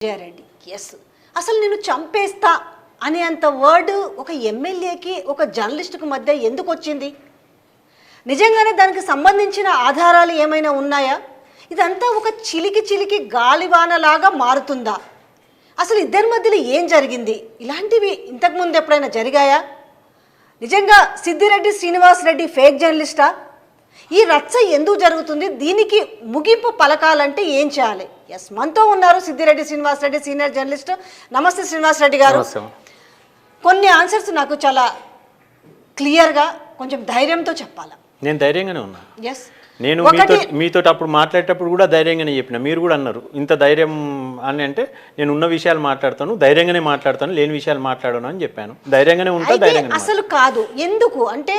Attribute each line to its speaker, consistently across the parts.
Speaker 1: Reddy yes అసలు నేను చంపేస్తా అనే అంత వర్డ్ ఒక ఎమ్మెల్యేకి ఒక జర్నలిస్టుకు మధ్య ఎందుకు వచ్చింది? నిజంగానే దానికి సంబంధించిన ఆధారాలు ఏమైనా ఉన్నాయా? ఇదంతా ఒక చిలికి గాలివానలాగా మారుతుందా? అసలు ఇద్దరి మధ్యలో ఏం జరిగింది? ఇలాంటివి ఇంతకుముందు ఎప్పుడైనా జరిగాయా? నిజంగా సిద్దిరెడ్డి శ్రీనివాస్ రెడ్డి ఫేక్ జర్నలిస్టా? ఈ రచ్చ ఎందుకు జరుగుతుంది? దీనికి ముగింపు పలకాలంటే ఏం చేయాలి? ఎస్, మనతో ఉన్నారు సిద్దిరెడ్డి శ్రీనివాస్ రెడ్డి, సీనియర్ జర్నలిస్ట్. నమస్తే శ్రీనివాస్ రెడ్డి గారు. కొన్ని ఆన్సర్స్ నాకు చాలా క్లియర్గా కొంచెం ధైర్యంతో చెప్పాలా?
Speaker 2: నేను ధైర్యంగానే ఉన్నా.
Speaker 1: ఎస్,
Speaker 2: నేను మీతో అప్పుడు మాట్లాడేటప్పుడు కూడా ధైర్యంగానే చెప్పిన. మీరు కూడా అన్నారు ఇంత ధైర్యం అని. అంటే నేను ఉన్న విషయాలు మాట్లాడతాను, ధైర్యంగానే మాట్లాడతాను, లేని విషయాలు మాట్లాడను అని చెప్పాను. ధైర్యంగానే ఉంటా, ధైర్యంగానే.
Speaker 1: అసలు కాదు ఎందుకు అంటే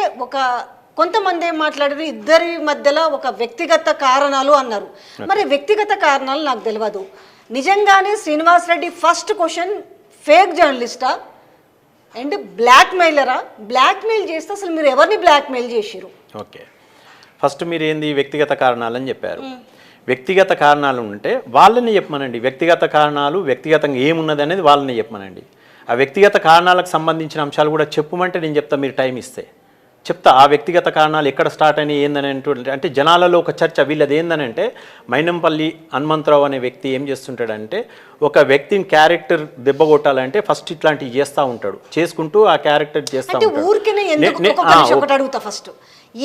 Speaker 1: కొంతమంది ఏం మాట్లాడారు, ఇద్దరి మధ్యలో ఒక వ్యక్తిగత కారణాలు అన్నారు. మరి వ్యక్తిగత కారణాలు నాకు తెలియదు. నిజంగానే Srinivas Reddy first question, fake జర్నలిస్టా అండ్ బ్లాక్ మెయిలరా? బ్లాక్ మెయిల్ చేస్తే అసలు మీరు ఎవరిని బ్లాక్ మెయిల్ చేసిరు?
Speaker 2: ఓకే, ఫస్ట్ మీరు ఏంది వ్యక్తిగత కారణాలని చెప్పారు. వ్యక్తిగత కారణాలు ఉంటే వాళ్ళని చెప్పమనండి. వ్యక్తిగత కారణాలు, వ్యక్తిగతంగా ఏమున్నది అనేది వాళ్ళని చెప్పమనండి. ఆ వ్యక్తిగత కారణాలకు సంబంధించిన అంశాలు కూడా చెప్పమంటే నేను చెప్తా, మీరు టైం ఇస్తే చెప్తా. ఆ వ్యక్తిగత కారణాలు ఎక్కడ స్టార్ట్ అని ఏందని అంటే జనాలలో ఒక చర్చ వీళ్ళది ఏందనంటే, మైనంపల్లి హనుమంతరావు అనే వ్యక్తి ఏం చేస్తుంటాడంటే, ఒక వ్యక్తిని క్యారెక్టర్ దెబ్బ కొట్టాలంటే ఫస్ట్ ఇట్లాంటివి చేస్తూ ఉంటాడు, చేసుకుంటూ ఆ క్యారెక్టర్ చేస్తూ
Speaker 1: ఉంటాడు. ఫస్ట్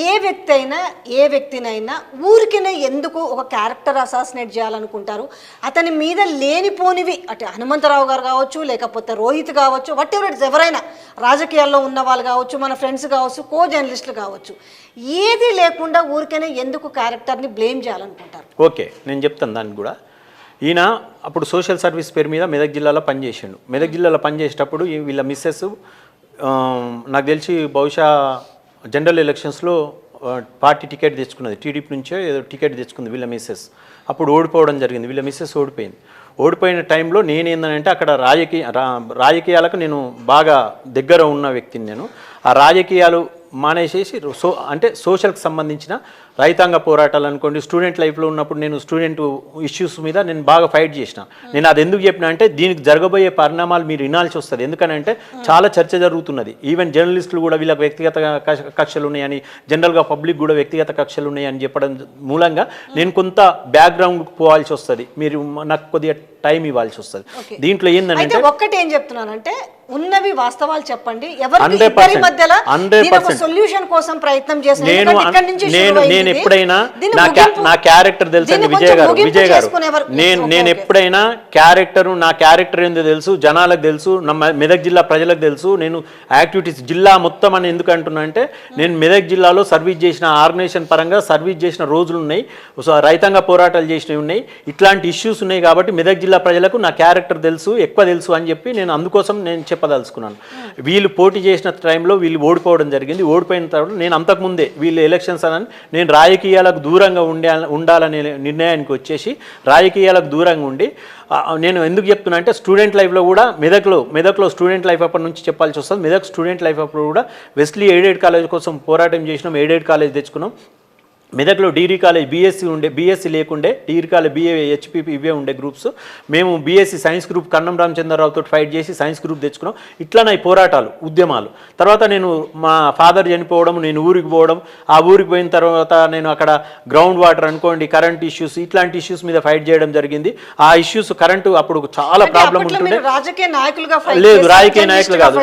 Speaker 1: ఏ వ్యక్తినైనా ఊరికినే ఎందుకు ఒక క్యారెక్టర్ అసాసినేట్ చేయాలనుకుంటారు? అతని మీద లేనిపోనివి, అటు హనుమంతరావు గారు కావచ్చు, లేకపోతే రోహిత్ కావచ్చు, వాట్ ఎవర్ ఇట్స్, ఎవరైనా రాజకీయాల్లో ఉన్న వాళ్ళు కావచ్చు, మన ఫ్రెండ్స్ కావచ్చు, కో జర్నలిస్టులు కావచ్చు, ఏది లేకుండా ఊరికనే ఎందుకు క్యారెక్టర్ని బ్లేమ్ చేయాలనుకుంటారు?
Speaker 2: ఓకే, నేను చెప్తాను దానికి కూడా. ఈయన అప్పుడు సోషల్ సర్వీస్ పేరు మీద మెదక్ జిల్లాలో పనిచేసిండు. మెదక్ జిల్లాలో పనిచేసేటప్పుడు వీళ్ళ మిస్సెస్ నాకు తెలిసి బహుశా జనరల్ ఎలక్షన్స్లో పార్టీ టికెట్ తెచ్చుకున్నది, టీడీపీ నుంచో ఏదో టికెట్ తెచ్చుకుంది వీళ్ళ మిస్సెస్. అప్పుడు ఓడిపోవడం జరిగింది, వీళ్ళ మిస్సెస్ ఓడిపోయింది. ఓడిపోయిన టైంలో నేనేందనంటే అక్కడ రాజకీయాలకు నేను బాగా దగ్గర ఉన్న వ్యక్తిని. నేను ఆ రాజకీయాలు మానేసేసి అంటే సోషల్కి సంబంధించిన రైతాంగ పోరాటాలు అనుకోండి, స్టూడెంట్ లైఫ్లో ఉన్నప్పుడు నేను స్టూడెంట్ ఇష్యూస్ మీద నేను బాగా ఫైట్ చేసిన. నేను అది ఎందుకు చెప్పినా అంటే, దీనికి జరగబోయే పరిణామాలు మీరు వినాల్సి వస్తుంది. ఎందుకనంటే చాలా చర్చ జరుగుతున్నది. ఈవెన్ జర్నలిస్టులు కూడా వీళ్ళకి వ్యక్తిగత కక్షలు ఉన్నాయని, జనరల్గా పబ్లిక్ కూడా వ్యక్తిగత కక్షలు ఉన్నాయని చెప్పడం మూలంగా నేను కొంత బ్యాక్గ్రౌండ్కి పోవాల్సి వస్తుంది. మీరు నాకు కొద్దిగా టైం ఇవ్వాల్సి వస్తుంది. దీంట్లో ఏంటంటే
Speaker 1: ఒక్కటి ఏం చెప్తున్నానంటే, ఉన్నవి వాస్తవాలు చెప్పండి. ఎవరి మధ్యలో సొల్యూషన్ కోసం ప్రయత్నం చేస్తాను.
Speaker 2: నేను ఎప్పుడైనా నా క్యారెక్టర్ తెలుసండి విజయ్ గారు, నేను ఎప్పుడైనా నా క్యారెక్టర్ ఏందో తెలుసు, జనాలకు తెలుసు, మెదక్ జిల్లా ప్రజలకు తెలుసు. నేను యాక్టివిటీస్ జిల్లా మొత్తం అని ఎందుకు అంటున్నా అంటే, నేను మెదక్ జిల్లాలో సర్వీస్ చేసిన ఆర్గనైజేషన్ పరంగా సర్వీస్ చేసిన రోజులు ఉన్నాయి, రైతాంగ పోరాటాలు చేసినవి ఉన్నాయి, ఇట్లాంటి ఇష్యూస్ ఉన్నాయి. కాబట్టి మెదక్ జిల్లా ప్రజలకు నా క్యారెక్టర్ తెలుసు, ఎక్కువ తెలుసు అని చెప్పి నేను అందుకోసం నేను చెప్పదలుచుకున్నాను. వీళ్ళు పోటీ చేసిన టైంలో వీళ్ళు ఓడిపోవడం జరిగింది. ఓడిపోయిన తర్వాత నేను అంతకుముందే వీళ్ళు ఎలక్షన్స్ అని నేను రాజకీయాలకు దూరంగా ఉండాలనే నిర్ణయానికి వచ్చేసి రాజకీయాలకు దూరంగా ఉండి, నేను ఎందుకు చెప్తున్నా అంటే, స్టూడెంట్ లైఫ్లో కూడా మెదక్లో స్టూడెంట్ లైఫ్ అప్పటి నుంచి చెప్పాల్సి వస్తుంది. మెదక్ స్టూడెంట్ లైఫ్ అప్పుడు కూడా వెస్లీ ఎయిడెడ్ కాలేజ్ కోసం పోరాటం చేసినాం, ఎయిడెడ్ కాలేజ్ తెచ్చుకున్నాం. మెదక్లో డిగ్రీ కాలేజ్ బీఎస్సీ లేకుండే, డిగ్రీ కాలేజ్ BA HPP ఇవే ఉండే గ్రూప్స్. మేము BSc సైన్స్ గ్రూప్ కన్నం రామచంద్రరావుతో ఫైట్ చేసి సైన్స్ గ్రూప్ తెచ్చుకున్నాం. ఇట్లా నా పోరాటాలు, ఉద్యమాలు. తర్వాత నేను మా ఫాదర్ చనిపోవడం, నేను ఊరికి పోవడం, ఆ ఊరికి పోయిన తర్వాత నేను అక్కడ గ్రౌండ్ వాటర్ అనుకోండి, కరెంట్ ఇష్యూస్, ఇట్లాంటి ఇష్యూస్ మీద ఫైట్ చేయడం జరిగింది. ఆ ఇష్యూస్ కరెంటు అప్పుడు చాలా ప్రాబ్లం ఉంటుండే. లేదు, రాజకీయ నాయకులు కాదు,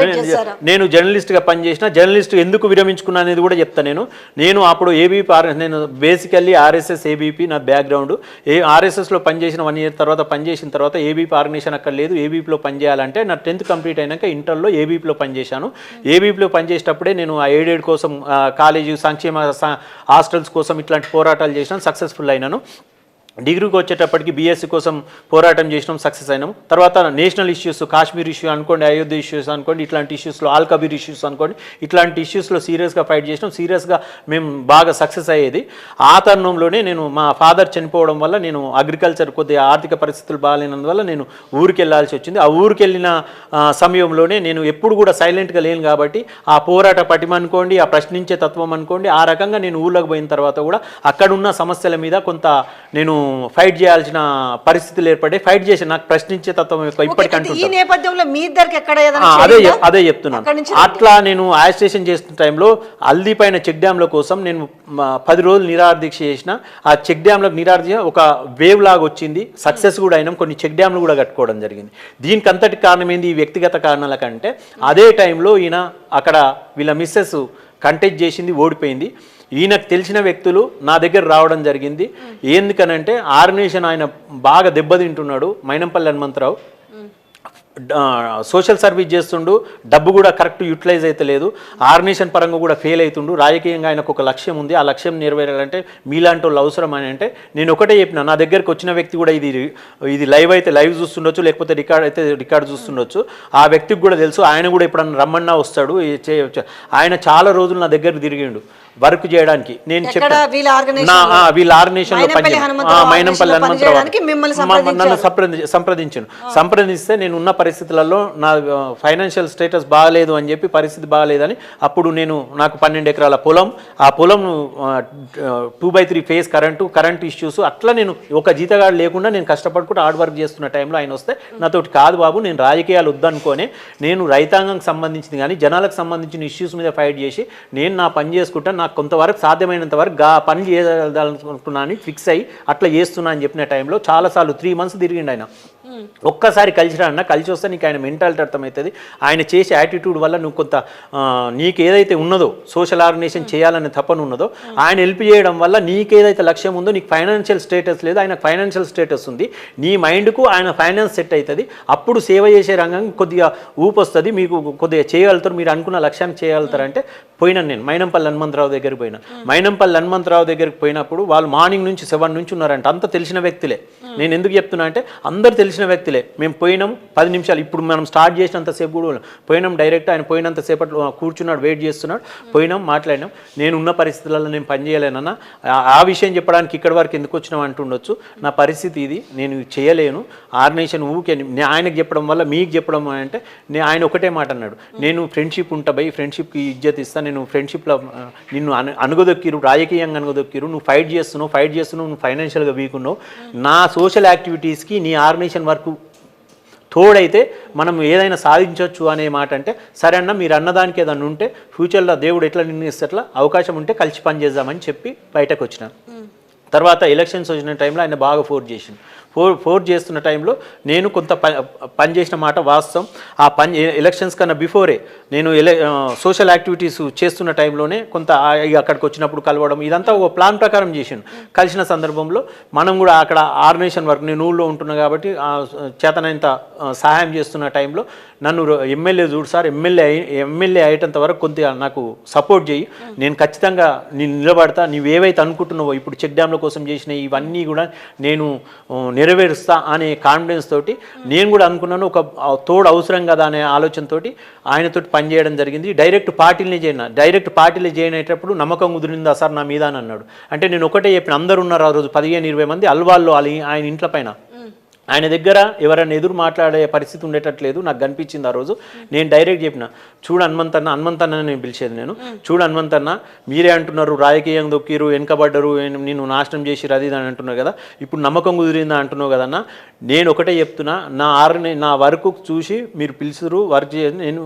Speaker 2: నేను జర్నలిస్ట్గా పనిచేసిన. జర్నలిస్ట్ ఎందుకు విరమించుకున్నా అనేది కూడా చెప్తాను. నేను అప్పుడు నేను బేసికల్లీ RSS ABP నా బ్యాక్గ్రౌండ్. RSSలో పనిచేసిన 1 year తర్వాత పనిచేసిన తర్వాత ABP ఆర్గనైజేషన్ అక్కడ లేదు. ABPలో పనిచేయాలంటే నా 10th కంప్లీట్ అయినాక ఇంటర్లో ABPలో పనిచేశాను. ABPలో పనిచేసేటప్పుడే నేను ఆ ఎయిడెడ్ కోసం, కాలేజీ సంక్షేమ హాస్టల్స్ కోసం ఇట్లాంటి పోరాటాలు చేసినాను, సక్సెస్ఫుల్ అయినాను. డిగ్రీకి వచ్చేటప్పటికి BSc కోసం పోరాటం చేసినాం, సక్సెస్ అయినాం. తర్వాత నేషనల్ ఇష్యూస్, కాశ్మీర్ ఇష్యూ అనుకోండి, అయోధ్య ఇష్యూస్ అనుకోండి, ఇట్లాంటి ఇష్యూస్లో, ఆల్ కబీర్ ఇష్యూస్ అనుకోండి, ఇట్లాంటి ఇష్యూస్లో సీరియస్గా ఫైట్ చేసినాం. సీరియస్గా మేము బాగా సక్సెస్ అయ్యేది. ఆ తరుణంలోనే నేను మా ఫాదర్ చనిపోవడం వల్ల నేను అగ్రికల్చర్ కొద్దిగా ఆర్థిక పరిస్థితులు బాగాలేనందువల్ల నేను ఊరికి వెళ్ళాల్సి వచ్చింది. ఆ ఊరికి వెళ్ళిన సమయంలోనే నేను ఎప్పుడు కూడా సైలెంట్గా లేను కాబట్టి ఆ పోరాట పటిమ అనుకోండి, ఆ ప్రశ్నించే తత్వం అనుకోండి, ఆ రకంగా నేను ఊళ్ళోకి పోయిన తర్వాత కూడా అక్కడున్న సమస్యల మీద కొంత నేను ఫైట్ చేయాల్సిన పరిస్థితులు ఏర్పడి ఫైట్ చేసి నాకు ప్రశ్నించే తత్వం ఇప్పటికంటే
Speaker 1: ఈ నేపథ్యంలో మీ ఇద్దరికి ఎక్కడ
Speaker 2: అదే చెప్తున్నాను. అట్లా నేను యాజిటేషన్ చేస్తున్న టైంలో హల్దీ పైన చెక్ డ్యాంల కోసం నేను 10 రోజులు నిరాహార దీక్ష చేసిన. ఆ చెక్ డ్యాంలకు నిరాహార దీక్ష ఒక వేవ్ లాగా వచ్చింది, సక్సెస్ కూడా అయినాం, కొన్ని చెక్ డ్యాంలు కూడా కట్టుకోవడం జరిగింది. దీనికి అంతటి కారణం ఏంది? ఈ వ్యక్తిగత కారణాల కంటే అదే టైంలో ఈయన అక్కడ వీళ్ళ మిస్సెస్ కంటెస్ట్ చేసింది, ఓడిపోయింది. ఈయనకు తెలిసిన వ్యక్తులు నా దగ్గర రావడం జరిగింది. ఎందుకనంటే ఆర్గనైజేషన్ ఆయన బాగా దెబ్బతింటున్నాడు. మైనంపల్లి హనుమంతరావు సోషల్ సర్వీస్ చేస్తుండు, డబ్బు కూడా కరెక్ట్ యూటిలైజ్ అయితే లేదు, ఆర్గనైజేషన్ పరంగా కూడా ఫెయిల్ అవుతుండు. రాజకీయంగా ఆయనకు ఒక లక్ష్యం ఉంది, ఆ లక్ష్యం నెరవేరాలంటే మీలాంటి వాళ్ళు అవసరం అని అంటే నేను ఒకటే చెప్పిన. నా దగ్గరకు వచ్చిన వ్యక్తి కూడా ఇది లైవ్ అయితే లైవ్ చూస్తుండొచ్చు, లేకపోతే రికార్డ్ అయితే రికార్డ్ చూస్తుండొచ్చు. ఆ వ్యక్తికి కూడా తెలుసు, ఆయన కూడా ఎప్పుడన్నా రమ్మన్నా వస్తాడు. ఆయన చాలా రోజులు నా దగ్గర తిరిగిండు వర్క్ చేయడానికి. నేను చెప్పిన వీళ్ళ ఆర్గనైజేషన్లో మైనంపల్లి హనుమంతరావు నన్ను సంప్రదిస్తే నేను ఉన్న పరిస్థితులలో నా ఫైనాన్షియల్ స్టేటస్ బాగాలేదు అని చెప్పి, పరిస్థితి బాగాలేదని అప్పుడు నాకు 12 ఎకరాల పొలం, ఆ పొలం 2/3 ఫేజ్ కరెంటు ఇష్యూస్, అట్లా నేను ఒక జీతగాడు లేకుండా నేను కష్టపడుకుంటూ హార్డ్ వర్క్ చేస్తున్న టైంలో ఆయన వస్తే నాతోటి కాదు బాబు, నేను రాజకీయాలు వద్దనుకోనే నేను రైతాంగంకి సంబంధించింది కానీ జనాలకు సంబంధించిన ఇష్యూస్ మీద ఫైట్ చేసి నేను నా పని చేసుకుంటాను, నాకు కొంతవరకు సాధ్యమైనంత వరకు ఆ పని చేయాలనుకుంటున్నాను ఫిక్స్ అయ్యి అట్లా చేస్తున్నా అని చెప్పిన టైంలో చాలాసార్లు 3 months తిరిగిండు ఆయన. ఒక్కసారి కలిసిరా కలిసి వస్తే నీకు ఆయన మెంటాలిటీ అర్థమవుతుంది. ఆయన చేసే యాటిట్యూడ్ వల్ల నువ్వు కొంత నీకు ఏదైతే ఉన్నదో సోషల్ ఆర్గనైజేషన్ చేయాలనే తపన ఉన్నదో ఆయన హెల్ప్ చేయడం వల్ల నీకేదైతే లక్ష్యం ఉందో, నీకు ఫైనాన్షియల్ స్టేటస్ లేదు, ఆయనకు ఫైనాన్షియల్ స్టేటస్ ఉంది, నీ మైండ్కు ఆయన ఫైనాన్స్ సెట్ అవుతుంది, అప్పుడు సేవ చేసే రంగం కొద్దిగా ఊపు వస్తుంది, మీకు కొద్దిగా చేయగలుగుతారు, మీరు అనుకున్న లక్ష్యాన్ని చేయగలుగుతారంటే పోయినాను. నేను మైనంపల్లి హనుమంతరావు దగ్గరికి పోయినా. మైనంపల్లి హనుమంతరావు దగ్గరికి పోయినప్పుడు వాళ్ళు మార్నింగ్ నుంచి 7 నుంచి ఉన్నారంట. అంత తెలిసిన వ్యక్తులే. నేను ఎందుకు చెప్తున్నా అంటే అందరు తెలిసిన వ్యక్తులే. మేము పోయినాం 10 నిమిషాలు, ఇప్పుడు మనం స్టార్ట్ చేసినంతసేపు కూడా పోయినాం డైరెక్ట్. ఆయన పోయినంతసేపట్లో కూర్చున్నాడు, వెయిట్ చేస్తున్నాడు, పోయినాం, మాట్లాడినాం. నేను ఉన్న పరిస్థితులలో నేను పని చేయలేనన్నా, ఆ విషయం చెప్పడానికి ఇక్కడి వరకు ఎందుకు వచ్చినాం అంటుండొచ్చు. నా పరిస్థితి ఇది, నేను చేయలేను, ఆర్గనైజేషన్ ఊకే ఆయనకు చెప్పడం వల్ల మీకు చెప్పడం అంటే ఆయన ఒకటే మాట అన్నాడు, నేను ఫ్రెండ్షిప్ ఉంటా బై, ఫ్రెండ్షిప్కి ఇజ్జత్ ఇస్తాను, నేను ఫ్రెండ్షిప్లో నిన్ను అనుగదొక్కిరు, రాజకీయంగా అనుగదొక్కిరు, నువ్వు ఫైట్ చేస్తున్నావు, నువ్వు ఫైనాన్షియల్గా వీక్ ఉన్నావు, నా సోషల్ యాక్టివిటీస్కి నీ ఆర్గనైజేషన్ వరకు తోడైతే మనం ఏదైనా సాధించవచ్చు అనే మాట అంటే, సరే అన్న మీరు అన్నదానికి ఏదన్నా ఉంటే ఫ్యూచర్లో దేవుడు ఎట్లా నిర్ణయిస్తే అట్లా అవకాశం ఉంటే కలిసి పని చేద్దామని చెప్పి బయటకు వచ్చినాను. తర్వాత ఎలక్షన్స్ వచ్చిన టైంలో ఆయన బాగా ఫోర్స్ చేస్తున్న టైంలో నేను కొంత పని చేసిన మాట వాస్తవం. ఆ పని ఎలక్షన్స్ కన్నా బిఫోరే నేను సోషల్ యాక్టివిటీస్ చేస్తున్న టైంలోనే కొంత అక్కడికి వచ్చినప్పుడు కలవడం, ఇదంతా ఒక ప్లాన్ ప్రకారం చేసాను. కలిసిన సందర్భంలో మనం కూడా అక్కడ ఆర్గనైజేషన్ వర్క్, నేను ఊళ్ళో ఉంటున్నా కాబట్టి చేతనంత సహాయం చేస్తున్న టైంలో నన్ను ఎమ్మెల్యే చూడు సార్, ఎమ్మెల్యే అయ్యేటంత వరకు కొద్దిగా నాకు సపోర్ట్ చేయి, నేను ఖచ్చితంగా నేను నిలబడతా, నువ్వేవైతే అనుకుంటున్నావో ఇప్పుడు చెక్ డ్యాంల కోసం చేసిన ఇవన్నీ కూడా నేను నెరవేరుస్తా అనే కాన్ఫిడెన్స్ తోటి నేను కూడా అనుకున్నాను. ఒక తోడు అవసరం కదా అనే ఆలోచనతోటి ఆయనతోటి పనిచేయడం జరిగింది. డైరెక్ట్ పార్టీలు చేయనేటప్పుడు నమ్మకం కుదిరిందా సార్ నా మీద అని అన్నాడు. అంటే నేను ఒకటే చెప్పిన, అందరు ఉన్నారు ఆ రోజు 15-20 మంది అల్వాళ్ళు ఆయన ఇంట్ల పైన. ఆయన దగ్గర ఎవరైనా ఎదురు మాట్లాడే పరిస్థితి ఉండేటట్లేదు నాకు కనిపించింది ఆ రోజు. నేను డైరెక్ట్ చెప్పిన, చూడు హనుమంతన్న నేను పిలిచేది, నేను చూడు హనుమంతన్న, మీరే అంటున్నారు రాజకీయం దొక్కిరు, వెనకబడ్డరు, నేను నాశనం చేసిరు అది అని అంటున్నారు కదా, ఇప్పుడు నమ్మకం కుదిరిందా అంటున్నావు కదన్నా, నేను ఒకటే చెప్తున్నా, నా వర్క్ చూసి మీరు పిలుచురు, వర్క్ చేసి నేను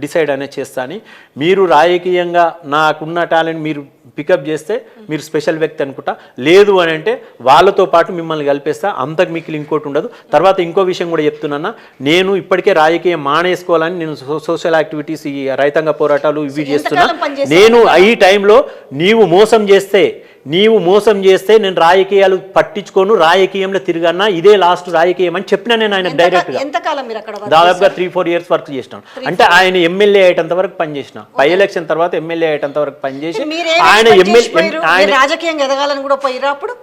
Speaker 2: డిసైడ్ అనేది చేస్తాను. మీరు రాజకీయంగా నాకున్న టాలెంట్ మీరు పికప్ చేస్తే మీరు స్పెషల్ వ్యక్తి అనుకుంటా, లేదు అని అంటే వాళ్ళతో పాటు మిమ్మల్ని కలిపేస్తా, అంతకు మిక్కిలి ఇంకోటి ఉండదు. తర్వాత ఇంకో విషయం కూడా చెప్తున్నా, నేను ఇప్పటికే రాజకీయం మానేసుకోవాలని నేను సోషల్ యాక్టివిటీస్, ఈ రైతాంగ పోరాటాలు ఇవి చేస్తున్నా. నేను ఈ టైంలో నీవు మోసం చేస్తే నేను రాజకీయాలు పట్టించుకోను, రాజకీయంలో తిరిగన్నా, ఇదే లాస్ట్ రాజకీయం అని చెప్పినా నేను ఆయన డైరెక్ట్గా. దాదాపుగా 3-4 years వర్క్ చేసినాను. అంటే ఆయన ఎమ్మెల్యే అయ్యేటంత వరకు పనిచేసిన, బై ఎలక్షన్ తర్వాత ఎమ్మెల్యే అయ్యేటంత వరకు పనిచేసి ఆయన
Speaker 1: రాజకీయంగా ఎదగాలని కూడా పోయిరా అప్పుడు.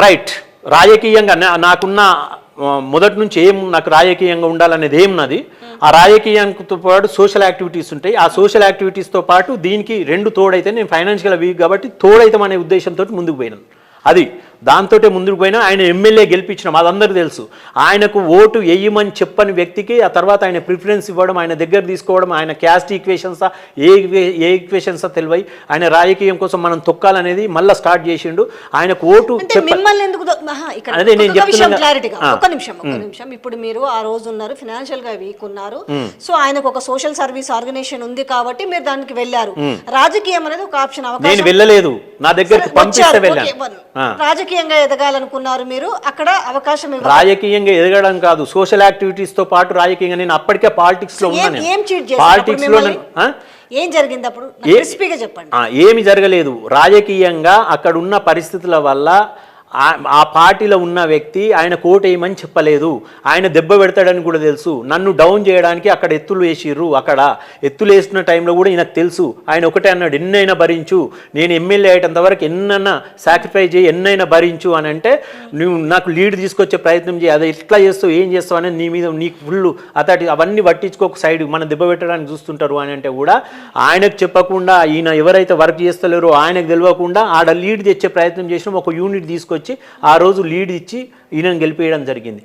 Speaker 2: రైట్, రాజకీయంగా నాకున్న మొదటి నుంచి నాకు రాజకీయంగా ఉండాలనేది ఏమున్నది, ఆ రాజకీయంతో పాటు సోషల్ యాక్టివిటీస్ ఉంటాయి, ఆ సోషల్ యాక్టివిటీస్తో పాటు దీనికి 2 తోడైతే నేను ఫైనాన్షియల్ వీక్ కాబట్టి తోడైతాం అనే ఉద్దేశంతో ముందుకు పోయినాను. అది దాంతోటే ముందుకు పోయినా ఆయన ఎమ్మెల్యే గెలిపించినాం, అదందరికీ తెలుసు. ఆయనకు ఓటు వేయమని చెప్పని వ్యక్తికి ఆ తర్వాత ఆయన ప్రిఫరెన్స్ ఇవ్వడం, ఆయన దగ్గర తీసుకోవడం, ఆయన క్యాస్ట్ ఈక్వేషన్సా ఏ ఈక్వేషన్సా తెలివై ఆయన రాజకీయం కోసం మనం తొక్కాలనేది మళ్ళీ స్టార్ట్ చేసిండు. ఆయనకు ఓటు
Speaker 1: మిమ్మల్ని ఎందుకు
Speaker 2: అదే నేను చెప్తున్నా.
Speaker 1: ఒక నిమిషం ఇప్పుడు మీరు ఆ రోజు ఉన్నారు, ఫినాన్షియల్ గా వీక్ ఉన్నారు, సో ఆయనకు ఒక సోషల్ సర్వీస్ ఆర్గనైజేషన్ ఉంది కాబట్టి మీరు దానికి వెళ్ళారు. రాజకీయం అనేది ఒక ఆప్షన్.
Speaker 2: నేను వెళ్ళలేదు, నా దగ్గరికి పంపిస్తే వెళ్ళాను.
Speaker 1: రాజకీయంగా ఎదగాలనుకున్నారు మీరు, అక్కడ అవకాశం
Speaker 2: రాజకీయంగా ఎదగడం కాదు, సోషల్ యాక్టివిటీస్ తో పాటు రాజకీయంగా నేను అప్పటికే పాలిటిక్స్ లో ఉన్నాను.
Speaker 1: ఏం చీట్ చేశారు
Speaker 2: పాలిటిక్స్ లో
Speaker 1: ఏం జరిగింది అప్పుడు క్రిస్పీగా చెప్పండి.
Speaker 2: ఏమి జరగలేదు. రాజకీయంగా అక్కడ ఉన్న పరిస్థితుల వల్ల ఆ పార్టీలో ఉన్న వ్యక్తి ఆయన కోటేయమని చెప్పలేదు, ఆయన దెబ్బ పెడతాడని కూడా తెలుసు. నన్ను డౌన్ చేయడానికి అక్కడ ఎత్తులు వేసిర్రు. అక్కడ ఎత్తులు వేసిన టైంలో కూడా ఈయనకు తెలుసు. ఆయన ఒకటే అన్నాడు, ఎన్నైనా భరించు, నేను ఎమ్మెల్యే అయ్యేంత వరకు ఎన్నైనా సాక్రిఫైస్ చేయి, ఎన్నైనా భరించు అని అంటే, నువ్వు నాకు లీడ్ తీసుకొచ్చే ప్రయత్నం చేయి, అది ఎట్లా చేస్తావు ఏం చేస్తావు అనేది నీ మీద నీకు ఫుల్ అతడి అవన్నీ పట్టించుకోక సైడ్ మనం దెబ్బ పెట్టడానికి చూస్తుంటారు అని అంటే కూడా ఆయనకు చెప్పకుండా, ఈయన ఎవరైతే వర్క్ చేస్తలేరో ఆయనకు తెలియకుండా ఆడ లీడ్ తెచ్చే ప్రయత్నం చేసిన ఒక యూనిట్ తీసుకొచ్చి ఆ రోజు లీడ్ ఇచ్చి ఈయనను గెలిపేయడం జరిగింది.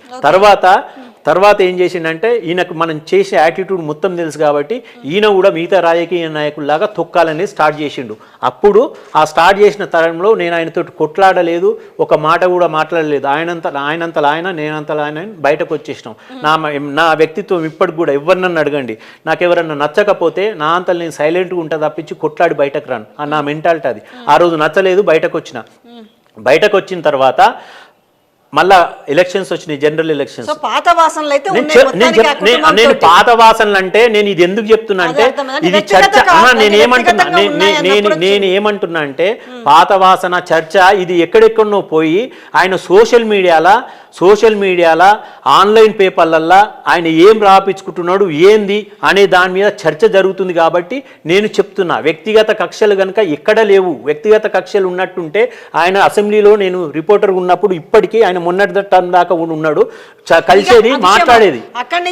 Speaker 2: తర్వాత ఏం చేసిండంటే, ఈయనకు మనం చేసే యాటిట్యూడ్ మొత్తం తెలుసు కాబట్టి ఈయన కూడా మిగతా రాజకీయ నాయకుల్లాగా తొక్కాలనేది స్టార్ట్ చేసిండు. అప్పుడు ఆ స్టార్ట్ చేసిన తరంలో నేను ఆయనతో కొట్లాడలేదు, ఒక మాట కూడా మాట్లాడలేదు. ఆయనంతలా ఆయన నేనంతలా ఆయన బయటకు వచ్చేసినాం. నా వ్యక్తిత్వం ఇప్పటికి కూడా ఎవరినన్నా అడగండి, నాకు ఎవరన్నా నచ్చకపోతే నా అంతలో నేను సైలెంట్గా ఉంటా తప్పించి కొట్లాడి బయటకు రాను. నా మెంటాలిటీ అది. ఆ రోజు నచ్చలేదు, బయటకు వచ్చిన. బయటకు వచ్చిన తర్వాత మళ్ళా ఎలక్షన్స్ వచ్చినాయి, జనరల్ ఎలక్షన్స్.
Speaker 1: పాత వాసనలు అయితే
Speaker 2: నేను పాత వాసనలు అంటే నేను ఇది ఎందుకు చెప్తున్నా అంటే, ఇది చర్చ. నేను ఏమంటున్నా అంటే, పాత వాసన చర్చ ఇది ఎక్కడెక్కడనో పోయి ఆయన సోషల్ మీడియాలో ఆన్లైన్ పేపర్లల్లో ఆయన ఏం రాపించుకుంటున్నాడు ఏంది అనే దాని మీద చర్చ జరుగుతుంది. కాబట్టి నేను చెప్తున్నా, వ్యక్తిగత కక్షలు కనుక ఎక్కడ లేవు. వ్యక్తిగత కక్షలు ఉన్నట్టుంటే ఆయన అసెంబ్లీలో నేను రిపోర్టర్ ఉన్నప్పుడు ఇప్పటికీ ఆయన మొన్నటి దాకా ఉన్నాడు, కలిసేది, మాట్లాడేది.
Speaker 1: అక్కడి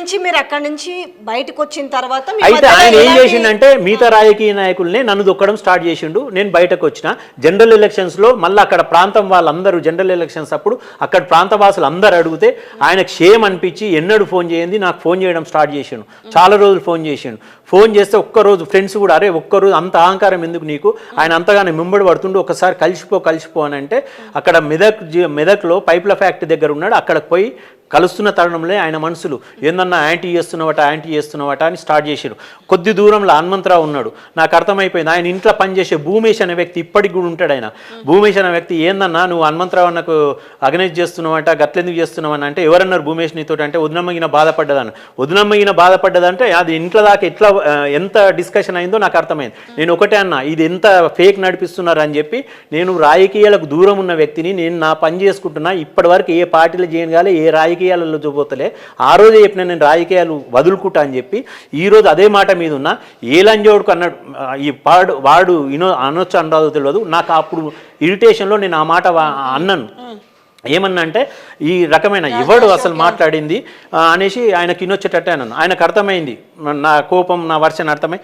Speaker 1: నుంచి బయటకు వచ్చిన తర్వాత
Speaker 2: అయితే ఆయన ఏం చేసిండంటే, మిగతా రాజకీయ నాయకుల్ని నన్ను దొక్కడం స్టార్ట్ చేసిండు. నేను బయటకు వచ్చిన. జనరల్ ఎలక్షన్స్ లో మళ్ళీ అక్కడ ప్రాంతం వాళ్ళందరూ, జనరల్ ఎలక్షన్స్ అప్పుడు అక్కడ ప్రాంత వాసులు అందరు అడిగితే ఆయనకు షేమ్ అనిపించి ఎన్నడూ ఫోన్ చేయండి, నాకు ఫోన్ చేయడం స్టార్ట్ చేసిండు. చాలా రోజులు ఫోన్ చేసిండు. ఫోన్ చేస్తే ఒక్కరోజు ఫ్రెండ్స్ కూడా, అరే ఒక్కరోజు అంత అహంకారం ఎందుకు నీకు, ఆయన అంతగానే మింబడి పడుతుండు, ఒకసారి కలిసిపో అని అంటే, అక్కడ మెదక్లో పైప్ల ఫ్యాక్టరీ దగ్గర ఉన్నాడు. అక్కడికి పోయి కలుస్తున్న తరుణంలో ఆయన మనుషులు ఏందన్నా యాంటీ చేస్తున్నవట అని స్టార్ట్ చేశారు. కొద్ది దూరంలో హనుమంతరావు ఉన్నాడు. నాకు అర్థమైపోయింది, ఆయన ఇంట్లో పనిచేసే భూమేష్ అనే వ్యక్తి ఇప్పటికి కూడా ఉంటాడు. ఆయన భూమేష్ అనే వ్యక్తి, ఏందన్నా నువ్వు హనుమంతరావు అన్నకు అగనైజ్ చేస్తున్నావట, గట్లెందుకు చేస్తున్నావని అంటే, ఎవరన్నారు భూమేష్ నీతో అంటే, వదినమ్మగిన బాధపడ్డదంటే అది ఇంట్లో దాకా ఎట్లా ఎంత డిస్కషన్ అయిందో నాకు అర్థమైంది. నేను ఒకటే అన్నా, ఇది ఎంత ఫేక్ నడిపిస్తున్నారు అని చెప్పి. నేను రాజకీయాలకు దూరం ఉన్న వ్యక్తిని, నేను నా పని చేసుకుంటున్నా. ఇప్పటి వరకు ఏ పార్టీలు చేయను కాలే, ఏ రాజకీయాలలో చూపోతలే. ఆ రోజే చెప్పిన నేను రాజకీయాలు వదులుకుంటా అని చెప్పి. ఈరోజు అదే మాట మీద ఉన్నా. ఏ లంజోడుకు అన్నాడు ఈ వాడు అనొచ్చు అనరాదో తెలియదు నాకు. అప్పుడు ఇరిటేషన్లో నేను ఆ మాట అన్నాను. ఏమన్నా అంటే, ఈ రకమైన ఎవడు అసలు మాట్లాడింది అనేసి ఆయనకి ఇనొచ్చేటట్టే అన్నాను. ఆయనకు అర్థమైంది నా కోపం, నా వర్షన్ అర్థమై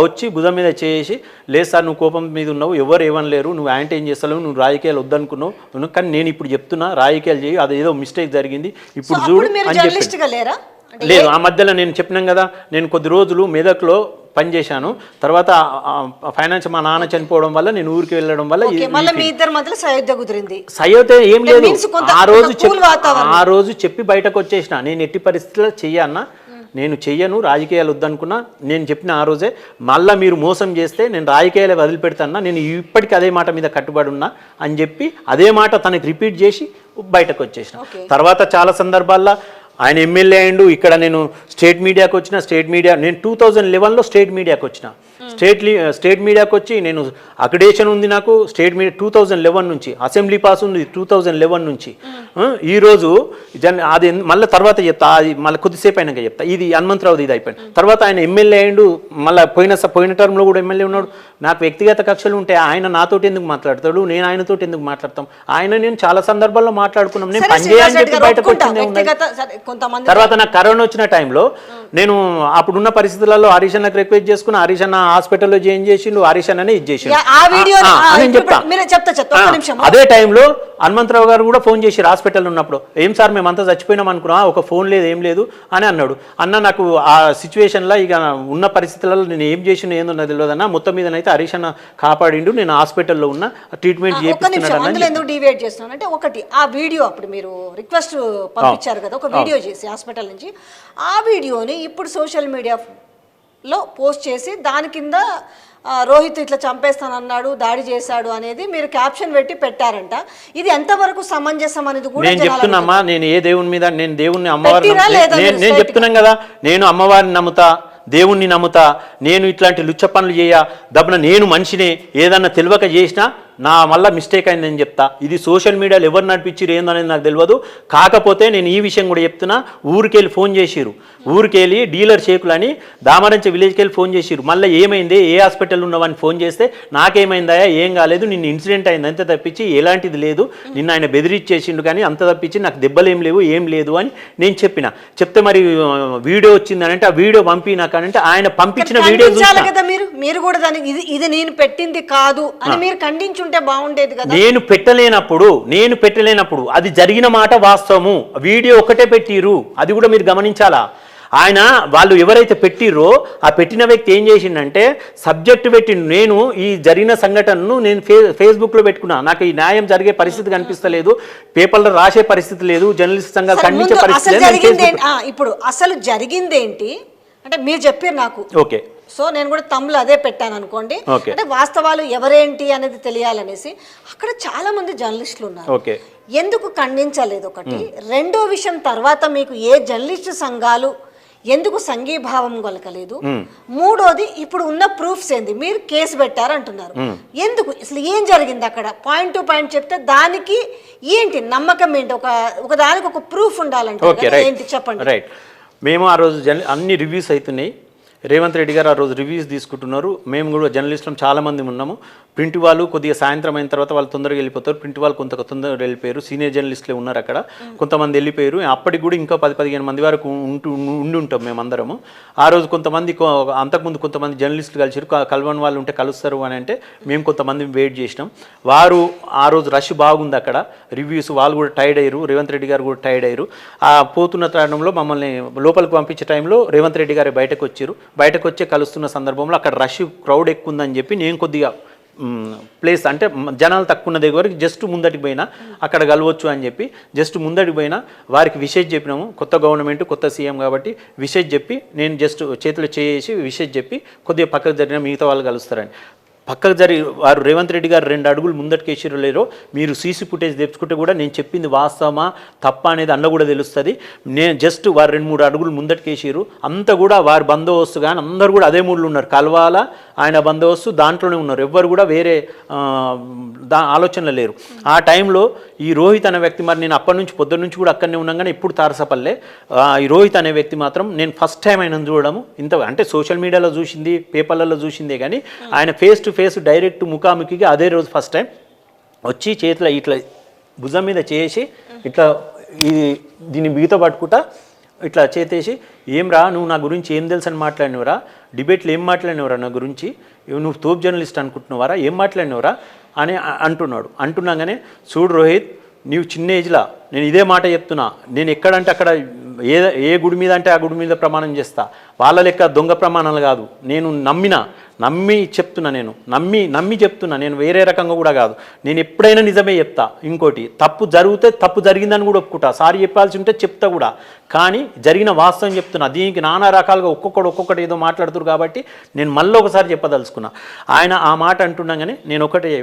Speaker 2: వచ్చి భుజం మీద చేసి, లేదు సార్ నువ్వు కోపం మీద ఉన్నావు, ఎవరు ఏమనలేరు, నువ్వు యాంటీ ఏం చేస్తావు, నువ్వు రాజకీయాలు వద్దనుకున్నావు, కానీ నేను ఇప్పుడు చెప్తున్నా రాజకీయాలు చేయి, అది ఏదో మిస్టేక్ జరిగింది ఇప్పుడు చూడు అని చెప్పి. లేదు, ఆ మధ్యలో నేను చెప్పినాం కదా, నేను కొద్ది రోజులు మెదక్లో పనిచేశాను. తర్వాత ఫైనాన్స్ మా నాన్న చనిపోవడం వల్ల నేను ఊరికి వెళ్ళడం వల్ల సయోధ్య ఏం లేదు. ఆ రోజు చెప్పి బయటకు వచ్చేసిన, నేను ఎట్టి పరిస్థితుల్లో చెయ్యన్నా, నేను చెయ్యను, రాజకీయాలు వద్దనుకున్నా. నేను చెప్పిన ఆ రోజే, మళ్ళీ మీరు మోసం చేస్తే నేను రాజకీయాలు వదిలిపెడతాన్నా, నేను ఇప్పటికీ అదే మాట మీద కట్టుబడి ఉన్నా అని చెప్పి అదే మాట తనకి రిపీట్ చేసి బయటకు వచ్చేసిన. తర్వాత చాలా సందర్భాల్లో ఆయన ఎమ్మెల్యే అయ్యిండు. ఇక్కడ నేను స్టేట్ మీడియాకి వచ్చిన. నేను 2011లో స్టేట్ మీడియాకి వచ్చిన. స్టేట్ మీడియాకి వచ్చి నేను అక్రిడేషన్ ఉంది నాకు స్టేట్ మీడియా 2011 నుంచి, అసెంబ్లీ పాస్ ఉంది 2011 నుంచి. ఈరోజు అది మళ్ళీ తర్వాత చెప్తా, అది మళ్ళీ కొద్దిసేపు అయినాక చెప్తా. ఇది హనుమంతరావుది ఇది అయిపోయింది. తర్వాత ఆయన ఎమ్మెల్యే అయ్యిండు. మళ్ళీ పోయిన టర్మ్లో కూడా ఎమ్మెల్యే ఉన్నాడు. నాకు వ్యక్తిగత కక్షలు ఉంటే ఆయన నాతోటి ఎందుకు మాట్లాడతాడు, నేను ఆయనతోటి ఎందుకు మాట్లాడతాం. నేను చాలా సందర్భాల్లో మాట్లాడుకున్నాం. నేను పనిచేయని చెప్పి బయటకు వచ్చిందే ఉన్నది. తర్వాత నాకు కరోనా వచ్చిన టైంలో నేను అప్పుడున్న పరిస్థితులలో హరీష్ అన్నకు రిక్వెస్ట్ చేసుకుని హరీష్ అన్న హాస్పిటల్లో జాయిన్ చేసిండు, హరీష్ అన్ననే ఇది చేసిండు.
Speaker 1: ఆ వీడియో
Speaker 2: నేను చెప్తా. అదే టైంలో హనుమంతరావు గారు కూడా ఫోన్ చేసి హాస్పిటల్ ఉన్నప్పుడు, ఏం సార్ మేమంతా చచ్చిపోయినాం అనుకున్నా, ఒక ఫోన్ లేదు ఏం లేదు అని అన్నాడు. అన్న నాకు ఆ సిచ్యువేషన్లో ఇక ఉన్న పరిస్థితులలో నేను ఏం చేసిన ఏందో తెలియదన్నా, మొత్తం మీదనైతే హరీష్ అన్న కాపాడిండు, నేను హాస్పిటల్లో ఉన్న ట్రీట్మెంట్
Speaker 1: అందులో ఎందుకు డివైడ్ చేస్తున్నాను అంటే, ఒకటి ఆ వీడియో అప్పుడు మీరు రిక్వెస్ట్ పంపించారు కదా ఒక వీడియో చేసి హాస్పిటల్ నుంచి, ఆ వీడియోని ఇప్పుడు సోషల్ మీడియాలో పోస్ట్ చేసి దాని కింద రోహిత్ ఇట్లా చంపేస్తానన్నాడు, దాడి చేశాడు అనేది మీరు క్యాప్షన్ పెట్టి పెట్టారంట. ఇది ఎంతవరకు సమంజసం అనేది కూడా
Speaker 2: నేను చెప్తున్నామా, నేను ఏ దేవుని మీద, నేను దేవుణ్ణి అమ్మవారిని నేను చెప్తున్నాను కదా, నేను అమ్మవారిని నమ్ముతా, దేవుణ్ణి నమ్ముతా, నేను ఇట్లాంటి లుచ్చ పనులు చేయ దబ్బున నేను మనిషిని ఏదన్నా తెలియక చేసినా నా వల్ల మిస్టేక్ అయిందని చెప్తా. ఇది సోషల్ మీడియాలో ఎవరు నడిపించారు ఏందనేది నాకు తెలియదు. కాకపోతే నేను ఈ విషయం కూడా చెప్తున్నా, ఊరికెళ్ళి ఫోన్ చేసిరు, ఊరికెళ్ళి డీలర్ షేకులు అని దామరంచ విలేజ్కి వెళ్ళి ఫోన్ చేసిరు. మళ్ళీ ఏమైంది, ఏ హాస్పిటల్ ఉన్నవని ఫోన్ చేస్తే నాకేమైందా, ఏం కాలేదు, నిన్న ఇన్సిడెంట్ అయింది అంతే తప్పించి ఎలాంటిది లేదు, నిన్న ఆయన బెదిరించేసిండు కానీ అంత తప్పించి నాకు దెబ్బలు ఏం లేవు ఏం లేదు అని నేను చెప్పిన. చెప్తే మరి వీడియో వచ్చిందని అంటే ఆ వీడియో పంపినాకనంటే ఆయన పంపించిన వీడియో
Speaker 1: కదా మీరు కూడా దానికి ఇది నేను పెట్టింది కాదు అని మీరు ఖండించు బాగుండేది కదా.
Speaker 2: నేను పెట్టలేనప్పుడు అది జరిగిన మాట వాస్తవము. వీడియో ఒకటే పెట్టిరు, అది కూడా మీరు గమనించాలా. ఆయన వాళ్ళు ఎవరైతే పెట్టిర్రో ఆ పెట్టిన వ్యక్తి ఏం చేసిండంటే సబ్జెక్టు పెట్టిండు, నేను ఈ జరిగిన సంఘటనను నేను ఫేస్బుక్లో పెట్టుకున్నా, నాకు ఈ న్యాయం జరిగే పరిస్థితి కనిపిస్తలేదు, పేపర్లో రాసే పరిస్థితి లేదు, జర్నలిస్ట్ సంఘాలు ఖండించే పరిస్థితి లేదు.
Speaker 1: ఇప్పుడు అసలు జరిగిందేంటి అంటే మీరు చెప్పారు నాకు,
Speaker 2: ఓకే,
Speaker 1: సో నేను కూడా తమ్ముళ్ళు అదే పెట్టాను అనుకోండి. అంటే వాస్తవాలు ఎవరేంటి అనేది తెలియాలనేసి అక్కడ చాలా మంది జర్నలిస్టులు ఉన్నారు, ఎందుకు ఖండించలేదు ఒకటి. రెండో విషయం, తర్వాత మీకు ఏ జర్నలిస్టు సంఘాలు ఎందుకు సంఘీభావం కొలకలేదు. మూడోది, ఇప్పుడు ఉన్న ప్రూఫ్స్ ఏంది, మీరు కేసు పెట్టారంటున్నారు, ఎందుకు అసలు ఏం జరిగింది అక్కడ పాయింట్ టు పాయింట్ చెప్తే దానికి ఏంటి నమ్మకం ఏంటి, ఒక దానికి ఒక ప్రూఫ్ ఉండాలంటే ఏంటి చెప్పండి.
Speaker 2: రైట్, మేము ఆ రోజు అన్ని రివ్యూస్ అవుతున్నాయి, రేవంత్ రెడ్డి గారు ఆ రోజు రివ్యూస్ తీసుకుంటున్నారు, మేము కూడా జర్నలిస్టులు చాలామంది ఉన్నాము. ప్రింట్ వాళ్ళు కొద్దిగా సాయంత్రం అయిన తర్వాత వాళ్ళు తొందరగా వెళ్ళిపోతారు, ప్రింట్ వాళ్ళు కొంత తొందరగా వెళ్ళిపోయారు, సీనియర్ జర్నలిస్టులే ఉన్నారు అక్కడ, కొంతమంది వెళ్ళిపోయారు. అప్పటికి కూడా ఇంకా 10-15 మంది వరకు ఉండి ఉంటాం మేమందరము. ఆ రోజు కొంతమంది అంతకుముందు కొంతమంది జర్నలిస్టులు కలిసారు, కలవని వాళ్ళు ఉంటే కలుస్తారు అని అంటే మేము కొంతమంది వెయిట్ చేసినాం. వారు ఆ రోజు రష్ బాగుంది అక్కడ, రివ్యూస్ వాళ్ళు కూడా టైర్డ్ అయ్యారు, రేవంత్ రెడ్డి గారు కూడా టైర్డ్ అయ్యారు. ఆ పోతున్న తరుణంలో మమ్మల్ని లోపలికి పంపించే టైంలో రేవంత్ రెడ్డి గారు బయటకు వచ్చి కలుస్తున్న సందర్భంలో అక్కడ రష్ క్రౌడ్ ఎక్కువ ఉందని చెప్పి నేను కొద్దిగా ప్లేస్ అంటే జనాలు తక్కువ ఉన్న దగ్గరికి జస్ట్ ముందటికి పోయినా అక్కడ కలవచ్చు అని చెప్పి జస్ట్ ముందటికి పోయినా వారికి విషయం చెప్పినాము. కొత్త గవర్నమెంట్ కొత్త సీఎం కాబట్టి విషయం చెప్పి నేను జస్ట్ చేతులు చేసి విషయం చెప్పి కొద్దిగా పక్కకు జరిగిన మిగతా వాళ్ళు కలుస్తారని. పక్కకు జరిగి వారు రేవంత్ రెడ్డి గారు 2 అడుగులు ముందటికేసారో లేరో మీరు సీసీ ఫుటేజ్ తెచ్చుకుంటే కూడా నేను చెప్పింది వాస్తవమా తప్ప అనేది అన్న కూడా తెలుస్తుంది. నేను జస్ట్ వారు 2-3 అడుగులు ముందటికేసారు, అంతా కూడా వారి బందోబస్తు కానీ అందరూ కూడా అదే మూడ్లు ఉన్నారు, కలవాల ఆయన బందోబస్తు దాంట్లోనే ఉన్నారు, ఎవ్వరు కూడా వేరే ఆలోచనలు లేరు. ఆ టైంలో ఈ రోహిత్ అనే వ్యక్తి మరి నేను అప్పటి నుంచి పొద్దున్న నుంచి కూడా అక్కడనే ఉన్నాం కానీ ఇప్పుడు తారసపల్లె. ఈ రోహిత్ అనే వ్యక్తి మాత్రం నేను ఫస్ట్ టైం ఆయన చూడడము, ఇంత అంటే సోషల్ మీడియాలో చూసింది పేపర్లలో చూసిందే కానీ ఆయన ఫేస్ టు ఫేస్ డైరెక్ట్ ముఖాముఖిగా అదే రోజు ఫస్ట్ టైం వచ్చి చేతిలో ఇట్లా భుజం మీద చేసి ఇట్లా దీన్ని బిగిత పట్టుకుంటా ఇట్లా చేతేసి ఏం రా నువ్వు నా గురించి ఏం తెలుసు అని మాట్లాడినవరా, డిబేట్లు ఏం మాట్లాడినవరా నా గురించి, నువ్వు తోపు జర్నలిస్ట్ అనుకుంటున్నావారా, ఏం మాట్లాడినవరా అని అంటున్నాగానే చూడు రోహిత్ నీవు చిన్న ఏజ్లా నేను ఇదే మాట చెప్తున్నా, నేను ఎక్కడంటే అక్కడ ఏ గుడి మీద అంటే ఆ గుడి మీద ప్రమాణం చేస్తా, వాళ్ళ లెక్క దొంగ ప్రమాణాలు కాదు, నేను నమ్మి చెప్తున్నా, నేను నమ్మి చెప్తున్నా, నేను వేరే రకంగా కూడా కాదు, నేను ఎప్పుడైనా నిజమే చెప్తా. ఇంకోటి తప్పు జరిగితే తప్పు జరిగిందని కూడా ఒప్పుకుంటా, సారీ చెప్పాల్సి ఉంటే చెప్తా కూడా, కానీ జరిగిన వాస్తవం చెప్తున్నా. దీనికి నానా రకాలుగా ఒక్కొక్కటి ఏదో మాట్లాడుతున్నారు కాబట్టి నేను మళ్ళీ ఒకసారి చెప్పదలుచుకున్నా. ఆయన ఆ మాట అంటున్నాగానే నేను ఒకటే,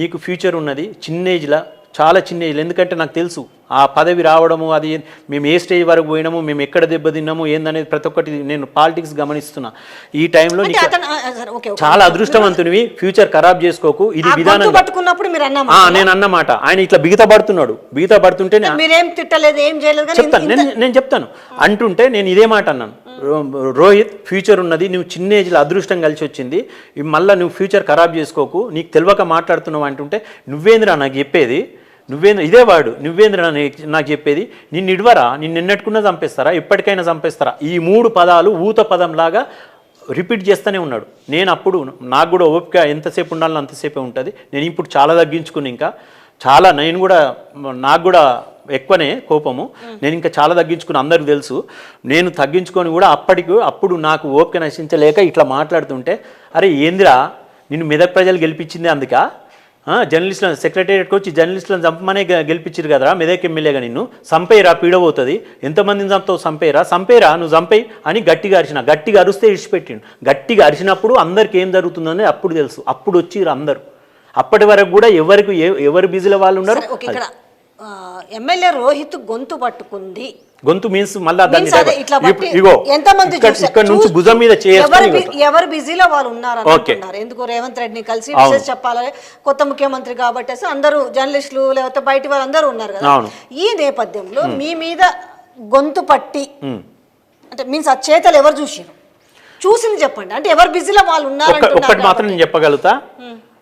Speaker 2: నీకు ఫ్యూచర్ ఉన్నది చిన్న ఏజ్లో, చాలా చిన్న ఏజ్, ఎందుకంటే నాకు తెలుసు ఆ పదవి రావడము, అది మేము ఏ స్టేజ్ వరకు పోయినాము, మేము ఎక్కడ దెబ్బతిన్నాము ఏందనేది ప్రతి ఒక్కటి నేను పాలిటిక్స్ గమనిస్తున్నా. ఈ టైంలో చాలా అదృష్టవంతునివి, ఫ్యూచర్ ఖరాబ్ చేసుకోకు, ఇది విధానం నేను అన్నమాట. ఆయన ఇట్లా బిగత పడుతుంటే చెప్తాను, నేను చెప్తాను అంటుంటే నేను ఇదే మాట అన్నాను, రోహిత్ ఫ్యూచర్ ఉన్నది, నువ్వు చిన్న ఏజ్లో అదృష్టం కలిసి వచ్చింది, మళ్ళీ నువ్వు ఫ్యూచర్ ఖరాబ్ చేసుకోకు, నీకు తెలియక మాట్లాడుతున్నావు అంటుంటే నువ్వేంద్రా నాకు చెప్పేది, నువ్వేంద్ర ఇదే వాడు నువ్వేంద్ర నాకు చెప్పేది, నిన్ను ఇడవరా, నిన్ను ఎన్నట్టుకున్నా చంపేస్తారా, ఎప్పటికైనా చంపేస్తారా, ఈ 3 పదాలు ఊత పదంలాగా రిపీట్ చేస్తూనే ఉన్నాడు. నేను అప్పుడు నాకు కూడా ఓపిక ఎంతసేపు ఉండాలో అంతసేపే ఉంటుంది. నేను ఇప్పుడు చాలా తగ్గించుకుని ఇంకా చాలా నేను కూడా నాకు కూడా ఎక్కువనే కోపము, నేను ఇంకా చాలా తగ్గించుకుని అందరికి తెలుసు. నేను తగ్గించుకొని కూడా అప్పుడు నాకు ఓపిక నశించలేక ఇట్లా మాట్లాడుతుంటే, అరే ఏందిరా నిన్ను మెదక్ ప్రజలు గెలిపించింది అందుక, జర్నలిస్టులను సెక్రటేరియట్కి వచ్చి జర్నలిస్టులను చంపమనే గెలిపించారు కదరా మెదక్ ఎమ్మెల్యేగా, నిన్ను చంపేరా పీడబోతుంది, ఎంతమందిని చంపుతావు, చంపేరా నువ్వు చంపేయి అని గట్టిగా గట్టిగా అరిస్తే ఇడిచిపెట్టిండు. గట్టిగా అరిచినప్పుడు అందరికి ఏం జరుగుతుందని అప్పుడు తెలుసు. అప్పుడు వచ్చిర్రు అందరు. అప్పటి వరకు కూడా ఎవరు బిజీలో వాళ్ళు ఉన్నారు.
Speaker 1: ఎమ్మెల్యే రోహిత్ గొంతు పట్టుకుంది,
Speaker 2: గొంతు మీన్స్ మళ్ళీ
Speaker 1: ఇక్కడ
Speaker 2: నుంచి భుజం మీద
Speaker 1: ఎవరు బిజీలో వాళ్ళు ఉన్నారు. ఎందుకు రేవంత్ రెడ్డిని కలిసి విషయం చెప్పాలి, కొత్త ముఖ్యమంత్రి కాబట్టి అందరూ జర్నలిస్టులు లేకపోతే బయట వాళ్ళందరూ ఉన్నారు కదా. ఈ నేపథ్యంలో మీ మీద గొంతు పట్టి అంటే మీన్స్ ఆ చేతలు ఎవరు చూసింది చెప్పండి, అంటే ఎవరు బిజీలో వాళ్ళు ఉన్నారు.
Speaker 2: ఒక్కటి మాత్రం నేను చెప్పగలుగుతా,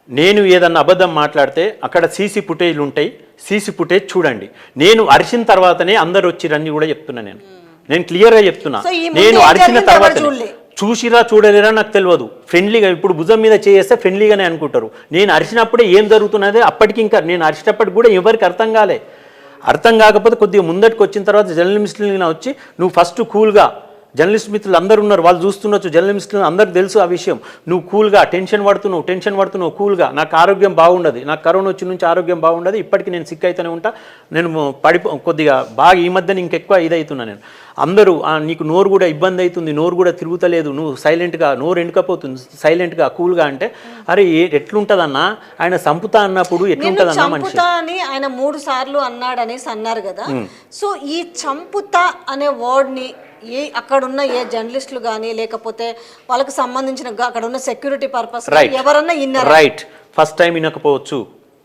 Speaker 2: నేను ఏదన్నా అబద్ధం మాట్లాడితే అక్కడ సీసీ ఫుటేజ్లు ఉంటాయి, సీసీ ఫుటేజ్ చూడండి. నేను అరిచిన తర్వాతనే అందరు వచ్చిరని కూడా చెప్తున్నా. నేను క్లియర్గా చెప్తున్నా, నేను అరిచిన తర్వాత చూసిరా చూడలేరా నాకు తెలియదు. ఫ్రెండ్లీగా ఇప్పుడు భుజం మీద చేస్తే ఫ్రెండ్లీగానే అనుకుంటారు. నేను అరిచినప్పుడే ఏం జరుగుతున్నది అప్పటికి ఇంకా నేను అరిచినప్పటికి కూడా ఎవరికి అర్థం కాలే. అర్థం కాకపోతే కొద్దిగా ముందటికి వచ్చిన తర్వాత జర్నలిస్టులు వచ్చి నువ్వు ఫస్ట్ కూల్గా, జర్నలిస్ట్ మిత్రులు అందరు ఉన్నారు వాళ్ళు చూస్తుండొచ్చు, జర్నలిస్టులు అందరికి తెలుసు ఆ విషయం, నువ్వు కూల్గా టెన్షన్ పడుతున్నావు కూల్గా, నాకు ఆరోగ్యం బాగుండదు, నాకు కరోనా వచ్చి నుంచి ఆరోగ్యం బాగుండదు, ఇప్పటికీ నేను సిక్ అయితేనే ఉంటా, నేను కొద్దిగా బాగా ఈ మధ్యన ఇంకెక్కువ ఇదవుతున్నా నేను. అందరూ నీకు నోరు కూడా ఇబ్బంది అవుతుంది, నోరు కూడా తిరుగుతలేదు, నువ్వు సైలెంట్గా నోరు ఎండుకపోతుంది సైలెంట్గా కూల్గా అంటే, అరే ఎట్లుంటుందన్నా ఆయన చంపుతా అన్నప్పుడు ఎట్లుంటుందన్నా మనిషి
Speaker 1: అని ఆయన 3 సార్లు అన్నాడనేసి అన్నారు కదా. సో ఈ చంపుతా అనే వర్డ్ని అక్కడున్న ఏ జర్నలిస్టులు కానీ లేకపోతే వాళ్ళకి సంబంధించిన అక్కడ ఉన్న సెక్యూరిటీ పర్పస్ ఎవరన్నా విన్నారా?
Speaker 2: రైట్, ఫస్ట్ టైం వినకపోవచ్చు,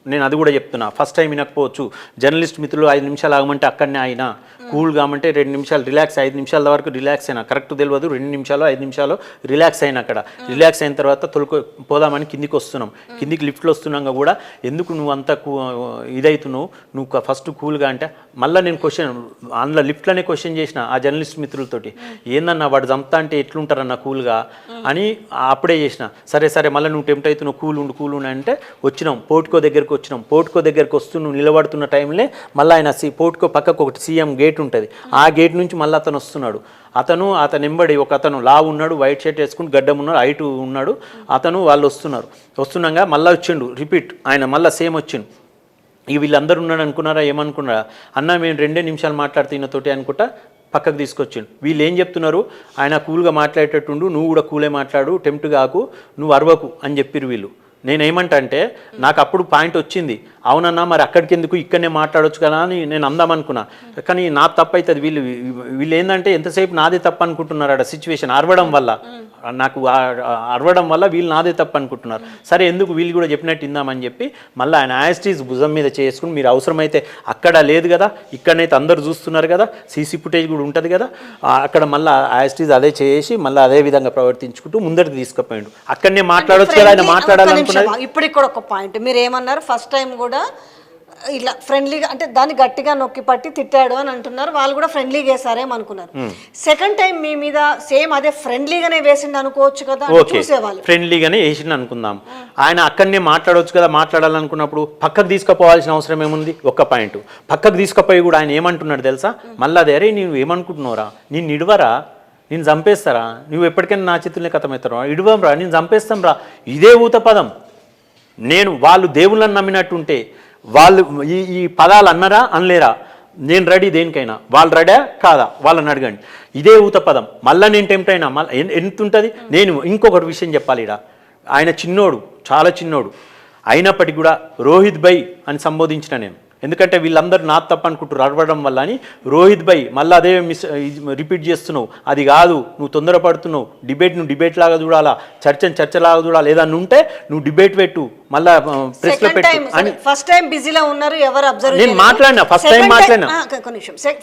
Speaker 2: నేను అది కూడా చెప్తున్నా, ఫస్ట్ టైం వినకపోవచ్చు. జర్నలిస్ట్ మిత్రులు 5 నిమిషాలు ఆగమంటే అక్కడనే అయినా, కూల్ కామంటే 2 నిమిషాలు రిలాక్స్, 5 నిమిషాల వరకు రిలాక్స్ అయినా, కరెక్ట్ తెలియదు 2 నిమిషాలు 5 నిమిషాలు రిలాక్స్ అయినా. అక్కడ రిలాక్స్ అయిన తర్వాత పోదామని కిందికి వస్తున్నాం, కిందికి లిఫ్ట్లో వస్తున్నాక కూడా ఎందుకు నువ్వు అంత ఇదవుతున్నావు, నువ్వు ఫస్ట్ కూల్గా అంటే మళ్ళీ నేను అందులో లిఫ్ట్లోనే క్వశ్చన్ చేసిన ఆ జర్నలిస్ట్ మిత్రులతోటి, ఏందన్నా వాడు చంపుతా అంటే ఎట్లుంటారన్న కూల్గా అని అప్పుడే చేసిన. సరే మళ్ళీ నువ్వు టెంప్ట్ అవుతున్నావు కూల్ ఉండు అంటే వచ్చినాం పోర్టుకో దగ్గరకు వస్తూ నువ్వు నిలబడుతున్న టైంలో మళ్ళీ ఆయన పోర్టుకో పక్కకు ఒకటి సీఎం గేట్ ఉంటుంది, ఆ గేట్ నుంచి మళ్ళీ అతను వస్తున్నాడు. అతను వెంబడి ఒక అతను లావు ఉన్నాడు, వైట్ షర్ట్ వేసుకుని గడ్డం ఉన్నాడు, హైట్ ఉన్నాడు అతను, వాళ్ళు వస్తున్నాగా మళ్ళీ వచ్చిండు రిపీట్, ఆయన మళ్ళీ సేమ్ వచ్చిండు. ఇక వీళ్ళందరూ ఉన్నాడు అనుకున్నారా, ఏమనుకున్నారా, అన్న మేము 2 నిమిషాలు మాట్లాడుతున్నతోటి అనుకుంటా పక్కకు తీసుకొచ్చిండు. వీళ్ళు ఏం చెప్తున్నారు, ఆయన కూల్గా మాట్లాడేటట్టుండు, నువ్వు కూడా కూలే మాట్లాడు, టెంప్ట్ కాకు, నువ్వు అరవకు అని చెప్పిరు వీళ్ళు. నేనేమంటా అంటే నాకు అప్పుడు పాయింట్ వచ్చింది, అవునన్నా మరి అక్కడికి ఎందుకు ఇక్కడనే మాట్లాడవచ్చు కదా అని నేను అందామనుకున్నా. కానీ నా తప్పు అవుతుంది, వీళ్ళు ఏంటంటే ఎంతసేపు నాదే తప్పు అనుకుంటున్నారు అక్కడ సిచ్యువేషన్ అరవడం వల్ల, నాకు అరవడం వల్ల వీళ్ళు నాదే తప్పు అనుకుంటున్నారు. సరే ఎందుకు వీళ్ళు కూడా చెప్పినట్టు ఇందామని చెప్పి మళ్ళీ ఆయన యాస్టీస్ భుజం మీద చేసుకుని, మీరు అవసరమైతే అక్కడ లేదు కదా ఇక్కడనైతే అందరు చూస్తున్నారు కదా, సీసీ ఫుటేజ్ కూడా ఉంటుంది కదా, అక్కడ మళ్ళీ యాస్టీస్ అదే చేసి మళ్ళీ అదే విధంగా ప్రవర్తించుకుంటూ ముందరికి తీసుకుపోయాడు. అక్కడనే మాట్లాడవచ్చు కదా ఆయన మాట్లాడాలనుకున్నది.
Speaker 1: ఇప్పుడు ఇక్కడ ఒక పాయింట్ మీరు ఏమన్నారు, ఫస్ట్ టైం కూడా ఇట్లా ఫ్రెండ్లీగా అంటే దాన్ని గట్టిగా నొక్కి పట్టి తిట్టాడు అని అంటున్నారు, వాళ్ళు కూడా ఫ్రెండ్లీగా వేసారేమో అనుకున్నారు. సెకండ్ టైం మీ మీద సేమ్ అదే ఫ్రెండ్లీగానే వేసిండు అనుకోవచ్చు కదా, చూసేవాళ్ళు
Speaker 2: ఫ్రెండ్లీగానే వేసిండు అనుకుందాం. ఆయన అక్కడనే మాట్లాడవచ్చు కదా, మాట్లాడాలనుకున్నప్పుడు పక్కకు తీసుకుపోవాల్సిన అవసరం ఏముంది. ఒక్క పాయింట్ పక్కకు తీసుకుపోయి కూడా ఆయన ఏమంటున్నాడు తెలుసా, మళ్ళీ అదే అరే నువ్వు ఏమనుకుంటున్నావురా, నేను ఇడవరా, నేను చంపేస్తారా, నువ్వు ఎప్పటికైనా నా చేతుల్నే కథమవుతారా, ఇడవంరా, నేను చంపేస్తాం రా, ఇదే ఊత పదం. నేను వాళ్ళు దేవుళ్ళని నమ్మినట్టుంటే వాళ్ళు ఈ పదాలు అన్నరా అనలేరా, నేను రెడీ దేనికైనా, వాళ్ళు రెడీ కాదా వాళ్ళని అడగండి, ఇదే ఊత పదం. మళ్ళీ నేను టెంప్ట్ అయినా మళ్ళీ ఎంత ఉంటుంది. నేను ఇంకొకటి విషయం చెప్పాలి, ఇక్కడ ఆయన చిన్నోడు, చాలా చిన్నోడు అయినప్పటికీ కూడా రోహిత్ భాయ్ అని సంబోధించిన నేను, ఎందుకంటే వీళ్ళందరూ నా తప్పు అనుకుంటారు అరవడం వల్ల అని. రోహిత్ భాయ్ మళ్ళీ అదే రిపీట్ చేస్తున్నావు, అది కాదు, నువ్వు తొందరపడుతున్నావు, నువ్వు డిబేట్ లాగా చూడాలా, చర్చలాగా చూడాలి, ఏదన్నా ఉంటే నువ్వు డిబేట్ పెట్టు, మళ్ళీ ప్రెస్ లో పెట్టు అని.
Speaker 1: ఫస్ట్ టైం బిజీలో ఉన్నారు, ఎవరు అబ్జర్వ్
Speaker 2: నేను మాట్లాడినా, ఫస్ట్ టైం మాట్లాడినా,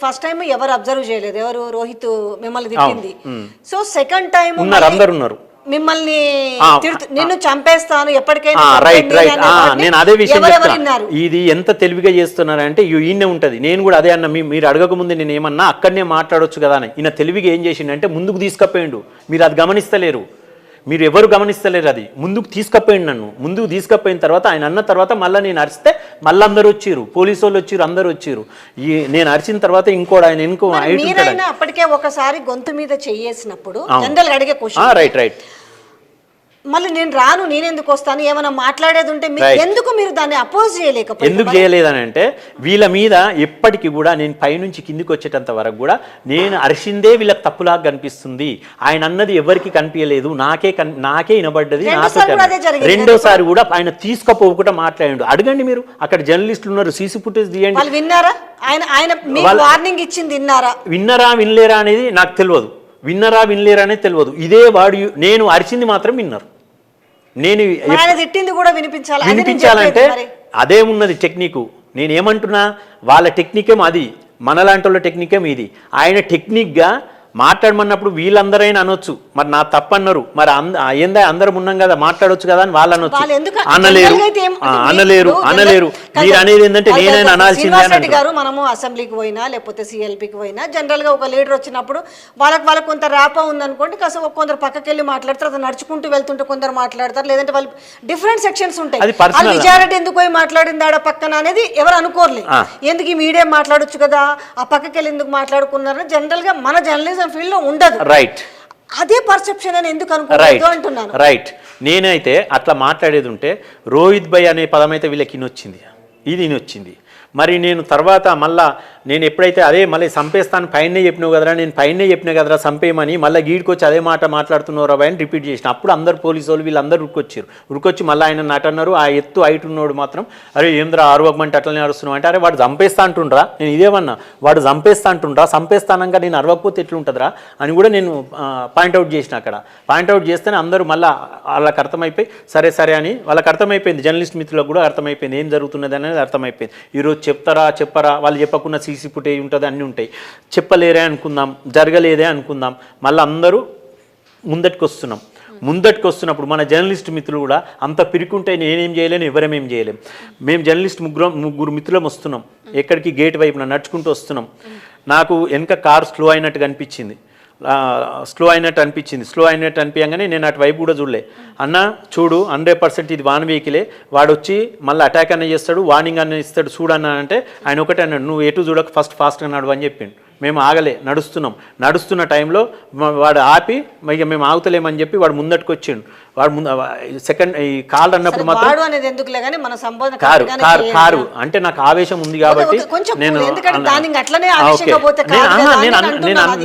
Speaker 1: ఫస్ట్ టైం ఎవరు అబ్జర్వ్ చేయలేదు, ఎవరు రోహిత్ మిమ్మల్ని తిట్టింది. సో సెకండ్ టైం
Speaker 2: ఉన్నారు, అందరు ఉన్నారు,
Speaker 1: మిమ్మల్ని నిన్ను చంపేస్తాను ఎప్పటికైనా
Speaker 2: రైట్ నేను అదే విషయం ఇది ఎంత తెలివిగా చేస్తున్నారంటే ఈయనే ఉంటది. నేను కూడా అదే అన్న, మీరు అడగక ముందు నేను ఏమన్నా అక్కడనే మాట్లాడొచ్చు కదా అని. ఈయన తెలివిగా ఏం చేసిండంటే ముందుకు తీసుకపోయిండు. మీరు అది గమనిస్తలేరు, మీరు ఎవరు గమనిస్తలేరు. అది ముందుకు తీసుకపోయిండు, నన్ను ముందుకు తీసుకపోయిన తర్వాత ఆయన అన్న తర్వాత మళ్ళీ నేను అరిస్తే మళ్ళీ అందరు వచ్చిర్రు, పోలీసు వాళ్ళు వచ్చిర్రు, అందరు వచ్చిర్రు. నేను అరిచిన తర్వాత ఇంకోటి ఆయన
Speaker 1: అప్పటికే ఒకసారి గొంతు మీద చెయ్యేసినప్పుడు జనరల్ అడిగే క్వశ్చన్ రైట్ మళ్ళీ నేను రాను, నేను ఎందుకు వస్తాను, ఏమైనా మాట్లాడేది ఉంటే ఎందుకు మీరు దాన్ని అపోజ్ చేయలేకపోతే?
Speaker 2: ఎందుకు చేయలేదని అంటే వీళ్ళ మీద ఎప్పటికీ కూడా నేను పైనుంచి కిందికి వచ్చేటంత వరకు కూడా నేను అరిసిందే వీళ్ళకి తప్పులాగా కనిపిస్తుంది. ఆయన అన్నది ఎవరికి కనిపించలేదు, నాకే వినబడ్డది. రెండోసారి కూడా ఆయన తీసుకపోకుండా మాట్లాడండు. అడగండి మీరు, అక్కడ జర్నలిస్టులు ఉన్నారు, సీసీ ఫుటేజ్ తీయండి.
Speaker 1: విన్నారా? ఆయన వార్నింగ్ ఇచ్చింది
Speaker 2: విన్నారా వినలేరా అనేది నాకు తెలియదు. విన్నరా వినలేరా అనేది తెలియదు. ఇదే వాడు నేను అరిచింది మాత్రం విన్నారు. నేను వినిపించాలంటే అదే ఉన్నది టెక్నిక్. నేను ఏమంటున్నా, వాళ్ళ టెక్నిక్ ఏమో అది, మనలాంటి వాళ్ళ టెక్నిక్ ఏమో ఇది. ఆయన టెక్నిక్గా మాట్లాడమన్నప్పుడు వీళ్ళందరైనా అనొచ్చు, మరి నా తప్పన్నారు, మరి ఏందా అందరం ఉన్నాం కదా మాట్లాడొచ్చు కదా అని వాళ్ళు అనొచ్చు. అనలేరు. మీరు అనేది ఏంటంటే నేనైనా అనాల్సిందే
Speaker 1: గారు. మనము అసెంబ్లీకి పోయినా లేకపోతే సిఎల్పికి పోయినా జనరల్ గా ఒక లీడర్ వచ్చినప్పుడు వాళ్ళకి కొంత ర్యాప ఉందనుకోండి, కాస్త కొందరు పక్కకి వెళ్ళి మాట్లాడతారు, అది నడుచుకుంటూ వెళ్తుంటే కొందరు మాట్లాడతారు, లేదంటే వాళ్ళు డిఫరెంట్ సెక్షన్స్ ఉంటాయి. విజయారెడ్డి ఎందుకు పోయి మాట్లాడింది ఆడ పక్కన అనేది ఎవరు అనుకోర్లేదు. ఎందుకు ఈ మీడియా మాట్లాడొచ్చు కదా, ఆ పక్కకి వెళ్ళి ఎందుకు మాట్లాడుకున్నారు జనరల్ గా మన జర్నలిజం ఫీల్డ్ లో ఉండదు.
Speaker 2: రైట్,
Speaker 1: అదే పర్సెప్షన్ అని ఎందుకు అనుకోలేదు అంటున్నాను.
Speaker 2: రైట్, నేనైతే అట్లా మాట్లాడేది ఉంటే రోహిత్ భాయ్ అనే పదం అయితే వీళ్ళకి ఇనొచ్చింది, ఇది ఇనొచ్చింది. మరి నేను తర్వాత మళ్ళీ నేను ఎప్పుడైతే అదే మళ్ళీ చంపేస్తాను పైనే చెప్పినావు కదరా, నేను పైనే చెప్పినా కదరా చంపేయమని మళ్ళీ గీడికొచ్చి అదే మాట మాట్లాడుతున్నారా అని రిపీట్ చేసిన. అప్పుడు అందరు పోలీసు వాళ్ళు వీళ్ళందరూ ఉరికొచ్చి మళ్ళీ ఆయన నాటన్నారు. ఆ ఎత్తు హైట్ ఉన్నోడు మాత్రం అరే ఏంద్రా అరవకమంటే అట్లనే అరుస్తున్నావు అంటే, అరే వాడు చంపేస్తా అంటుండ్రా, నేను ఇదేమన్నా వాడు చంపేస్తా అంటుండ్రా, చంపేస్తానంగా నేను అరవకపోతే ఎట్లుంటుందిరా అని కూడా నేను పాయింట్అవుట్ చేసిన. అక్కడ పాయింట్అవుట్ చేస్తేనే అందరూ మళ్ళీ వాళ్ళకి అర్థమైపోయి సరే అని వాళ్ళకి అర్థమైపోయింది, జర్నలిస్ట్ మిత్రులకు కూడా అర్థమైపోయింది ఏం జరుగుతున్నది అనేది అర్థమైపోయింది. ఈరోజు చెప్పరా వాళ్ళు చెప్పకుండా సీసీ ఫుటేజ్ ఉంటుంది, అన్నీ ఉంటాయి, చెప్పలేరే అనుకుందాం, జరగలేదే అనుకుందాం, మళ్ళీ అందరూ ముందటికి వస్తున్నప్పుడు మన జర్నలిస్ట్ మిత్రులు కూడా అంత పిరికుంటే నేనేం చేయలేను, ఎవరేమేం చేయలేం. మేము జర్నలిస్ట్ ముగ్గురు మిత్రులం వస్తున్నాం, ఎక్కడికి గేట్ వైపున నడుచుకుంటూ వస్తున్నాం. నాకు వెనక కారు స్లో అయినట్టు అనిపించింది. స్లో అయినట్టు అనిపించగానే నేను అటు వైపు కూడా చూడలే. అన్న చూడు 100% ఇది వాన్ వెహికలే, వాడు వచ్చి మళ్ళీ అటాక్ అన్న చేస్తాడు, వార్నింగ్ అన్న ఇస్తాడు చూడన్నా అంటే ఆయన ఒకటే అన్నాడు, నువ్వు ఎటు చూడక ఫాస్ట్గా నడువు అని చెప్పిండు. మేము ఆగలే, నడుస్తున్న టైంలో వాడు ఆపి ఇక మేము ఆగుతలేమని చెప్పి వాడు ముందటికి వచ్చిండు. వాడు సెకండ్ ఈ కాల్ అన్నప్పుడు మాత్రం కారు అంటే నాకు ఆవేశం ఉంది కాబట్టి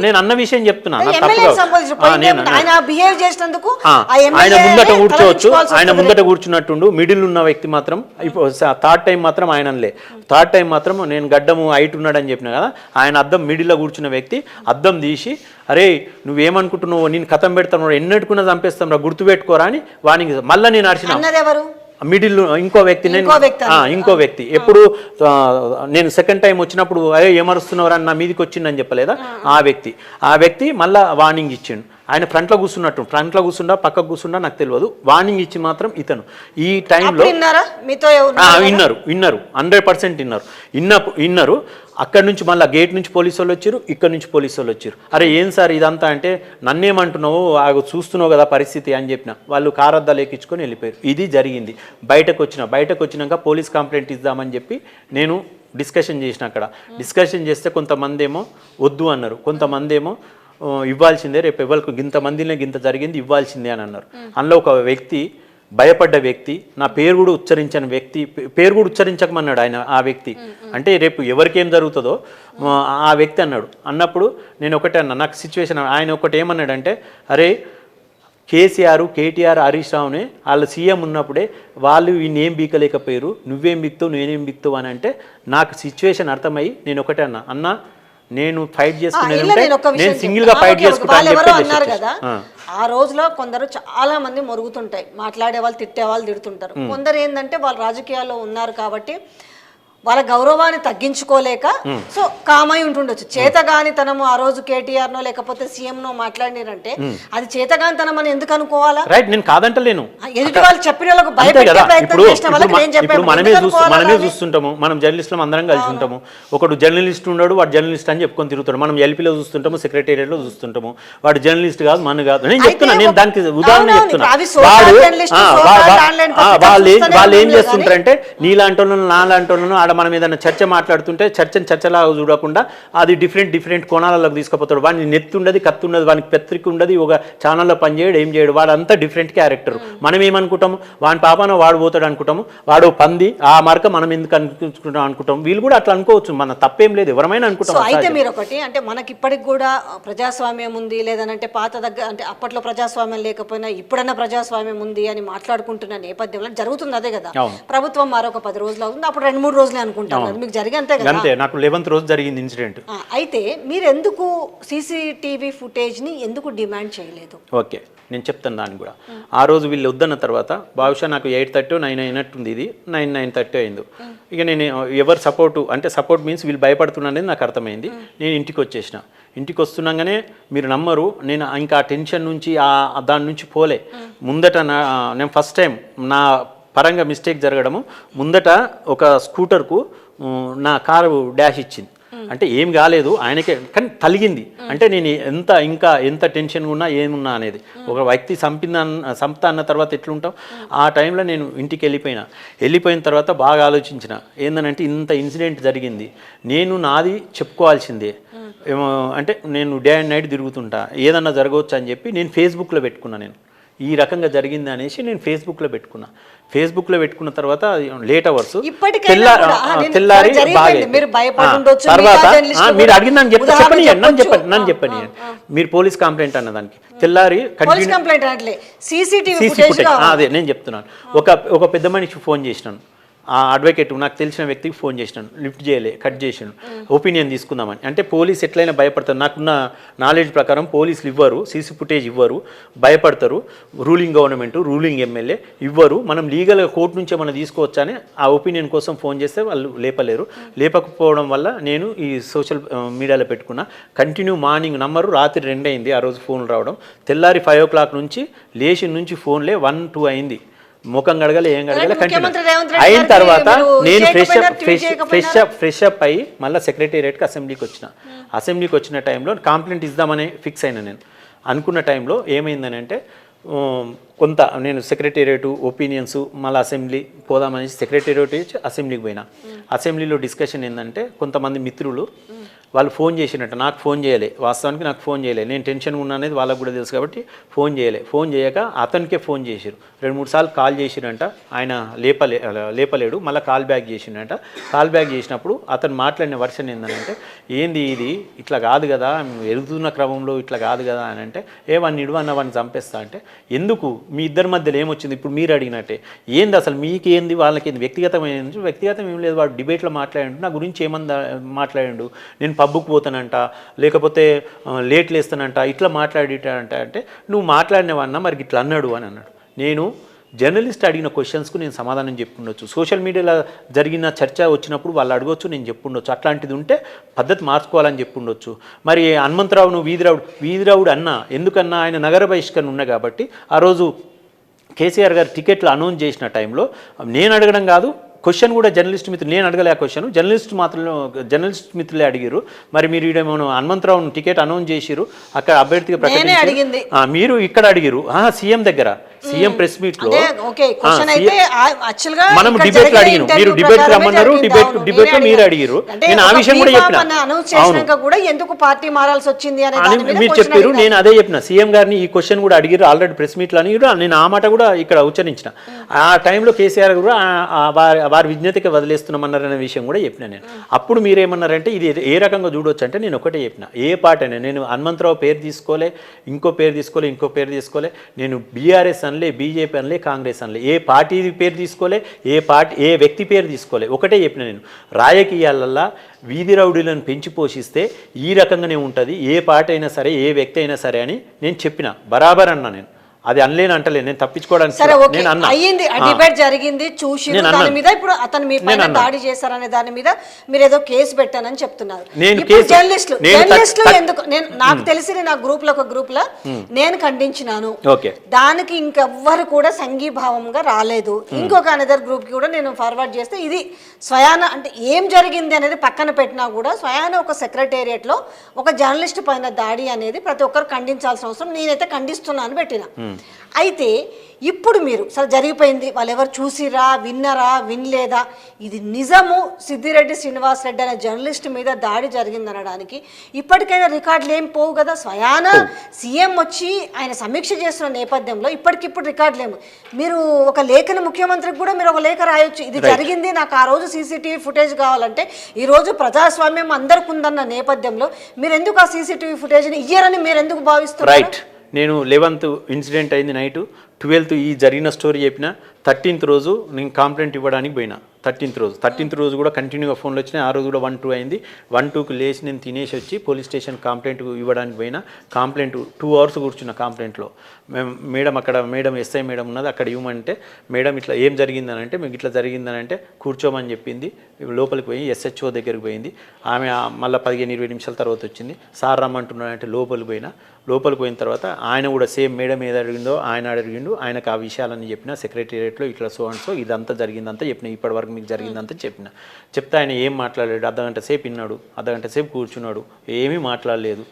Speaker 2: నేను అన్న విషయం చెప్తున్నా. ఆయన ముందట కూర్చున్నట్టుండు. మిడిల్ ఉన్న వ్యక్తి మాత్రం థర్డ్ టైం మాత్రం నేను గడ్డము హైట్ ఉన్నాడని చెప్పిన కదా, ఆయన అద్దం మిడిల్లో కూర్చున్న వ్యక్తి అద్దం తీసి అరే నువ్వేమనుకుంటున్నావు, నేను కథం పెడతాను, ఎన్నట్టుకున్నా చంపేస్తాం రా, గుర్తుపెట్టుకోరా అని వానికి మళ్ళీ నేను అరిచిన. మిడిల్ ఇంకో వ్యక్తి ఎప్పుడు నేను సెకండ్ టైం వచ్చినప్పుడు అరే ఏమరుస్తున్నావు అని నా మీదకి వచ్చిందని చెప్పలేదా, ఆ వ్యక్తి మళ్ళీ వార్నింగ్ ఇచ్చిండు. ఆయన ఫ్రంట్లో కూర్చుండా పక్కకు కూర్చుండా నాకు తెలియదు, వార్నింగ్ ఇచ్చి మాత్రం ఇతను ఈ టైంలో విన్నారు 100% విన్నారు. అక్కడి నుంచి మళ్ళీ గేట్ నుంచి పోలీసు వాళ్ళు వచ్చారు, ఇక్కడ నుంచి పోలీసు వాళ్ళు వచ్చారు. అరే ఏం సార్ ఇదంతా అంటే, నన్నేమంటున్నావు చూస్తున్నావు కదా పరిస్థితి అని చెప్పిన. వాళ్ళు కారద్దాలు ఎక్కించుకొని వెళ్ళిపోయారు. ఇది జరిగింది. బయటకు వచ్చినాక పోలీస్ కంప్లైంట్ ఇద్దామని చెప్పి నేను డిస్కషన్ చేసిన. అక్కడ డిస్కషన్ చేస్తే కొంతమంది ఏమో వద్దు అన్నారు, కొంతమంది ఏమో ఇవ్వాల్సిందే, రేపు ఎవరికి ఇంతమందినే ఇంత జరిగింది ఇవ్వాల్సిందే అని అన్నారు. అందులో ఒక వ్యక్తి భయపడ్డ వ్యక్తి, నా పేరు కూడా ఉచ్చరించని వ్యక్తి, పేరు కూడా ఉచ్చరించకమన్నాడు ఆయన. ఆ వ్యక్తి అంటే రేపు ఎవరికేం జరుగుతుందో ఆ వ్యక్తి అన్నప్పుడు నేను ఒకటే అన్నా, నాకు సిచ్యువేషన్ ఆయన ఒకటి ఏమన్నాడంటే, అరే కేటీఆర్ హరీష్ రావునే వాళ్ళు సీఎం ఉన్నప్పుడే వాళ్ళు ఈయనేం బీకలేకపోయారు, నువ్వేం బిక్తావు నేనేం బిక్తావు అని అంటే, నాకు సిచ్యువేషన్ అర్థమయ్యి నేను ఒకటే అన్నా నేను ఫైట్ చేసుకునేది నేను సింగిల్ గా ఫైట్ చేసుకుంటాను
Speaker 1: కదా. ఆ రోజులో కొందరు చాలా మంది మొరుగుతుంటాయి, మాట్లాడే వాళ్ళు తిట్టే వాళ్ళు తిడుతుంటారు. కొందరు ఏంటంటే వాళ్ళు రాజకీయాల్లో ఉన్నారు కాబట్టి వాళ్ళ గౌరవాన్ని తగ్గించుకోలేక సో కామై ఉంటుండొచ్చు. చేతగానితనము ఆ రోజు కేటీఆర్ నో లేకపోతే సీఎం నో మాట్లాడినారంటే అది చేతగానితనం అని ఎందుకు అనుకోవాలా?
Speaker 2: రైట్, నేను కాదంటలేను.
Speaker 1: ఎదుటి వాళ్ళు చెప్పిన వాళ్ళకు భయపెట్టే ప్రయత్నం చేసిన వాళ్ళకి నేను
Speaker 2: ఇప్పుడు
Speaker 1: చెప్పాను.
Speaker 2: మనమే చూస్తుంటాము, మనం జర్నలిస్టులు అందరం కలిసి ఉంటాము. ఒకడు జర్నలిస్ట్ ఉన్నాడు, వాడు జర్నలిస్ట్ అని చెప్పుకొని తిరుగుతాడు. మనం ఎల్పీలో చూస్తుంటాము, సెక్రటేరియట్లో చూస్తుంటాము. వాడు జర్నలిస్ట్ కాదు, మన కాదు. నేను చెప్తున్నా, నేను దానికి ఉదాహరణ చెప్తున్నా. వాళ్ళు ఏం చేస్తుంటారంటే నీలాంటి వాళ్ళను నాలాంటి వాళ్ళను ఆడ మనం ఏదైనా చర్చ మాట్లాడుతుంటే చర్చలాగా చూడకుండా అది డిఫరెంట్ కోణాలకు తీసుకుపోతాడు. వాడిని నెత్తి ఉండదు, కత్తి ఉండదు, వానికి పెత్రిక ఉండదు, ఒక ఛానల్లో పనిచేయడు, ఏం చేయడు. వాడు అంతా డిఫరెంట్ క్యారెక్టర్. మనం ఏమనుకుంటాము, వాని పాపాన వాడు పోతాడు అనుకుంటాము, వాడు పంది ఆ మార్క మనం ఎందుకు అనుకుంటాం. వీళ్ళు కూడా అట్లా అనుకోవచ్చు, మన తప్పేం లేదు, ఎవరైనా అనుకుంటాం.
Speaker 1: అయితే మీరు ఒకటి అంటే మనకి ఇప్పటికి కూడా ప్రజాస్వామ్యం ఉంది లేదనంటే పాత దగ్గర అంటే అప్పట్లో ప్రజాస్వామ్యం లేకపోయినా ఇప్పుడన్నా ప్రజాస్వామ్యం ఉంది అని మాట్లాడుకుంటున్న నేపథ్యంలో జరుగుతుంది అదే కదా. ప్రభుత్వం మరొక 10 రోజులు అవుతుంది, అప్పుడు 2-3 రోజులే అనుకుంటాం కదా. మీకు జరిగే అంతే కదా.
Speaker 2: అంతే, నాకు 11th రోజు జరిగింది ఇన్సిడెంట్.
Speaker 1: అయితే మీరు ఎందుకు CCTV ఫుటేజ్ ని ఎందుకు డిమాండ్ చేయలేదు?
Speaker 2: ఓకే, నేను చెప్తాను దాన్ని కూడా. ఆ రోజు వీళ్ళు వద్దన్న తర్వాత బహుశా నాకు 8:30 9 అయినట్టుంది, ఇది 9:30 అయింది. ఇక నేను ఎవరు సపోర్ట్ మీన్స్ వీళ్ళు భయపడుతున్నా అనేది నాకు అర్థమైంది. నేను ఇంటికి వచ్చేసిన. ఇంటికి వస్తున్నాగానే మీరు నమ్మరు, నేను ఇంకా టెన్షన్ నుంచి దాని నుంచి పోలే. ముందట నేను ఫస్ట్ టైం నా పరంగా మిస్టేక్ జరగడము, ముందట ఒక స్కూటర్కు నా కారు డాష్ ఇచ్చింది. అంటే ఏం కాలేదు ఆయనకే, కానీ తలిగింది. అంటే నేను ఎంత టెన్షన్గా ఉన్నా ఏమున్నా అనేది. ఒక వ్యక్తి చంపుతా అన్న తర్వాత ఎట్లుంటాం. ఆ టైంలో నేను ఇంటికి వెళ్ళిపోయిన తర్వాత బాగా ఆలోచించిన, ఏంటంటే ఇంత ఇన్సిడెంట్ జరిగింది, నేను నాది చెప్పుకోవాల్సిందే. అంటే నేను డే అండ్ నైట్ తిరుగుతుంటా, ఏదన్నా జరగవచ్చు అని చెప్పి నేను ఫేస్బుక్లో పెట్టుకున్నా. నేను ఈ రకంగా జరిగింది అనేసి నేను ఫేస్బుక్లో పెట్టుకున్న తర్వాత లేట్ అవర్స్ తెల్లారి తర్వాత మీరు అడిగిన నన్ను చెప్పని మీరు పోలీస్ కంప్లైంట్ అన్నదానికి తెల్లారి అదే నేను చెప్తున్నాను. ఒక పెద్ద మనిషి ఫోన్ చేసినాను, ఆ అడ్వకేట్ నాకు తెలిసిన వ్యక్తికి ఫోన్ చేసినాను, లిఫ్ట్ చేయలే, కట్ చేసాను. ఒపీనియన్ తీసుకుందామని. అంటే పోలీస్ ఎట్లయినా భయపడతారు, నాకున్న నాలెడ్జ్ ప్రకారం పోలీసులు ఇవ్వరు, సీసీ ఫుటేజ్ ఇవ్వరు, భయపడతారు. రూలింగ్ గవర్నమెంట్, రూలింగ్ ఎమ్మెల్యే ఇవ్వరు. మనం లీగల్గా కోర్టు నుంచే మనం తీసుకోవచ్చని ఆ ఒపీనియన్ కోసం ఫోన్ చేస్తే వాళ్ళు లేపకపోవడం వల్ల నేను ఈ సోషల్ మీడియాలో పెట్టుకున్నా. కంటిన్యూ మార్నింగ్ నమ్మరు, రాత్రి 2 అయింది ఆ రోజు ఫోన్లు రావడం. తెల్లారి 5 o'clock నుంచి లేచి నుంచి ఫోన్లే 1-2 అయింది. ముఖం గడగలే, ఏం గడగలే. కంటిన్యూ అయిన తర్వాత నేను ఫ్రెష్ అప్ అయ్యి మళ్ళీ సెక్రటేరియట్కి అసెంబ్లీకి వచ్చిన టైంలో కంప్లైంట్ ఇద్దామని ఫిక్స్ అయినా. నేను అనుకున్న టైంలో ఏమైందని అంటే కొంత నేను సెక్రటేరియట్ ఒపీనియన్స్ మళ్ళీ అసెంబ్లీ పోదామని సెక్రటేరియట్ అసెంబ్లీకి పోయినా. అసెంబ్లీలో డిస్కషన్ ఏంటంటే కొంతమంది మిత్రులు వాళ్ళు ఫోన్ చేసినట్టు నాకు ఫోన్ చేయలే, వాస్తవానికి నాకు ఫోన్ చేయలే. నేను టెన్షన్గా ఉన్నా అనేది వాళ్ళకు కూడా తెలుసు కాబట్టి ఫోన్ చేయక అతనికే ఫోన్ చేసిరు. 2-3 సార్లు కాల్ చేసిరంట, ఆయన లేపలేడు. మళ్ళీ కాల్ బ్యాక్ చేసిండంట. కాల్ బ్యాక్ చేసినప్పుడు అతను మాట్లాడిన వర్షన్ ఏంటంటే, ఏంది ఇది ఇట్లా కాదు కదా, ఎదుగుతున్న క్రమంలో ఇట్లా కాదు కదా అని అంటే, వాడిని ఇడువన్న వాడిని చంపేస్తా అంటే, ఎందుకు మీ ఇద్దరి మధ్యలో ఏమొచ్చింది? ఇప్పుడు మీరు అడిగినట్టే ఏంది అసలు మీకేంది వాళ్ళకి ఏంది? వ్యక్తిగతం ఏం లేదు. వాడు డిబేట్లో మాట్లాడిండు, నా గురించి ఏమన్నా మాట్లాడిండు, నేను పబ్బుకు పోతానంట, లేకపోతే లేట్ లేస్తానంట, ఇట్లా మాట్లాడేటంట. అంటే నువ్వు మాట్లాడినవన్నా మరి ఇట్లా అన్నాడు అని అన్నాడు. నేను జర్నలిస్ట్ అడిగిన క్వశ్చన్స్కు నేను సమాధానం చెప్పుండొచ్చు. సోషల్ మీడియాలో జరిగిన చర్చ వచ్చినప్పుడు వాళ్ళు అడగొచ్చు, నేను చెప్పుండొచ్చు. అట్లాంటిది ఉంటే పద్ధతి మార్చుకోవాలని చెప్పుండొచ్చు. మరి హనుమంతరావును వీధిరావుడు అన్నా ఎందుకన్నా, ఆయన నగర బహిష్కరణ ఉన్నా కాబట్టి ఆ రోజు కేసీఆర్ గారు టికెట్లు అనౌన్స్ చేసిన టైంలో నేను అడగడం కాదు, క్వశ్చన్ కూడా జర్నలిస్ట్ మిత్రులు, నేను అడగలే ఆ క్వశ్చన్, జర్నలిస్ట్ మిత్రులే అడిగారు. మరి మీరు ఇదేమో హనుమంతరావును టికెట్ అనౌన్స్ చేసిరు, అక్కడ అభ్యర్థిగా ప్రకటించారు, మీరు ఇక్కడ అడిగారు సీఎం దగ్గర, సీఎం ప్రెస్ మీట్ లో మనం డిబేట్ అడిగిన, మీరు డిబేట్ రమ్మన్నారు, డిబేట్ లో మీరు అడిగారు. నేను ఆ విషయం కూడా చెప్పిన, మీరు చెప్పారు, నేను అదే చెప్పిన. సీఎం గారిని ఈ క్వశ్చన్ కూడా అడిగారు ఆల్రెడీ ప్రెస్ మీట్ లో అని నేను ఆ మాట కూడా ఇక్కడ ఉచ్చరించిన. ఆ టైంలో కేసీఆర్ కూడా వారి విజ్ఞతకి వదిలేస్తున్నామన్నారనే విషయం కూడా చెప్పిన నేను. అప్పుడు మీరేమన్నారంటే ఇది ఏ రకంగా చూడవచ్చు అంటే, నేను ఒకటే చెప్పిన, ఏ పార్టీ అయినా నేను హనుమంతరావు పేరు తీసుకోలే, ఇంకో పేరు తీసుకోలే, నేను బీఆర్ఎస్ అనలే, బీజేపీ అనలే, కాంగ్రెస్ అనలే, ఏ పార్టీ పేరు తీసుకోలే, ఏ వ్యక్తి పేరు తీసుకోలే. ఒకటే చెప్పిన నేను, రాజకీయాలల్లో వీధి రౌడీలను పెంచి పోషిస్తే ఈ రకంగానే ఉంటుంది, ఏ పార్టీ అయినా సరే, ఏ వ్యక్తి అయినా సరే అని నేను చెప్పిన, బరాబర్ అన్నా నేను. అది అనలేను అంటలే, నేను తప్పించుకోవడానికి
Speaker 1: సరే ఓకే
Speaker 2: నేను అన్నా.
Speaker 1: అయ్యింది, డిబేట్ జరిగింది, చూసి దాని మీద ఇప్పుడు అతను మీ పైన దాడి చేశారనే దాని మీద మీరు ఏదో కేసు పెట్టానని చెప్తున్నారు. ఇప్పుడు జర్నలిస్టులు ఎందుకు, నేను నాకు తెలిసి నేను ఆ గ్రూప్ లో నేను ఖండించినాను, దానికి ఇంకెవ్వరు కూడా సంఘీభావంగా రాలేదు. ఇంకొక అనదర్ గ్రూప్ కి కూడా నేను ఫార్వర్డ్ చేస్తే ఇది స్వయాన అంటే ఏం జరిగింది అనేది పక్కన పెట్టినా కూడా స్వయాన ఒక సెక్రటేరియట్ లో ఒక జర్నలిస్ట్ పైన దాడి అనేది ప్రతి ఒక్కరు ఖండించాల్సిన అవసరం, నేనైతే ఖండిస్తున్నాను పెట్టిన. అయితే ఇప్పుడు మీరు సరే జరిగిపోయింది, వాళ్ళు ఎవరు చూసిరా విన్నరా వినలేదా, ఇది నిజము సిద్దిరెడ్డి శ్రీనివాస్ రెడ్డి అనే జర్నలిస్ట్ మీద దాడి జరిగిందనడానికి ఇప్పటికైనా రికార్డులు ఏం పోవు కదా. స్వయాన సీఎం వచ్చి ఆయన సమీక్ష చేస్తున్న నేపథ్యంలో ఇప్పటికిప్పుడు రికార్డులేము. మీరు ఒక లేఖను ముఖ్యమంత్రికి కూడా మీరు ఒక లేఖ రాయొచ్చు, ఇది జరిగింది నాకు ఆ రోజు సీసీటీవీ ఫుటేజ్ కావాలంటే. ఈ రోజు ప్రజాస్వామ్యం అందరికి ఉందన్న నేపథ్యంలో మీరు ఎందుకు ఆ సీసీటీవీ ఫుటేజ్ని ఇయ్యరని మీరు ఎందుకు భావిస్తున్నారు?
Speaker 2: నేను 11th ఇన్సిడెంట్ అయింది నైట్, 12th ఈ జరిగిన స్టోరీ చెప్పిన, 13th రోజు నేను కంప్లైంట్ ఇవ్వడానికి పోయినా. 13th రోజు కూడా కంటిన్యూగా ఫోన్లు వచ్చినాయి. ఆ రోజు కూడా 1-2 అయింది. 1-2కి లేచి నేను తినేసి వచ్చి పోలీస్ స్టేషన్ కంప్లైంట్ ఇవ్వడానికి పోయినా. కంప్లైంట్ 2 hours కూర్చున్న కంప్లైంట్లో. మేడం ఎస్ఐ మేడం ఉన్నది, అక్కడ ఇవ్వమంటే మేడం ఇట్లా ఏం జరిగిందని అంటే మీకు ఇట్లా జరిగిందని అంటే కూర్చోమని చెప్పింది. లోపలికి పోయి SHO దగ్గరికి పోయింది. ఆమె మళ్ళీ 15-20 నిమిషాల తర్వాత వచ్చింది. సార్ రమ్మంటున్నాడంటే లోపలికి పోయినా. లోపలికి పోయిన తర్వాత ఆయన కూడా సేమ్ మేడం ఏది అడిగిందో ఆయన అడిగిండు. ఆయనకు ఆ విషయాలన్నీ చెప్పిన, సెక్రటేరియట్లో ఇట్లా సో అండ్ సో ఇదంతా జరిగిందంతా చెప్పిన, ఇప్పటివరకు మీకు జరిగిందంతా చెప్పిన. చెప్తే ఆయన ఏం మాట్లాడాడు, అర్ధగంట సేపు విన్నాడు, అర్ధగంట సేపు కూర్చున్నాడు, ఏమీ మాట్లాడలేదు.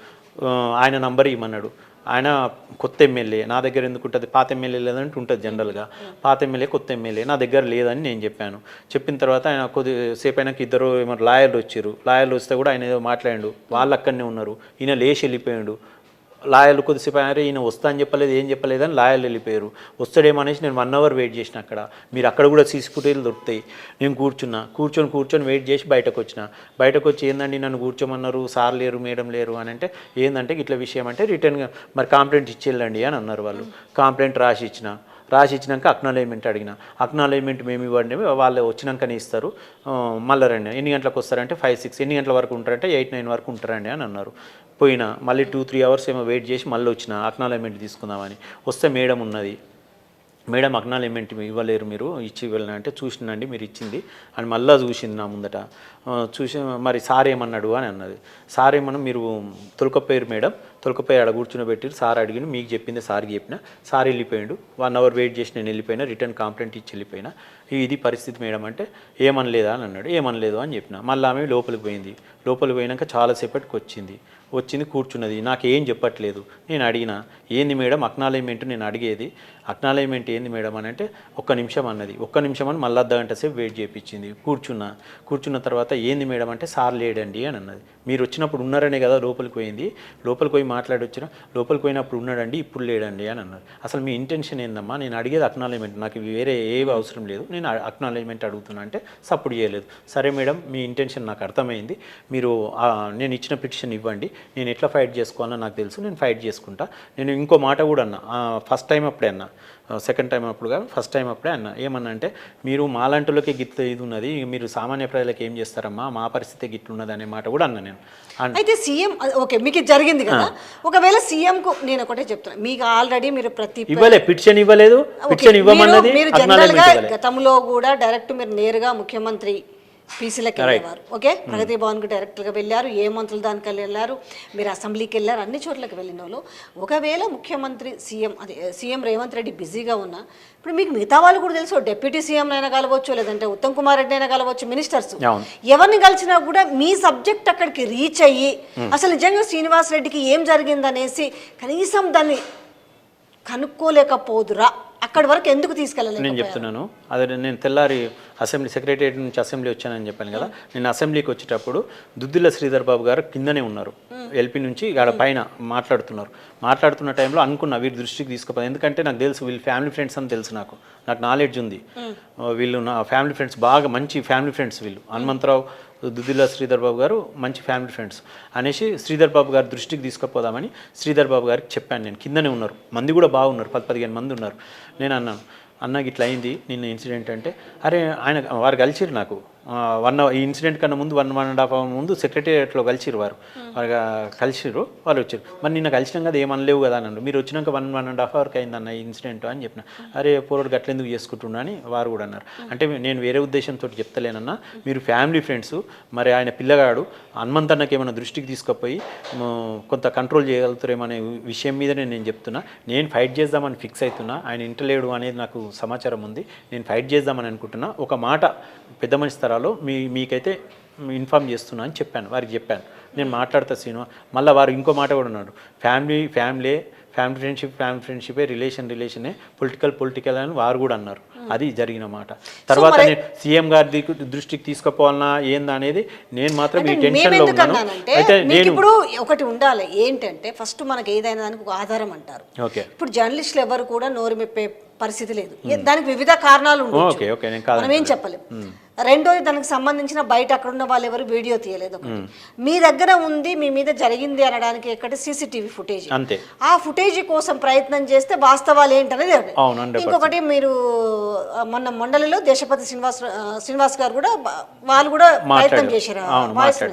Speaker 2: ఆయన నంబర్ ఇవ్వమన్నాడు. ఆయన కొత్త ఎమ్మెల్యే, నా దగ్గర ఎందుకు ఉంటుంది, పాత ఎమ్మెల్యే లేదంటే ఉంటుంది జనరల్గా, పాత ఎమ్మెల్యే కొత్త ఎమ్మెల్యే నా దగ్గర లేదని నేను చెప్పాను. చెప్పిన తర్వాత ఆయన కొద్దిసేపు అయినాక ఇద్దరు ఏమో లాయర్లు వచ్చారు. లాయర్లు వస్తే కూడా ఆయన ఏదో మాట్లాడాడు, వాళ్ళు అక్కడనే ఉన్నారు. ఈయన లేచి వెళ్ళిపోయాడు. లాయర్లు కొద్దిసేపు అరే ఈయన వస్తా అని చెప్పలేదు, ఏం చెప్పలేదు అని లాయర్లు వెళ్ళిపోయారు. వస్తాడేమనేసి నేను 1 hour వెయిట్ చేసిన అక్కడ. మీరు అక్కడ కూడా సీసీ ఫుటేజ్లు దొరుకుతాయి. నేను కూర్చొని వెయిట్ చేసి బయటకు వచ్చిన. బయటకు వచ్చి ఏందండి నన్ను కూర్చోమన్నారు, సార్ లేరు మేడం లేరు అని అంటే ఏంటంటే ఇట్లా విషయం అంటే రిటర్న్గా మరి కంప్లైంట్ ఇచ్చేళ్ళండి అని అన్నారు వాళ్ళు. కంప్లైంట్ రాసి ఇచ్చినాక అక్నాలజ్మెంట్ అడిగిన. అక్నాలజ్మెంట్ మేము ఇవ్వండి, వాళ్ళు వచ్చినాకనే ఇస్తారు, మళ్ళీ రండి. ఎన్ని గంటలకు వస్తారంటే 5-6. ఎన్ని గంటల వరకు ఉంటారంటే 8-9 వరకు ఉంటారండి అని అన్నారు. పోయినా మళ్ళీ 2-3 hours ఏమో వెయిట్ చేసి మళ్ళీ వచ్చిన అక్నాలజ్మెంట్ తీసుకుందామని. వస్తే మేడం ఉన్నది. మేడం అక్నాలజ్మెంట్ ఇవ్వలేరు, మీరు ఇచ్చి ఇవ్వాలని అంటే చూసినండి మీరు ఇచ్చింది అని మళ్ళీ చూసింది నా ముందట. చూసి మరి సార్ ఏమన్నాడు అని అన్నది. సార్ ఏమన్నా మీరు తొలకపోయారు మేడం, తొలకపోయి ఆడ కూర్చుని సార్ అడిగిన, మీకు చెప్పింది సార్కి చెప్పిన, సార్ వెళ్ళిపోయాడు. 1 hour వెయిట్ చేసి నేను వెళ్ళిపోయినా, రిటర్న్ కంప్లైంట్ ఇచ్చి వెళ్ళిపోయినా. ఇది పరిస్థితి మేడం అంటే ఏమనలేదా అని అన్నాడు. ఏమనలేదు అని చెప్పిన. మళ్ళీ ఆమె లోపలికి పోయింది. లోపలికి పోయినాక చాలాసేపటికి వచ్చింది కూర్చున్నది. నాకేం చెప్పట్లేదు. నేను అడిగిన ఏంది మేడం అక్నాలజ్మెంట్, నేను అడిగేది అక్నాలజ్మెంట్ ఏంది మేడం అని అంటే 1 నిమిషం అన్నది. 1 నిమిషం అని మళ్ళీ అర్ధగంట సేపు వెయిట్ చేయించింది. కూర్చున్న తర్వాత ఏంది మేడం అంటే సార్ లేడండి అని అన్నది. మీరు వచ్చినప్పుడు ఉన్నారనే కదా లోపలికి పోయింది, లోపలికి పోయి మాట్లాడి వచ్చిన, లోపలికి పోయినప్పుడు ఉన్నాడండి, ఇప్పుడు లేడండి అని అన్నారు. అసలు మీ ఇంటెన్షన్ ఏందమ్మా, నేను అడిగేది అక్నాలజ్మెంట్, నాకు వేరే ఏవి అవసరం లేదు, నేను అక్నాలజ్మెంట్ అడుగుతున్నా అంటే సపోర్ట్ చేయలేదు. సరే మేడం మీ ఇంటెన్షన్ నాకు అర్థమైంది, మీరు నేను ఇచ్చిన పిటిషన్ ఇవ్వండి, నేను ఎట్లా ఫైట్ చేసుకోవాలో నాకు తెలుసు, నేను ఫైట్ చేసుకుంటా. నేను ఇంకో మాట కూడా అన్నా, ఫస్ట్ టైం అప్పుడే అన్నా, సెకండ్ టైం అప్పుడు కాదు ఫస్ట్ టైం అప్పుడే అన్నా. ఏమన్నా అంటే మీరు మాలాంటిలోకే గిట్ల ఇది ఉన్నది, మీరు సామాన్య ప్రజలకు ఏం చేస్తారమ్మా, మా పరిస్థితి గిట్లున్నది అనే మాట కూడా అన్నా నేను.
Speaker 1: అయితే సీఎం ఓకే మీకు ఇది జరిగింది కదా, ఒకవేళ సీఎంకు నేను ఒకటే చెప్తున్నా, మీకు ఆల్రెడీ మీరు
Speaker 2: పిటిషన్ ఇవ్వలేదు, పిటిషన్ ఇవ్వమన్నది.
Speaker 1: మీరు జనరల్గా గతంలో కూడా డైరెక్ట్ మీరు నేరుగా ముఖ్యమంత్రి పీసీలకు వెళ్ళేవారు. ఓకే, ప్రగతి భవన్కి డైరెక్ట్గా వెళ్ళారు, ఏ మంత్రులు దానికి వెళ్ళారు, మీరు అసెంబ్లీకి వెళ్ళారు, అన్ని చోట్లకి వెళ్ళిన వాళ్ళు. ఒకవేళ ముఖ్యమంత్రి సీఎం రేవంత్ రెడ్డి బిజీగా ఉన్నా ఇప్పుడు మీకు మిగతా వాళ్ళు కూడా తెలుసు, డిప్యూటీ సీఎం అయినా కలవచ్చు, లేదంటే ఉత్తమ్ కుమార్ రెడ్డి అయినా కలవచ్చు, మినిస్టర్స్ ఎవరిని కలిసినా కూడా మీ సబ్జెక్ట్ అక్కడికి రీచ్ అయ్యి అసలు నిజంగా శ్రీనివాస్ రెడ్డికి ఏం జరిగిందనేసి కనీసం దాన్ని కనుక్కోలేకపోదురా, అక్కడి వరకు ఎందుకు తీసుకెళ్ళలేదు?
Speaker 2: నేను చెప్తున్నాను అదే, నేను తెల్లారి అసెంబ్లీ సెక్రటరియట్ నుంచి అసెంబ్లీ వచ్చానని చెప్పాను కదా. నేను అసెంబ్లీకి వచ్చేటప్పుడు దుద్దిల్ల శ్రీధర్ బాబు గారు కిందనే ఉన్నారు, ఎల్పీ నుంచి ఆడ పైన మాట్లాడుతున్న టైంలో అనుకున్నా వీరి దృష్టికి తీసుకుపోయి, ఎందుకంటే నాకు తెలుసు వీళ్ళు ఫ్యామిలీ ఫ్రెండ్స్ అని తెలుసు, నాకు నాలెడ్జ్ ఉంది, వీళ్ళు నా ఫ్యామిలీ ఫ్రెండ్స్, బాగా మంచి ఫ్యామిలీ ఫ్రెండ్స్ వీళ్ళు. హనుమంతరావు దుద్దిల్ల శ్రీధర్ బాబు గారు మంచి ఫ్యామిలీ ఫ్రెండ్స్ అనేసి శ్రీధర్ బాబు గారి దృష్టికి తీసుకుపోదామని శ్రీధర్ బాబు గారికి చెప్పాను. నేను కిందనే ఉన్నారు, మంది కూడా బాగున్నారు, 10-15 మంది ఉన్నారు. నేను అన్నాను, అన్నకి ఇట్లా అయింది నిన్న ఇన్సిడెంట్ అంటే, అరే వారు కలిసిరు నాకు, ఈ ఇన్సిడెంట్ కన్నా ముందు 1.5 hour ముందు సెక్రటేరియట్లో కలిసిరు కలిసిరు వాళ్ళు వచ్చారు. మరి నిన్న కలిసినాం కదా ఏమనలేవు కదా అన్నాడు. మీరు వచ్చినాక 1.5 hourకి అయిందన్న ఈ ఇన్సిడెంట్ అని చెప్పిన. అరే పోరాడు గట్లెందుకు చేసుకుంటున్నా అని వారు కూడా అన్నారు. అంటే నేను వేరే ఉద్దేశంతో చెప్తలేనన్నా, మీరు ఫ్యామిలీ ఫ్రెండ్స్, మరి ఆయన పిల్లగాడు హనుమంతన్నకి ఏమైనా దృష్టికి తీసుకుపోయి కొంత కంట్రోల్ చేయగలుగుతారేమనే విషయం మీద నేను చెప్తున్నా. నేను ఫైట్ చేద్దామని ఫిక్స్ అవుతున్నా. ఆయన ఇంటలేడు అనేది నాకు సమాచారం ఉంది. నేను ఫైట్ చేద్దామని అనుకుంటున్నా. ఒక మాట పెద్ద మనిషి తరాలో మీకైతే ఇన్ఫామ్ చేస్తున్నా అని చెప్పాను, వారికి చెప్పాను. నేను మాట్లాడతా సీను. మళ్ళీ వారు ఇంకో మాట కూడా ఉన్నారు, ఫ్యామిలీ ఫ్రెండ్షిపే, రిలేషనే, పొలిటికల్ అని వారు కూడా అన్నారు. అది జరిగిన మాట. తర్వాత నేను సీఎం గారి దృష్టికి తీసుకుపోవాలన్నా ఏందా అనేది నేను మాత్రం ఈ టెన్షన్లో ఉన్నాను. అయితే నేను
Speaker 1: ఇప్పుడు ఒకటి ఉండాలి ఏంటంటే, ఫస్ట్ మనకి ఏదైనా దానికి ఒక ఆధారం అంటారు.
Speaker 2: ఓకే,
Speaker 1: ఇప్పుడు జర్నలిస్టులు ఎవరు కూడా నోరు మెప్పే పరిస్థితి లేదు. దానికి వివిధ కారణాలు ఉంటాయి, మనం ఏం చెప్పలేం. రెండోది, దానికి సంబంధించిన బయట అక్కడ ఉన్న వాళ్ళు ఎవరు వీడియో తీయలేదు. మీ దగ్గర ఉంది, మీ మీద జరిగింది అనడానికి ఎక్కడ సీసీటీవీ ఫుటేజ్, ఆ ఫుటేజ్ కోసం ప్రయత్నం చేస్తే వాస్తవాలు ఏంటనేది. ఇంకొకటి, మీరు మొన్న మండలిలో దేశపతి శ్రీనివాస్ గారు కూడా వాళ్ళు కూడా ప్రయత్నం చేశారు వాయిస్.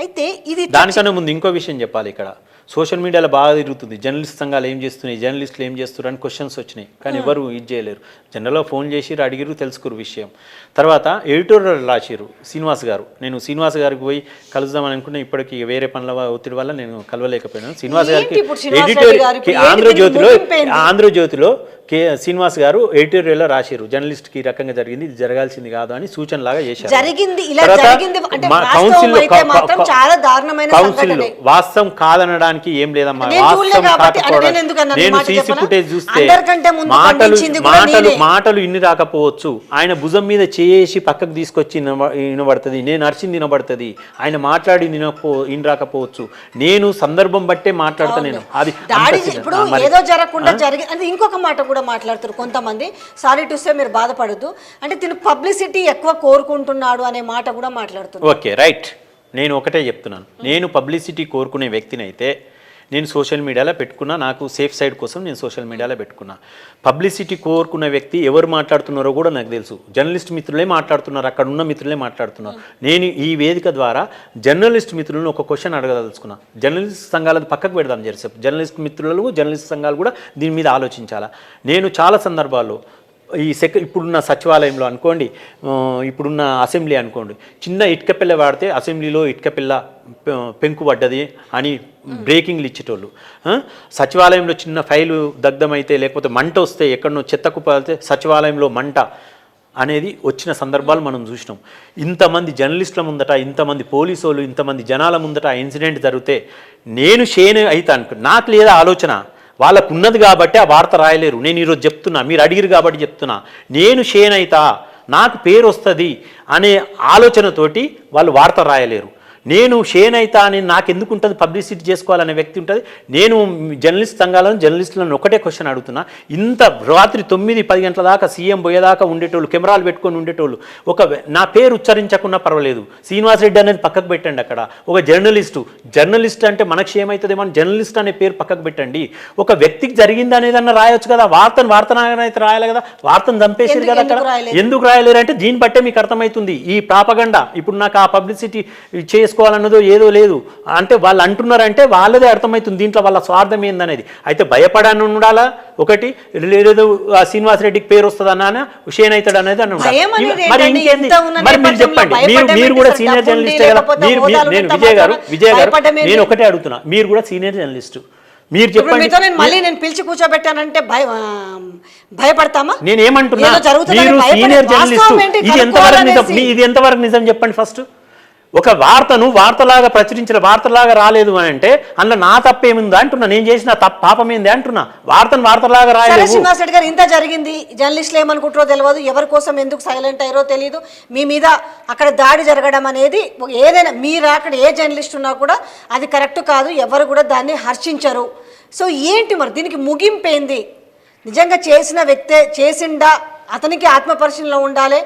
Speaker 1: అయితే ఇది
Speaker 2: దానికన్నా ముందు ఇంకో విషయం చెప్పాలి. ఇక్కడ సోషల్ మీడియాలో బాగా తిరుగుతుంది, జర్నలిస్ట్ సంఘాలు ఏం చేస్తున్నాయి, జర్నలిస్టులు ఏం చేస్తున్నారు అని క్వశ్చన్స్ వచ్చినాయి. కానీ ఎవరు ఇది చేయలేరు. జనరల్గా ఫోన్ చేసి అడిగిరు, తెలుసుకురు విషయం. తర్వాత ఎడిటోరియల్ రాసిరు శ్రీనివాస్ గారు. నేను శ్రీనివాస్ గారికి పోయి కలుద్దామని అనుకున్నా, ఇప్పటికి వేరే పనుల ఒత్తిడి వల్ల నేను కలవలేకపోయినాను. శ్రీనివాస్ గారికి ఆంధ్రజ్యోతిలో శ్రీనివాస్ గారు ఎడిటోరియల్లో రాశారు, జర్నలిస్ట్కి ఈ రకంగా జరిగింది, ఇది జరగాల్సింది కాదు అని సూచనలాగా చేశారు. కౌన్సిల్లో వాస్తవం కాదనడానికి ఏం లేదమ్మా, నేను సీసీ ఫుటేజ్ చూస్తే మాటలు ఇన్ని రాకపోవచ్చు, ఆయన భుజం మీద చేసి పక్కకు తీసుకొచ్చి వినబడుతుంది, నేను అరిచింది వినబడుతుంది, ఆయన మాట్లాడి ఇన్ని రాకపోవచ్చు, నేను సందర్భం బట్టే మాట్లాడతా. నేను అది
Speaker 1: ఇప్పుడు ఏదో జరగకుండా జరిగి అది ఇంకొక మాట కూడా మాట్లాడుతారు కొంతమంది. సారీ టు సే, మీరు బాధపడద్దు అంటే తిను పబ్లిసిటీ ఎక్కువ కోరుకుంటున్నాడు అనే మాట కూడా మాట్లాడుతున్నారు.
Speaker 2: ఓకే రైట్, నేను ఒకటే చెప్తున్నాను, నేను పబ్లిసిటీ కోరుకునే వ్యక్తిని అయితే నేను సోషల్ మీడియాలో పెట్టుకున్నా, నాకు సేఫ్ సైడ్ కోసం నేను సోషల్ మీడియాలో పెట్టుకున్నా. పబ్లిసిటీ కోరుకున్న వ్యక్తి ఎవరు మాట్లాడుతున్నారో కూడా నాకు తెలుసు. జర్నలిస్ట్ మిత్రులే మాట్లాడుతున్నారు, అక్కడ ఉన్న మిత్రులే మాట్లాడుతున్నారు. నేను ఈ వేదిక ద్వారా జర్నలిస్ట్ మిత్రులను ఒక క్వశ్చన్ అడగదలుచుకున్నా. జర్నలిస్ట్ సంఘాలను పక్కకు పెడదాం జరిసేపు, జర్నలిస్ట్ మిత్రులు, జర్నలిస్ట్ సంఘాలు కూడా దీని మీద ఆలోచించాలా. నేను చాలా సందర్భాల్లో ఇప్పుడున్న సచివాలయంలో అనుకోండి, ఇప్పుడున్న అసెంబ్లీ అనుకోండి, చిన్న ఇటుక పిల్ల వాడితే అసెంబ్లీలో ఇటుక పిల్ల పెంకు పడ్డది అని బ్రేకింగ్లు ఇచ్చేటోళ్ళు. సచివాలయంలో చిన్న ఫైలు దగ్ధమైతే, లేకపోతే మంట వస్తే, ఎక్కడనో చెత్త కుప్ప వెళ్తే సచివాలయంలో మంట అనేది వచ్చిన సందర్భాలు మనం చూసినాం. ఇంతమంది జర్నలిస్టుల ముందట, ఇంతమంది పోలీసు వాళ్ళు, ఇంతమంది జనాల ముందట ఆ ఇన్సిడెంట్ జరిగితే నేను షేన్ అవుతాను. నాకు లేదా ఆలోచన, వాళ్ళకు ఉన్నది కాబట్టి ఆ వార్త రాయలేరు. నేను ఈరోజు చెప్తున్నా, మీరు అడిగిరు కాబట్టి చెప్తున్నా, నేను షేన్ అవుతా, నాకు పేరు వస్తుంది అనే ఆలోచనతోటి వాళ్ళు వార్త రాయలేరు. నేను షేన్ అవుతా అని నాకు ఎందుకు ఉంటుంది, పబ్లిసిటీ చేసుకోవాలనే వ్యక్తి ఉంటుంది. నేను జర్నలిస్ట్ సంఘాలను, జర్నలిస్టులను ఒకటే క్వశ్చన్ అడుగుతున్నా. ఇంత రాత్రి 9-10 గంటల దాకా సీఎం పోయేదాకా ఉండేటోళ్ళు, కెమెరాలు పెట్టుకొని ఉండేటోళ్ళు, నా పేరు ఉచ్చరించకున్నా పర్వాలేదు, శ్రీనివాస్ రెడ్డి అనేది పక్కకు పెట్టండి. అక్కడ ఒక జర్నలిస్ట్ అంటే మనకు ఏమవుతుందేమో, జర్నలిస్ట్ అనే పేరు పక్కకు పెట్టండి. ఒక వ్యక్తికి జరిగింది అనేదన్నా రాయొచ్చు కదా, వార్తనైతే రాయాలి కదా, వార్తను చంపేసారు కదా. అక్కడ ఎందుకు రాయలేరు అంటే దీన్ని బట్టే మీకు అర్థమవుతుంది ఈ ప్రాపగండా. ఇప్పుడు నాకు ఆ పబ్లిసిటీ చేసుకోవాలన్నదో ఏదో లేదు అంటే వాళ్ళు అంటున్నారంటే వాళ్ళదే అర్థమవుతుంది దీంట్లో వాళ్ళ స్వార్థం ఏందనేది. అయితే భయపడాలని ఉండాలా ఒకటి, లేదు శ్రీనివాస్ రెడ్డికి పేరు వస్తుంది అన్నా షేన్ అవుతాడు అనేది అని ఉండాలి. మరి ఇంకేంది, మరి మీరు చెప్పండి, మీరు కూడా సీనియర్ జర్నలిస్టే కదా. నేను విజయ్ గారు నేను ఒకటే అడుగుతున్నా, మీరు కూడా సీనియర్ జర్నలిస్టు, మీరు చెప్పండి.
Speaker 1: నేను పిలిచి కూర్చోబెట్టానంటే భయపడతామా?
Speaker 2: నేను ఏమంటున్నా, మీరు సీనియర్ జర్నలిస్టు, ఇది ఎంతవరకు నిజం చెప్పండి ఫస్ట్. ఒక వార్తను వార్తలాగా ప్రచురించిన, వార్తలాగా రాలేదు అని అంటే అందులో నా తప్పేముందా అంటున్నా, నేను చేసిన పాపమేంది అంటున్నా. వార్తను వార్తలాగా రాయలేదు.
Speaker 1: శ్రీనివాస్ రెడ్డి గారు ఇంత జరిగింది, జర్నలిస్టులు ఏమనుకుంటారో తెలియదు, ఎవరి కోసం ఎందుకు సైలెంట్ అయ్యారో తెలియదు, మీ మీద అక్కడ దాడి జరగడం అనేది ఏదైనా, మీరు అక్కడ ఏ జర్నలిస్ట్ ఉన్నా కూడా అది కరెక్ట్ కాదు, ఎవరు కూడా దాన్ని హర్షించరు. సో ఏంటి మరి దీనికి ముగింపేంది? నిజంగా చేసిన వ్యక్తే చేసిండా, అతనికి ఆత్మపరిశీలన ఉండాలి.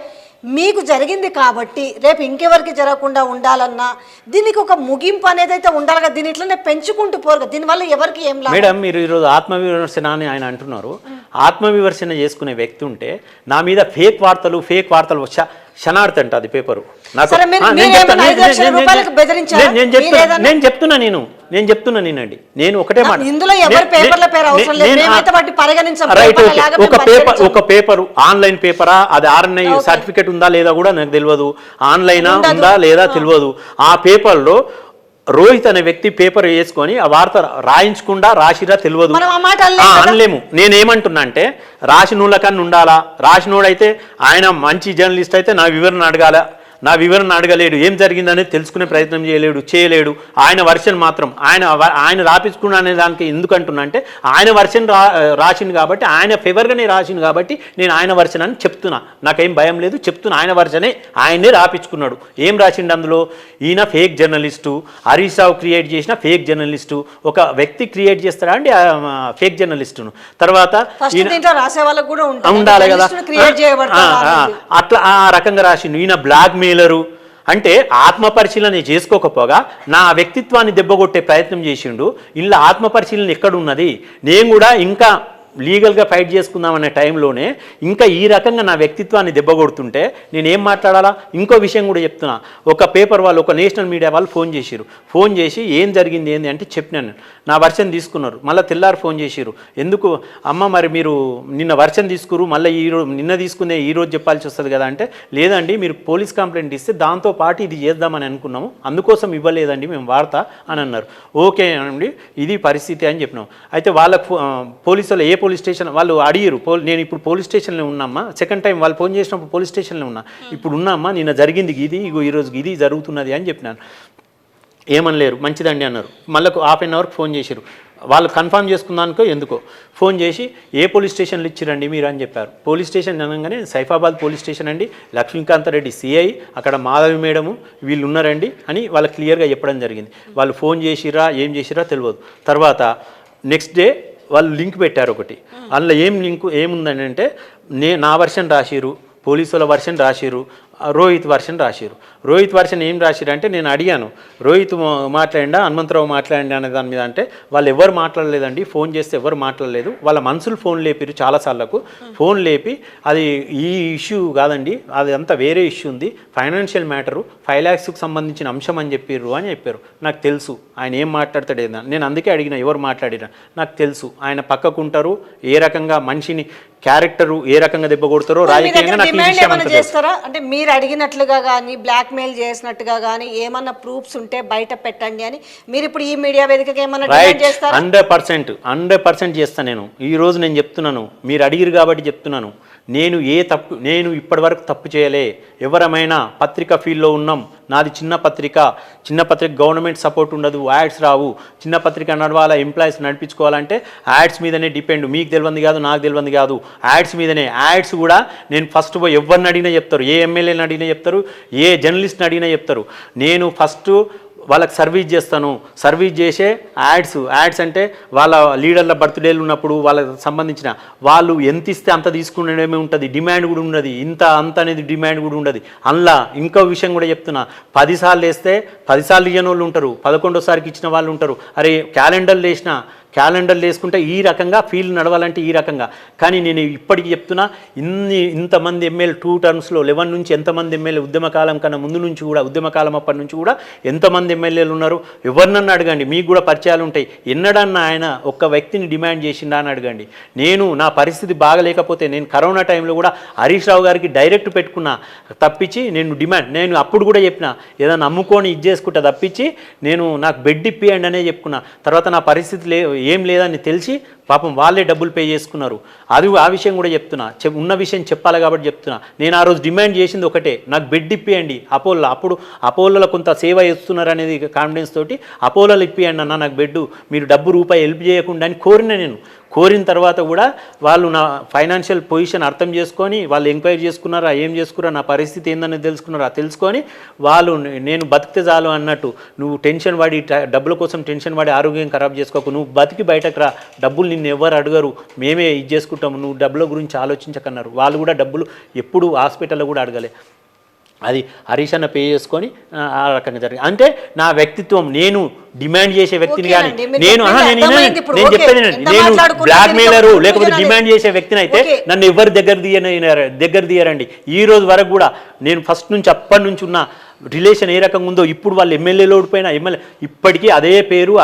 Speaker 1: మీకు జరిగింది కాబట్టి రేపు ఇంకెవరికి జరగకుండా ఉండాలన్నా దీనికి ఒక ముగింపు అనేది అయితే ఉండాలి కదా. దీని ఇట్లనే పెంచుకుంటూ పోరు, దీనివల్ల ఎవరికి ఏం లేదు.
Speaker 2: మేడం, మీరు ఈరోజు ఆత్మవిమర్శన అని ఆయన అంటున్నారు. ఆత్మవిమర్శన చేసుకునే వ్యక్తి ఉంటే నా మీద ఫేక్ వార్తలు శనార్థి అంట అది పేపరు
Speaker 1: సరే, మీరు ఏమన్నా 5 లక్షల రూపాయలకు బెదిరించారా?
Speaker 2: నేను చెప్తున్నా నేనండి. నేను ఒకటే మాట,
Speaker 1: ఇందులో ఎవరి పేపర్ల పేరు అవసరం లేదు, మేమైతే వాటిని పరిగణించం.
Speaker 2: రైట్, ఒక పేపర్ ఆన్లైన్ పేపరా, అది ఆర్ఎన్ఐ సర్టిఫికేట్ ఉందా లేదా కూడా నాకు తెలియదు, ఆన్లైనా ఉందా లేదా తెలియదు. ఆ పేపర్లో రోహిత్ అనే వ్యక్తి పేపర్ వేసుకొని ఆ వార్త రాయించకుండా రాసిరా తెలియదు, అనలేము. నేనేమంటున్నా అంటే రాసినోళ్ళ కన్నా ఉండాలా, రాసినోడైతే ఆయన మంచి జర్నలిస్ట్ అయితే నా వివరణ అడగలేడు, ఏం జరిగిందనేది తెలుసుకునే ప్రయత్నం చేయలేడు. ఆయన వర్షన్ మాత్రం ఆయన రాపించుకున్నా అనే దానికి ఎందుకంటున్నా అంటే ఆయన వర్షన్ రాసింది కాబట్టి, ఆయన ఫేవర్గానే రాసింది కాబట్టి నేను ఆయన వర్షన్ అని చెప్తున్నా. నాకేం భయం లేదు, చెప్తున్నా. ఆయన వర్షనే ఆయనే రాపించుకున్నాడు. ఏం రాసిండు అందులో? ఈయన fake journalist, Harish Rao create చేసిన ఫేక్ జర్నలిస్టు. ఒక వ్యక్తి క్రియేట్ చేస్తాడా అండి ఫేక్ జర్నలిస్టును? తర్వాత ఉండాలి కదా, అట్లా ఆ రకంగా రాసిండు. ఈయన బ్లాక్ మెయిలరు అంటే ఆత్మపరిశీలన చేసుకోకపోగా నా వ్యక్తిత్వాన్ని దెబ్బకొట్టే ప్రయత్నం చేసిండు. ఇలా ఆత్మపరిశీలన ఎక్కడున్నది? నేను కూడా ఇంకా లీగల్గా ఫైట్ చేసుకుందామనే టైంలోనే ఇంకా ఈ రకంగా నా వ్యక్తిత్వాన్ని దెబ్బకొడుతుంటే నేను ఏం మాట్లాడాలా? ఇంకో విషయం కూడా చెప్తున్నా. ఒక పేపర్ వాళ్ళు, ఒక నేషనల్ మీడియా వాళ్ళు ఫోన్ చేసి ఏం జరిగింది ఏంది అంటే చెప్పినాను. నా వర్షన్ తీసుకున్నారు. మళ్ళీ తెల్లారు ఫోన్ చేసిరు. ఎందుకు అమ్మ మరి మీరు నిన్న వర్షన్ తీసుకురు, మళ్ళీ నిన్న తీసుకునే ఈరోజు చెప్పాల్సి వస్తుంది కదా అంటే, లేదండి మీరు పోలీస్ కంప్లైంట్ ఇస్తే దాంతో పాటు ఇది చేద్దామని అనుకున్నాము, అందుకోసం ఇవ్వలేదండి మేము వార్త అని అన్నారు. ఓకే అండి, ఇది పరిస్థితి అని చెప్పినాం. అయితే వాళ్ళకు పోలీసులు ఏ పోలీస్ స్టేషన్ వాళ్ళు అడిగారు, నేను ఇప్పుడు పోలీస్ స్టేషన్లో ఉన్నామ్మా, సెకండ్ టైం వాళ్ళు ఫోన్ చేసినప్పుడు పోలీస్ స్టేషన్లో ఉన్నా, ఇప్పుడు ఉన్నామ్మా, నిన్న జరిగింది ఇది, ఈరోజు ఇది జరుగుతున్నది అని చెప్పినాను. ఏమనలేరు, మంచిదండి అన్నారు. మళ్ళీ హాఫ్ అన్ అవర్కి ఫోన్ చేశారు. వాళ్ళు కన్ఫర్మ్ చేసుకున్నానుకో ఎందుకో ఫోన్ చేసి ఏ పోలీస్ స్టేషన్లు ఇచ్చిరండి మీరు అని చెప్పారు. పోలీస్ స్టేషన్ అనగానే సైఫాబాద్ పోలీస్ స్టేషన్ అండి, లక్ష్మీకాంతరెడ్డి సిఐ, అక్కడ మాధవి మేడము వీళ్ళు ఉన్నారండి అని వాళ్ళకి క్లియర్గా చెప్పడం జరిగింది. వాళ్ళు ఫోన్ చేసిరా ఏం చేసిరా తెలియదు. తర్వాత నెక్స్ట్ డే వాళ్ళు లింక్ పెట్టారు ఒకటి. అందులో ఏముందని అంటే నా వర్షన్ రాసిరు, పోలీసుల వర్షన్ రాసిరు, రోహిత్ వర్షన్ రాసిరు. రోహిత్ వర్షన్ ఏం రాసిరు అంటే నేను అడిగాను, రోహిత్ మాట్లాడిండా హనుమంతరావు మాట్లాడిండా అనే దాని మీద అంటే వాళ్ళు ఎవరు మాట్లాడలేదండి, ఫోన్ చేస్తే ఎవరు మాట్లాడలేదు, వాళ్ళ మనుషులు ఫోన్ లేపిరు చాలాసార్లకు. ఫోన్ లేపి అది ఈ ఇష్యూ కాదండి, అది అంతా వేరే ఇష్యూ ఉంది, ఫైనాన్షియల్ మ్యాటరు, 5 lakhsకి సంబంధించిన అంశం అని చెప్పారు అని చెప్పారు. నాకు తెలుసు ఆయన ఏం మాట్లాడతాడు ఏదైనా. నేను అందుకే అడిగిన ఎవరు మాట్లాడినా. నాకు తెలుసు ఆయన పక్కకుంటారు, ఏ రకంగా మనిషిని క్యారెక్టరు ఏ రకంగా దెబ్బ కొడతారో రాజకీయంగా నాకు ఈ విషయం అంతా
Speaker 1: చేస్తారా అంటే మీరు అడిగినట్లుగా కానీ బ్లాక్ మెయిల్ చేసినట్టుగా కానీ ఏమన్నా ప్రూఫ్స్ ఉంటే బయట పెట్టండి అని మీరు ఇప్పుడు ఈ మీడియా వేదికగా ఏమన్నా డిమాండ్ చేస్తారా?
Speaker 2: 100% చేస్తాను. నేను ఈ రోజు నేను చెప్తున్నాను, మీరు అడిగిరు కాబట్టి చెప్తున్నాను. నేను ఇప్పటివరకు తప్పు చేయలే. ఎవరమైనా పత్రిక ఫీల్డ్లో ఉన్నాం, నాది చిన్న పత్రిక గవర్నమెంట్ సపోర్ట్ ఉండదు, యాడ్స్ రావు, చిన్న పత్రిక నడవాలా, ఎంప్లాయీస్ నడిపించుకోవాలంటే యాడ్స్ మీదనే డిపెండ్. మీకు తెలియంది కాదు, నాకు తెలియంది కాదు, యాడ్స్ మీదనే. యాడ్స్ కూడా నేను ఫస్ట్ ఎవరిని అడిగినా చెప్తారు, ఏ ఎమ్మెల్యేని అడిగినా చెప్తారు, ఏ జర్నలిస్ట్ని అడిగినా చెప్తారు. నేను ఫస్ట్ వాళ్ళకి సర్వీస్ చేస్తాను. సర్వీస్ చేసే యాడ్స్ అంటే వాళ్ళ లీడర్ల బర్త్డేలు ఉన్నప్పుడు వాళ్ళకి సంబంధించిన వాళ్ళు ఎంత ఇస్తే అంత తీసుకునేమే ఉంటుంది, డిమాండ్ కూడా ఉన్నది. అంత అనేది డిమాండ్ కూడా ఉండదు. అందులో ఇంకో విషయం కూడా చెప్తున్నా, 10 సార్లు వేస్తే 10 సార్లు ఇయ్యని వాళ్ళు ఉంటారు, 11వ ఇచ్చిన వాళ్ళు ఉంటారు. అరే క్యాలెండర్లు వేసుకుంటే ఈ రకంగా ఫీల్డ్ నడవాలంటే ఈ రకంగా. కానీ నేను ఇప్పటికీ చెప్తున్నా, ఇంతమంది ఎమ్మెల్యే 2 టర్మ్స్లో 11 నుంచి ఎంతమంది ఎమ్మెల్యే ఉద్యమకాలం కన్నా ముందు నుంచి కూడా, ఉద్యమకాలం అప్పటి నుంచి కూడా ఎంతమంది ఎమ్మెల్యేలు ఉన్నారు, ఎవరినన్నా అడగండి, మీకు కూడా పరిచయాలు ఉంటాయి. ఎన్నడన్నా ఆయన ఒక్క వ్యక్తిని డిమాండ్ చేసిండా అని అడగండి. నా పరిస్థితి బాగలేకపోతే నేను కరోనా టైంలో కూడా హరీష్ రావు గారికి డైరెక్ట్ పెట్టుకున్నా తప్పించి నేను అప్పుడు కూడా చెప్పిన ఏదైనా అమ్ముకొని ఇది చేసుకుంటా తప్పించి నాకు బెడ్ ఇప్పియండి అనే చెప్పుకున్నా. తర్వాత నా పరిస్థితి ఏం లేదని తెలిసి పాపం వాళ్ళే డబ్బులు పే చేసుకున్నారు. ఆ విషయం కూడా చెప్తున్నా, ఉన్న విషయం చెప్పాలి కాబట్టి చెప్తున్నా. నేను ఆ రోజు డిమాండ్ చేసింది ఒకటే, నాకు బెడ్ ఇప్పియండి అపోలో. అప్పుడు అపోలోలో కొంత సేవ చేస్తున్నారు అనేది కాన్ఫిడెన్స్ తోటి అపోలోలో ఇప్పియండి అన్న నాకు బెడ్, మీరు రూపాయి హెల్ప్ చేయకుండా అని కోరిన తర్వాత కూడా వాళ్ళు నా ఫైనాన్షియల్ పొజిషన్ అర్థం చేసుకొని వాళ్ళు ఎంక్వైరీ చేసుకున్నారా, ఏం చేసుకున్నారా, నా పరిస్థితి ఏందనేది తెలుసుకున్నారా, తెలుసుకొని వాళ్ళు నేను బతికితే చాలు అన్నట్టు, నువ్వు టెన్షన్ పడి డబ్బుల కోసం టెన్షన్ పడి ఆరోగ్యం ఖరాబ్ చేసుకోకు, నువ్వు బతికి బయటకు రా, డబ్బులు నిన్ను ఎవరు అడగరు, మేమే ఇది చేసుకుంటాము, నువ్వు డబ్బుల గురించి ఆలోచించకన్నారు. వాళ్ళు కూడా డబ్బులు ఎప్పుడు హాస్పిటల్లో కూడా అడగలే. అది హరీష్ అన్న పే చేసుకొని ఆ రకంగా జరిగింది. అంటే నా వ్యక్తిత్వం, నేను డిమాండ్ చేసే వ్యక్తిని కానీ నేను చెప్పేది నేను బ్లాక్ మెయిలరు లేకపోతే డిమాండ్ చేసే వ్యక్తిని అయితే నన్ను ఎవరు దగ్గర తీయరండి. ఈ రోజు వరకు కూడా నేను ఫస్ట్ నుంచి అప్పటి నుంచి ఉన్న రిలేషన్ ఏ రకంగా ఉందో, ఇప్పుడు వాళ్ళు ఎమ్మెల్యేలో ఓడిపోయినా ఇప్పటికీ అదే పేరు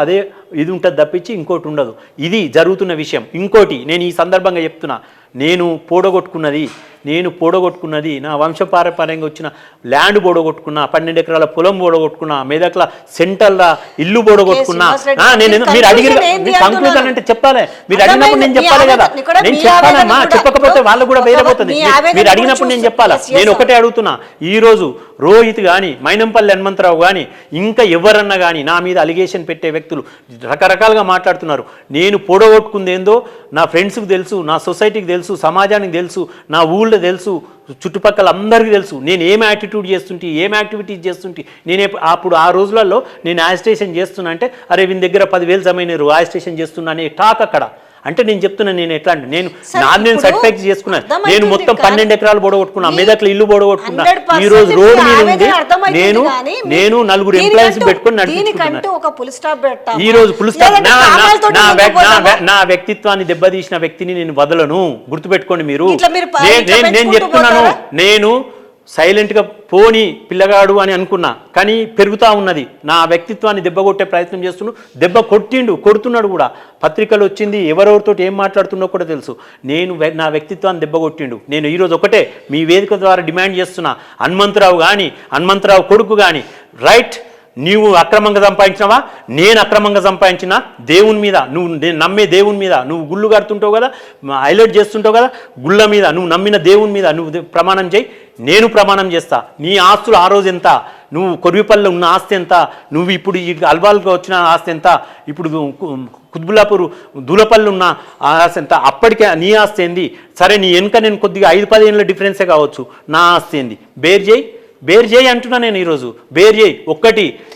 Speaker 2: అదే ఇది ఉంటుంది తప్పించి ఇంకోటి ఉండదు. ఇది జరుగుతున్న విషయం. ఇంకోటి నేను ఈ సందర్భంగా చెప్తున్నా, నేను పోడగొట్టుకున్నది నా వంశపారంపర్యంగా వచ్చిన ల్యాండ్ పోడగొట్టుకున్నా, 12 ఎకరాల పొలం పోడగొట్టుకున్నా, మెదక్ల సెంటర్ల ఇల్లు పోడగొట్టుకున్నా. మీరు అడిగిన కంక్లూజన్ అంటే చెప్పాలి, మీరు అడిగినప్పుడు నేను చెప్పాలి కదా, నేను చెప్పాలమ్మా. చెప్పకపోతే వాళ్ళు కూడా వేరేపోతుంది. మీరు అడిగినప్పుడు నేను చెప్పాలా. నేను ఒకటే అడుగుతున్నా, ఈరోజు రోహిత్ కానీ, మైనంపల్లి హనుమంతరావు కానీ, ఇంకా ఎవరన్నా కానీ నా మీద అలిగేషన్ పెట్టే వ్యక్తులు రకరకాలుగా మాట్లాడుతున్నారు. నేను పొడగొట్టుకుంది ఏందో నా ఫ్రెండ్స్కి తెలుసు, నా సొసైటీకి తెలుసు, సమాజానికి తెలుసు, నా ఊళ్ళో తెలుసు, చుట్టుపక్కల అందరికీ తెలుసు. నేను ఏం యాటిట్యూడ్ చేస్తుంటే, ఏం యాక్టివిటీస్ చేస్తుంటే. నేను అప్పుడు ఆ రోజులలో నేను యాజిటేషన్ చేస్తున్నా అంటే, అరే వీని దగ్గర 10,000 జమైనారు యాజిటేషన్ చేస్తున్నా అనే టాక్ అక్కడ. అంటే నేను చెప్తున్నా, నేను ఎట్లా అంటే నేను సర్టిఫై చేసుకున్నాను. నేను మొత్తం 12 ఎకరాలు పోడగొట్టుకున్నా, మెదక్లో ఇల్లు పోడగొట్టుకున్నా. ఈ రోజు రోడ్డు మీద ఉంది నేను 4 ఎంప్లాయీస్ పెట్టుకుని నడిపించుకున్నాను. ఈ రోజు ఫుల్ స్టాప్. నా వ్యక్తిత్వాన్ని దెబ్బతీసిన వ్యక్తిని నేను వదలను, గుర్తుపెట్టుకోండి మీరు. నేను చెప్తున్నాను, నేను సైలెంట్గా పోని పిల్లగాడు అని అనుకున్నా, కానీ పెరుగుతూ ఉన్నది. నా వ్యక్తిత్వాన్ని దెబ్బ కొట్టే ప్రయత్నం దెబ్బ కొడుతున్నాడు కూడా. పత్రికలు వచ్చింది, ఎవరెవరితో ఏం మాట్లాడుతున్నో కూడా తెలుసు. నా వ్యక్తిత్వాన్ని దెబ్బ కొట్టిండు. నేను ఈరోజు ఒకటే మీ వేదిక ద్వారా డిమాండ్ చేస్తున్నా, హనుమంతరావు కొడుకు కానీ, రైట్, నీవు అక్రమంగా సంపాదించినవా, నేను అక్రమంగా సంపాదించిన దేవుని మీద, నేను నమ్మే దేవుని మీద నువ్వు గుళ్ళు కడుతుంటావు కదా, హైలైట్ చేస్తుంటావు కదా, గుళ్ళ మీద నువ్వు నమ్మిన దేవుని మీద నువ్వు ప్రమాణం చేయి, నేను ప్రమాణం చేస్తా. నీ ఆస్తులు ఆ రోజు ఎంత, నువ్వు కొరివిపల్లిలో ఉన్న ఆస్తి ఎంత, నువ్వు ఇప్పుడు ఈ అల్వాల్గా వచ్చిన ఆస్తి ఎంత, ఇప్పుడు కుత్బుల్లాపూర్ దూలపల్లి ఉన్న ఆస్తి ఎంత, అప్పటికే నీ ఆస్తి ఏంది. సరే, నీ వెనుక నేను కొద్దిగా 5-10 ఏళ్ళ డిఫరెన్సే కావచ్చు, నా ఆస్తి ఏంది, బేర్ చేయి అంటున్నా. నేను ఈరోజు బేర్ చేయి.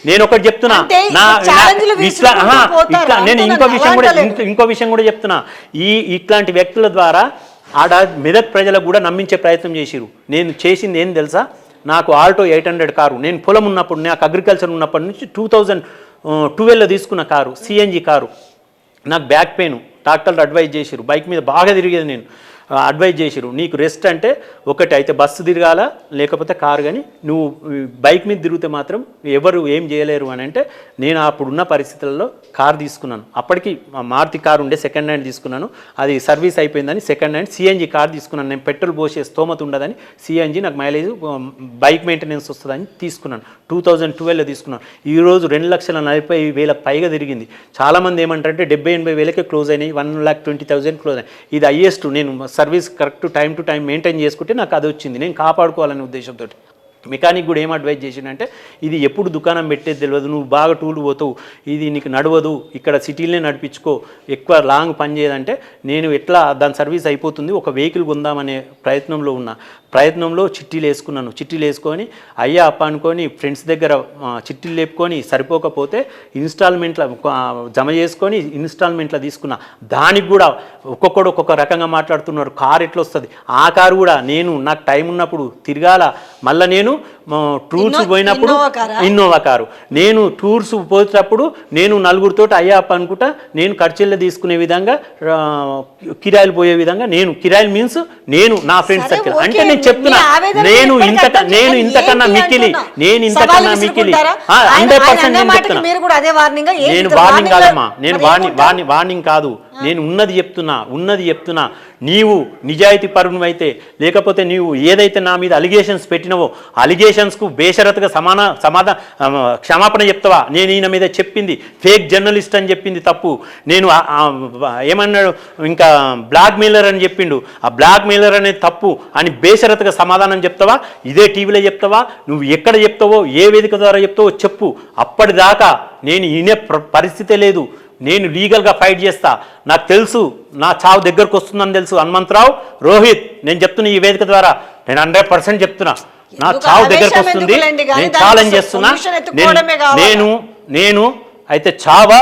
Speaker 2: నేను ఒకటి చెప్తున్నా, నేను ఇంకో విషయం కూడా చెప్తున్నా. ఇట్లాంటి వ్యక్తుల ద్వారా మెదక్ ప్రజలకు కూడా నమ్మించే ప్రయత్నం చేసిరు. నేను చేసింది ఏం తెలుసా, నాకు ఆల్టో 800 కారు, నేను పొలం ఉన్నప్పుడు, నాకు అగ్రికల్చర్ ఉన్నప్పటి నుంచి 2012లో తీసుకున్న కారు, సిఎన్జి కారు. నాకు బ్యాక్ పెయిన్, డాక్టర్లు అడ్వైజ్ చేసిరు, బైక్ మీద బాగా తిరిగేది నేను, అడ్వైజ్ చేసిరు, నీకు రెస్ట్ అంటే ఒకటి అయితే బస్సు తిరగాల, లేకపోతే కారు. కానీ నువ్వు బైక్ మీద తిరిగితే మాత్రం ఎవరు ఏం చేయలేరు అని అంటే, నేను అప్పుడున్న పరిస్థితులలో కారు తీసుకున్నాను. అప్పటికి మారుతి కారు ఉండే, సెకండ్ హ్యాండ్ తీసుకున్నాను. అది సర్వీస్ అయిపోయిందని సెకండ్ హ్యాండ్ సిఎన్జి కారు తీసుకున్నాను. నేను పెట్రోల్ పోసే స్తోమత ఉండదని సిఎన్జి, నాకు మైలేజ్, బైక్ మెయింటెనెన్స్ వస్తుందని తీసుకున్నాను. 2012లో తీసుకున్నాను. ఈరోజు 2,40,000 పైగా తిరిగింది. చాలామంది ఏమంటారంటే 70-80 వేలకే క్లోజ్ అయినాయి, 1,20,000 క్లోజ్ అయినాయి. ఇది హైయెస్ట్. నేను service correct time to time maintain చేసుకుంటే నాకు అది వచ్చింది. నేను కాపాడుకోవాలనే ఉద్దేశంతో మెకానిక్ కూడా ఏం అడ్వైజ్ చేసిందంటే, ఇది ఎప్పుడు దుకాణం పెట్టేది తెలియదు, నువ్వు బాగా టూల్ పోతావు, ఇది నీకు నడవదు, ఇక్కడ సిటీలనే నడిపించుకో, ఎక్కువ లాంగ్ పని చేయదంటే, నేను ఎట్లా దాని సర్వీస్ అయిపోతుంది, ఒక వెహికల్ కొందామనే ప్రయత్నంలో చిట్టీలు వేసుకొని అయ్యా అప్ప అనుకొని ఫ్రెండ్స్ దగ్గర చిట్టీలు లేపుకొని సరిపోకపోతే ఇన్స్టాల్మెంట్లో జమ చేసుకొని ఇన్స్టాల్మెంట్లో తీసుకున్నా. దానికి కూడా ఒక్కొక్కడు ఒక్కొక్క రకంగా మాట్లాడుతున్నారు. కారు ఎట్లా వస్తుంది, ఆ కారు కూడా నాకు టైం ఉన్నప్పుడు తిరగాల. మళ్ళీ నేను టూర్స్ పోయినప్పుడు ఇన్నోవా కారు, నేను టూర్స్ పోయేటప్పుడు నేను నలుగురితో అయ్యా అప్ప అనుకుంటా, నేను ఖర్చుల్లో తీసుకునే విధంగా, కిరాయిలు పోయే విధంగా, కిరాయిలు మీన్స్ నేను నా ఫ్రెండ్స్ సర్కిల్. అంటే నేను చెప్తున్నా, నేను ఇంతకన్నా మిక్కిలి 100% నేను చెప్తున్నా. నేను వార్నింగ్ కాదమ్మా, నేను వార్నింగ్ కాదు, నేను ఉన్నది చెప్తున్నా. నీవు నిజాయితీ పరును అయితే, లేకపోతే నీవు ఏదైతే నా మీద అలిగేషన్స్ పెట్టినవో అలిగేషన్స్కు బేషరతుగా క్షమాపణ చెప్తావా. నేను ఈయన మీద చెప్పింది ఫేక్ జర్నలిస్ట్ అని చెప్పింది తప్పు. నేను ఏమన్నాడు, ఇంకా బ్లాక్ మెయిలర్ అని చెప్పిండు, ఆ బ్లాక్ మెయిలర్ అనేది తప్పు అని బేషరతుగా సమాధానం చెప్తావా. ఇదే టీవీలో చెప్తావా, నువ్వు ఎక్కడ చెప్తావో, ఏ వేదిక ద్వారా చెప్తావో చెప్పు. అప్పటిదాకా నేను వినే పరిస్థితే లేదు. నేను లీగల్గా ఫైట్ చేస్తా. నాకు తెలుసు నా చావు దగ్గరకు వస్తుందని తెలుసు. హనుమంతరావు, రోహిత్, నేను చెప్తున్నా ఈ వేదిక ద్వారా, నేను 100% చెప్తున్నా, నా చావు దగ్గరకు వస్తుంది. నేను ఛాలెంజ్ చేస్తున్నా. నేను అయితే చావా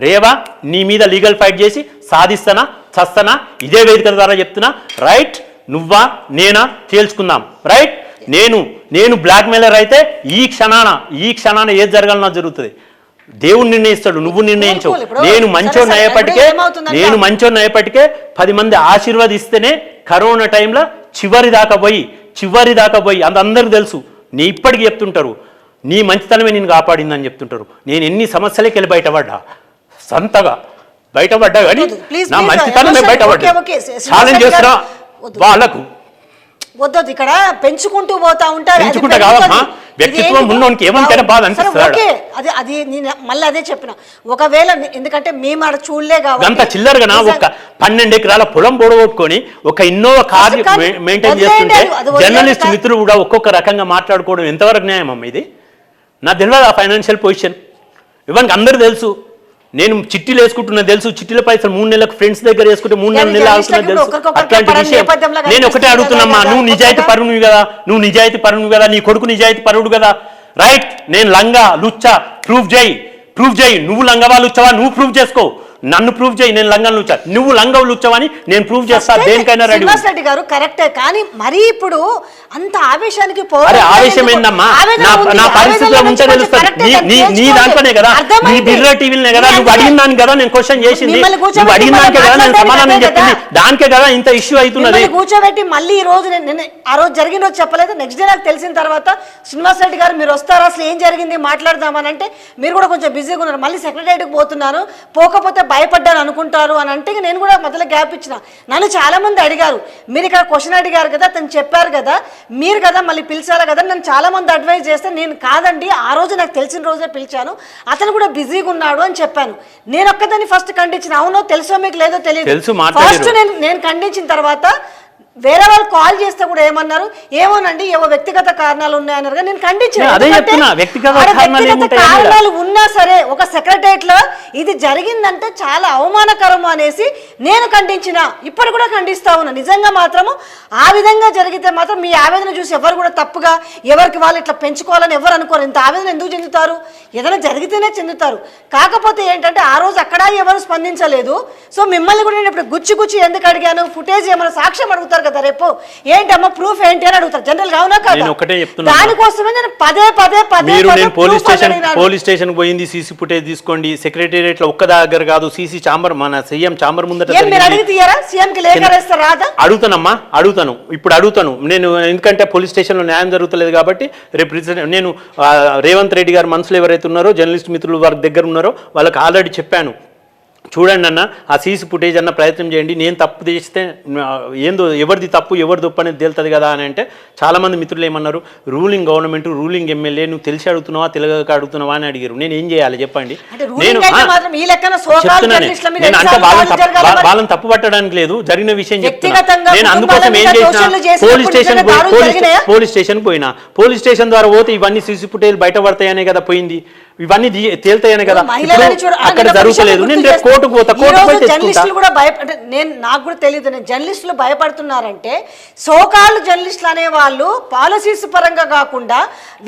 Speaker 2: రేవా నీ మీద లీగల్ ఫైట్ చేసి సాధిస్తానా, చస్తానా, ఇదే వేదిక ద్వారా చెప్తున్నా. రైట్, నువ్వా నేనా తేల్చుకుందాం. రైట్, నేను బ్లాక్ మెయిలర్ అయితే ఈ క్షణాన ఏది జరగాలన్నా జరుగుతుంది. దేవుడు నిర్ణయిస్తాడు, నువ్వు నిర్ణయించవు. నేను మంచోని అయ్యేపటికే 10 మంది ఆశీర్వదిస్తేనే కరోనా టైంలో చివరి దాకా పోయి అందరికి తెలుసు. నీ ఇప్పటికి చెప్తుంటారు నీ మంచితనమే నేను కాపాడిందని చెప్తుంటారు. నేను ఎన్ని సమస్యలకి వెళ్ళి బయటపడ్డా, సంతగా బయటపడ్డా, కానీ నా మంచితనమే బయటపడ్డా. ఛాలెంజ్ చేస్తున్నా వాళ్ళకు.
Speaker 1: వద్దొద్దు, ఇక్కడ పెంచుకుంటూ పోతా ఉంటారు.
Speaker 2: వ్యక్తిత్వం ఉన్నోనికి ఏమంటేనే బాధ అనిపిస్తుంది.
Speaker 1: అది నేను మళ్ళీ అదే చెప్పిన, ఒకవేళ ఎందుకంటే మేము ఆడ చూడలే కాబట్టి
Speaker 2: అంత చిల్లరగా ఒక 12 ఎకరాల పొలం పొడగొట్టుకొని ఒక ఇన్నోవా కార్ మెయింటైన్ చేస్తుంటే జర్నలిస్ట్ మిత్రులు కూడా ఒక్కొక్క రకంగా మాట్లాడుకోవడం ఎంతవరకు న్యాయం అమ్మ? ఇది నాకు తెలియదు ఆ ఫైనాన్షియల్ పొజిషన్. ఇవన్నీ అందరూ తెలుసు. నేను చిట్టీలు వేసుకుంటున్నా తెలుసు. చిట్టీల పైసలు 3 నెలలకు ఫ్రెండ్స్ దగ్గర వేసుకుంటే 3 నెలలు ఆగుతున్నా తెలుసు. అట్లాంటి విషయం నేను ఒకటే అడుగుతున్నామ్మా, నువ్వు నిజాయితీ పరునివి కదా, నీ కొడుకు నిజాయితీ పరుడు కదా, రైట్? నేను లంగా లుచ్చా ప్రూవ్ చేయి. నువ్వు లంగవా లుచ్చవా నువ్వు ప్రూవ్ చేసుకో. నన్ను ప్రూవ్ చేయి, నేను లంగా లుచ్చా, నువ్వు లంగవు లుచ్చవని నేను ప్రూవ్ చేస్తా. దేనికైనా రెడీ.
Speaker 1: రెడ్డి గారు కరెక్టే, కానీ మరీ ఇప్పుడు అంత ఆవేశానికి
Speaker 2: ఆవేశం ఏందమ్మా? నా పరిస్థితిలో ఉంటే తెలుస్తుంది. నీ దాంట్లోనే కదా, నీ బిర్రా టీవీలనే కదా నువ్వు అడిగిన దానికి కదా నేను క్వశ్చన్ చేసింది, నువ్వు అడిగిన దానికే కదా నేను సమాధానం చెప్పింది, దానికే కదా ఇంత ఇష్యూ అవుతున్నది.
Speaker 1: కూర్చోబెట్టి మళ్ళీ ఈ రోజు నేను ఆ రోజు జరిగిన రోజు చెప్పలేదు, నెక్స్ట్ డే నాకు తెలిసిన తర్వాత శ్రీనివాస్ రెడ్డి గారు మీరు వస్తారా, అసలు ఏం జరిగింది మాట్లాడదామని అంటే మీరు కూడా కొంచెం బిజీగా ఉన్నారు. మళ్ళీ సెక్రటరీకి పోతున్నాను, పోకపోతే భయపడ్డాను అనుకుంటారు అని అంటే నేను కూడా మొదలు గ్యాప్ ఇచ్చిన. నన్ను చాలా మంది అడిగారు, మీరు ఇక్కడ క్వశ్చన్ అడిగారు కదా, తను చెప్పారు కదా, మీరు కదా మళ్ళీ పిలిచారా కదా, నన్ను చాలా మంది అడ్వైజ్ చేస్తే నేను కాదండి, ఆ రోజు నాకు తెలిసిన రోజే పిలిచాను, అతను కూడా బిజీగా ఉన్నాడు అని చెప్పాను. నేను ఒక్కదాన్ని ఫస్ట్ ఖండించిన. అవునో తెలుసో మీకు లేదో తెలియదు. ఫస్ట్ నేను ఖండించిన తర్వాత వేరే వాళ్ళు కాల్ చేస్తే కూడా ఏమన్నారు, ఏమోనండి ఏవో వ్యక్తిగత కారణాలు ఉన్నాయన్నారు. నేను ఖండించాను. వ్యక్తిగత కారణాలు ఉన్నా సరే ఒక సెక్రటరియట్ లో ఇది జరిగిందంటే చాలా అవమానకరం అనేసి నేను ఖండించిన, ఇప్పుడు కూడా ఖండిస్తా ఉన్నా. నిజంగా మాత్రము ఆ విధంగా జరిగితే మాత్రం మీ ఆవేదన చూసి ఎవరు కూడా తప్పుగా ఎవరికి వాళ్ళు ఇట్లా పెంచుకోవాలని ఎవరు అనుకోరు. ఇంత ఆవేదన ఎందుకు చెందుతారు? ఏదైనా జరిగితేనే చెందుతారు. కాకపోతే ఏంటంటే ఆ రోజు అక్కడ ఎవరు స్పందించలేదు. సో మిమ్మల్ని కూడా నేను ఇప్పుడు గుచ్చి ఎందుకు అడిగాను, ఫుటేజ్ ఏమైనా సాక్ష్యం అడుగుతారు కదా రేపు, ఏంటమ్మా ప్రూఫ్ ఏంటి అని అడుగుతారు జనరల్ గా. అవునా కదా? దానికోసమే నేను పదే
Speaker 2: పోలీస్ స్టేషన్ పోయింది, సీసీ ఫుటేజ్ తీసుకోండి. సెక్రటేరియట్ లో ఒక్క దగ్గర కాదు, సీసీ చాంబర్ మన సీఎం చాంబర్ ముందట అడుగుతాను. ఇప్పుడు అడుగుతాను నేను, ఎందుకంటే పోలీస్ స్టేషన్ లో న్యాయం జరుగుతలేదు కాబట్టి రేపు నేను రేవంత్ రెడ్డి గారు మనసులో ఎవరైతే ఉన్నారో జర్నలిస్ట్ మిత్రులు వారి దగ్గర ఉన్నారో వాళ్ళకి ఆల్రెడీ చెప్పాను, చూడండి అన్న ఆ సీసీ ఫుటేజ్ అన్న ప్రయత్నం చేయండి. నేను తప్పు చేస్తే ఏందో ఎవరిది తప్పు ఎవరిది ఒప్పు అనేది తేలుతుంది కదా అని అంటే చాలామంది మిత్రులు ఏమన్నారు, రూలింగ్ గవర్నమెంట్ రూలింగ్ ఎమ్మెల్యే నువ్వు తెలిసి అడుగుతున్నావా తెలియక అడుగుతున్నావా అని అడిగారు. నేను ఏం చేయాలి చెప్పండి? నేను చెప్తున్నాను, నేను అంటే వాళ్ళని తప్పు పట్టడానికి లేదు, జరిగిన విషయం చెప్తున్నా. నేను అందుకోసం ఏం చేసిన పోలీస్ స్టేషన్ పోయినా, పోలీస్ స్టేషన్ ద్వారా పోతే ఇవన్నీ సీసీ ఫుటేజ్ బయటపడతాయనే కదా పోయింది, ఇవన్నీ తేలుతాయనే కదా. అక్కడ జరుగుతలేదు. నేను రేపు కోర్టుకు పోతా,
Speaker 1: జర్నలిస్టులు కూడా నాకు కూడా తెలియదు. నేను జర్నలిస్టులు భయపడుతున్నారంటే సోకాళ్ళు జర్నలిస్టులు అనే వాళ్ళు పాలసీస్ పరంగా కాకుండా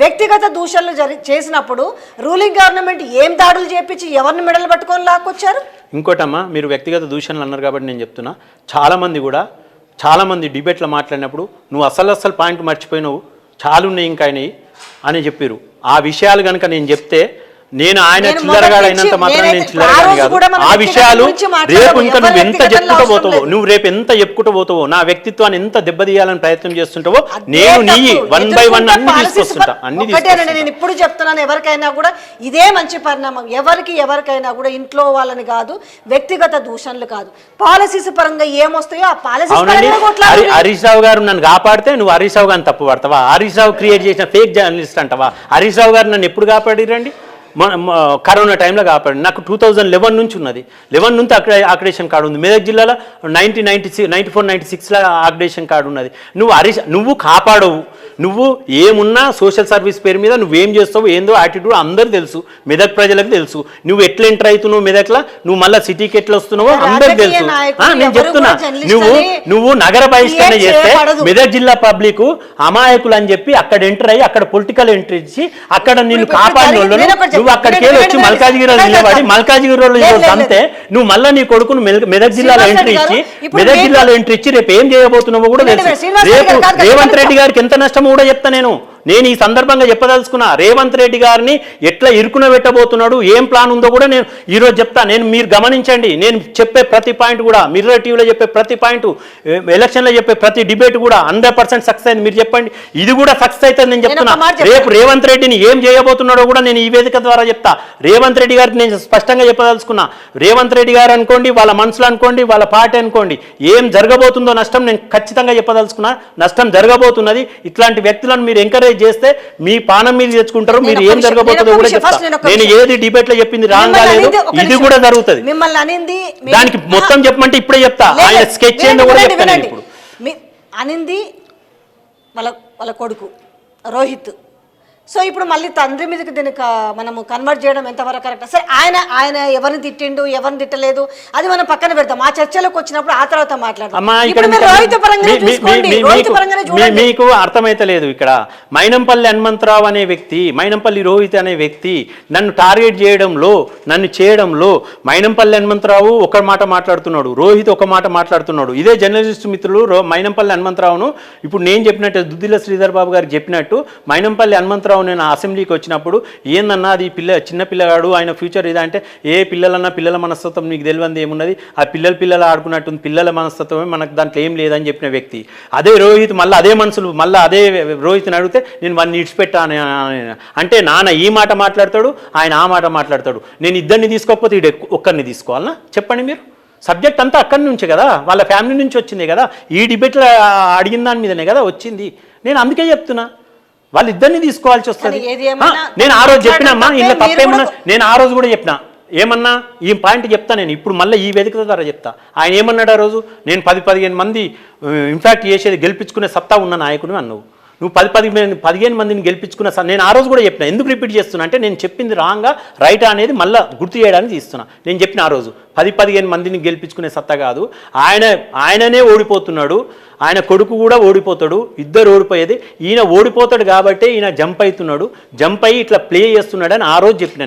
Speaker 1: వ్యక్తిగత దూషణలు చేసినప్పుడు రూలింగ్ గవర్నమెంట్ ఏం దాడులు చేపించి ఎవరిని మెడలు పట్టుకొని లాక్కొచ్చారు?
Speaker 2: ఇంకోటమ్మా, మీరు వ్యక్తిగత దూషణలు అన్నారు కాబట్టి నేను చెప్తున్నా, చాలామంది డిబేట్లో మాట్లాడినప్పుడు నువ్వు అసలు పాయింట్ మర్చిపోయినావు, చాలా ఉన్నాయి ఇంకా అయినాయి అని చెప్పారు. ఆ విషయాలు కనుక నేను చెప్తే నేను ఆయన చిల్లరగాడు అయినంత మాత్రం నేను చిల్లరగాని కాదు. ఆ విషయాలు రేపు ఇంకా నువ్వు ఎంత చెప్పుకుంటూ పోతావో, నువ్వు రేపు ఎంత చెప్పుకుంటూ పోతావో, నా వ్యక్తిత్వాన్ని ఎంత దెబ్బతీయాలని ప్రయత్నం చేస్తుంటావో నేను నీ 1 by 1 అన్ని తీసుకొస్తుంటా.
Speaker 1: నేను ఇప్పుడు చెప్తున్నాను, ఎవరికైనా కూడా ఇదే మంచి పరిణామం. ఎవరికైనా కూడా ఇంట్లో వాళ్ళని కాదు, వ్యక్తిగత దూషణలు కాదు, పాలసీస్ పరంగా ఏమొస్తాయో ఆ పాలసీ.
Speaker 2: హరీష్ రావు గారు నన్ను కాపాడితే నువ్వు హరీష్ రావు గారిని తప్పు పడతావా? హరీష్ రావు క్రియేట్ చేసిన ఫేక్ జర్నలిస్ట్ అంటావా? హరీష్ రావు గారు నన్ను ఎప్పుడు కాపాడిరండి? కరోనా టైంలో కాపాడు. నాకు 2011 నుంచి ఉన్నది, 11 నుంచి అక్రిడేషన్ కార్డు ఉంది. మెదక్ జిల్లాలో 94-96లో అక్రిడేషన్ కార్డు ఉన్నది. నువ్వు కాపాడవు. నువ్వు ఏమున్నా సోషల్ సర్వీస్ పేరు మీద నువ్వేం చేస్తావు ఏందో యాటిట్యూడ్ అందరూ తెలుసు, మెదక్ ప్రజలకు తెలుసు. నువ్వు ఎట్లా ఎంటర్ అవుతున్నావు మెదక్లో, నువ్వు మళ్ళీ సిటీకి ఎట్లా వస్తున్నావో అందరికి తెలుసు. నేను చెప్తున్నా, నువ్వు నగర బహిష్కరణ చేస్తే మెదక్ జిల్లా పబ్లిక్ అమాయకులు అని చెప్పి అక్కడ ఎంటర్ అయ్యి అక్కడ పొలిటికల్ ఎంట్రీ ఇచ్చి అక్కడ నిన్ను కాపాడిన వాళ్ళు నువ్వు అక్కడికి వచ్చి మల్కాజిగిరిలో నిలబడి మల్కాజిగిరిలో అంతే నువ్వు మళ్ళీ నీ కొడుకును మెదక్ జిల్లాలో ఎంట్రీ ఇచ్చి రేపు ఏం చేయబోతున్నావో కూడా తెలుసు. రేపు రేవంత్ రెడ్డి గారికి ఎంత నష్టమో కూడా చెప్తా నేను ఈ సందర్భంగా చెప్పదలుచుకున్నా. రేవంత్ రెడ్డి గారిని ఎట్లా ఇరుకున పెట్టబోతున్నాడు, ఏం ప్లాన్ ఉందో కూడా నేను ఈరోజు చెప్తా. మీరు గమనించండి, నేను చెప్పే ప్రతి పాయింట్ కూడా, మిర్రర్ టీవీలో చెప్పే ప్రతి పాయింట్, ఎలక్షన్లో చెప్పే ప్రతి డిబేట్ కూడా 100% సక్సెస్ అయింది. మీరు చెప్పండి, ఇది కూడా సక్సెస్ అవుతుంది నేను చెప్తున్నా. రేపు రేవంత్ రెడ్డిని ఏం చేయబోతున్నాడో కూడా నేను ఈ వేదిక ద్వారా చెప్తా. రేవంత్ రెడ్డి గారికి నేను స్పష్టంగా చెప్పదలుచుకున్నా. రేవంత్ రెడ్డి గారు అనుకోండి, వాళ్ళ మనసులు అనుకోండి, వాళ్ళ పార్టీ అనుకోండి, ఏం జరగబోతుందో నష్టం నేను ఖచ్చితంగా చెప్పదలుచుకున్నా. నష్టం జరగబోతున్నది. ఇట్లాంటి వ్యక్తులను మీరు ఎంకరేజ్ చేస్తే మీ పానం మీద తెచ్చుకుంటారు. మీరు ఏం జరగబోతుందో కూడా చెప్తా. నేను ఏది డిబేట్ లో చెప్పింది రాంగ్ లేదు, ఇది కూడా జరుగుతుంది.
Speaker 1: మిమ్మల్ని అనింది
Speaker 2: దానికి మొత్తం చెప్పమంటే ఇప్పుడే చెప్తా. ఆయన స్కెచ్ ఏందో కూడా చెప్తాను. ఇప్పుడు
Speaker 1: అనింది వాళ్ళ కొడుకు రోహిత్. సో ఇప్పుడు మళ్ళీ తండ్రి మీదకి దీనికి మనము కన్వర్ట్ చేయడం ఎంతవరకు కరెక్ట్? సరే, ఆయన ఎవరిని తిట్టిండు, ఎవరిని తిట్టలేదు, అది మనం పక్కన పెడతాం. ఆ చర్చలోకి వచ్చినప్పుడు ఆ తర్వాత మాట్లాడదాం.
Speaker 2: మీకు అర్థమైతలేదు. ఇక్కడ మైనంపల్లి హనుమంతరావు అనే వ్యక్తి, మైనంపల్లి రోహిత్ అనే వ్యక్తి నన్ను టార్గెట్ చేయడంలో మైనంపల్లి హనుమంతరావు ఒక మాట మాట్లాడుతున్నాడు, రోహిత్ ఒక మాట మాట్లాడుతున్నాడు. ఇదే జర్నలిస్ట్ మిత్రులు మైనంపల్లి హనుమంతరావును ఇప్పుడు నేను చెప్పినట్టు, దుద్దిల శ్రీధర్ బాబు గారు చెప్పినట్టు, మైనంపల్లి హనుమంతరావు నేను అసెంబ్లీకి వచ్చినప్పుడు ఏందన్నా అది చిన్న పిల్లగాడు, ఆయన ఫ్యూచర్ ఇదంటే, ఏ పిల్లలన్నా పిల్లల మనస్తత్వం నీకు తెలియంది ఏమున్నది, ఆ పిల్లలు ఆడుకున్నట్టుంది, పిల్లల మనస్తత్వమే, మనకు దాంట్లో ఏం లేదని చెప్పిన వ్యక్తి. అదే రోహిత్ మళ్ళీ అదే మనుషులు మళ్ళీ అదే రోహిత్ని అడిగితే నేను వాడిని ఇడిచిపెట్టాను అంటే, నాన్న ఈ మాట మాట్లాడతాడు, ఆయన ఆ మాట మాట్లాడతాడు. నేను ఇద్దరిని తీసుకోకపోతే ఇడు ఒక్కరిని తీసుకోవాలన్నా చెప్పండి మీరు? సబ్జెక్ట్ అంతా అక్కడి నుంచే కదా, వాళ్ళ ఫ్యామిలీ నుంచి వచ్చింది కదా, ఈ డిబేట్లో అడిగిన దాని మీదనే కదా వచ్చింది. నేను అందుకే చెప్తున్నా, వాళ్ళిద్దరిని తీసుకోవాల్సి వస్తుంది. నేను ఆ రోజు చెప్పినమ్మా, ఇలా తప్పేమన్నా, నేను ఆ రోజు కూడా చెప్పినా, ఏమన్నా ఈ పాయింట్ చెప్తా. నేను ఇప్పుడు మళ్ళీ ఈ వేదిక ద్వారా చెప్తా. ఆయన ఏమన్నాడు ఆ రోజు, నేను 10-15 మంది ఇన్ఫాక్ట్ చేసేది గెలిపించుకునే సత్తా ఉన్న నాయకుడు అన్నావు. నువ్వు 10-15 మందిని గెలిపించుకున్న నేను ఆ రోజు కూడా చెప్పిన. ఎందుకు రిపీట్ చేస్తున్నా అంటే, నేను చెప్పింది రాంగా రైటా అనేది మళ్ళీ గుర్తు చేయడానికి తీస్తున్నా. నేను చెప్పిన ఆ రోజు 10-15 మందిని గెలిపించుకునే సత్తా కాదు, ఆయననే ఓడిపోతున్నాడు, ఆయన కొడుకు కూడా ఓడిపోతాడు, ఇద్దరు ఓడిపోయేది. ఈయన ఓడిపోతాడు కాబట్టి ఈయన జంప్ అవుతున్నాడు, జంప్ అయ్యి ఇట్లా ప్లే చేస్తున్నాడు అని ఆ రోజు చెప్పిన.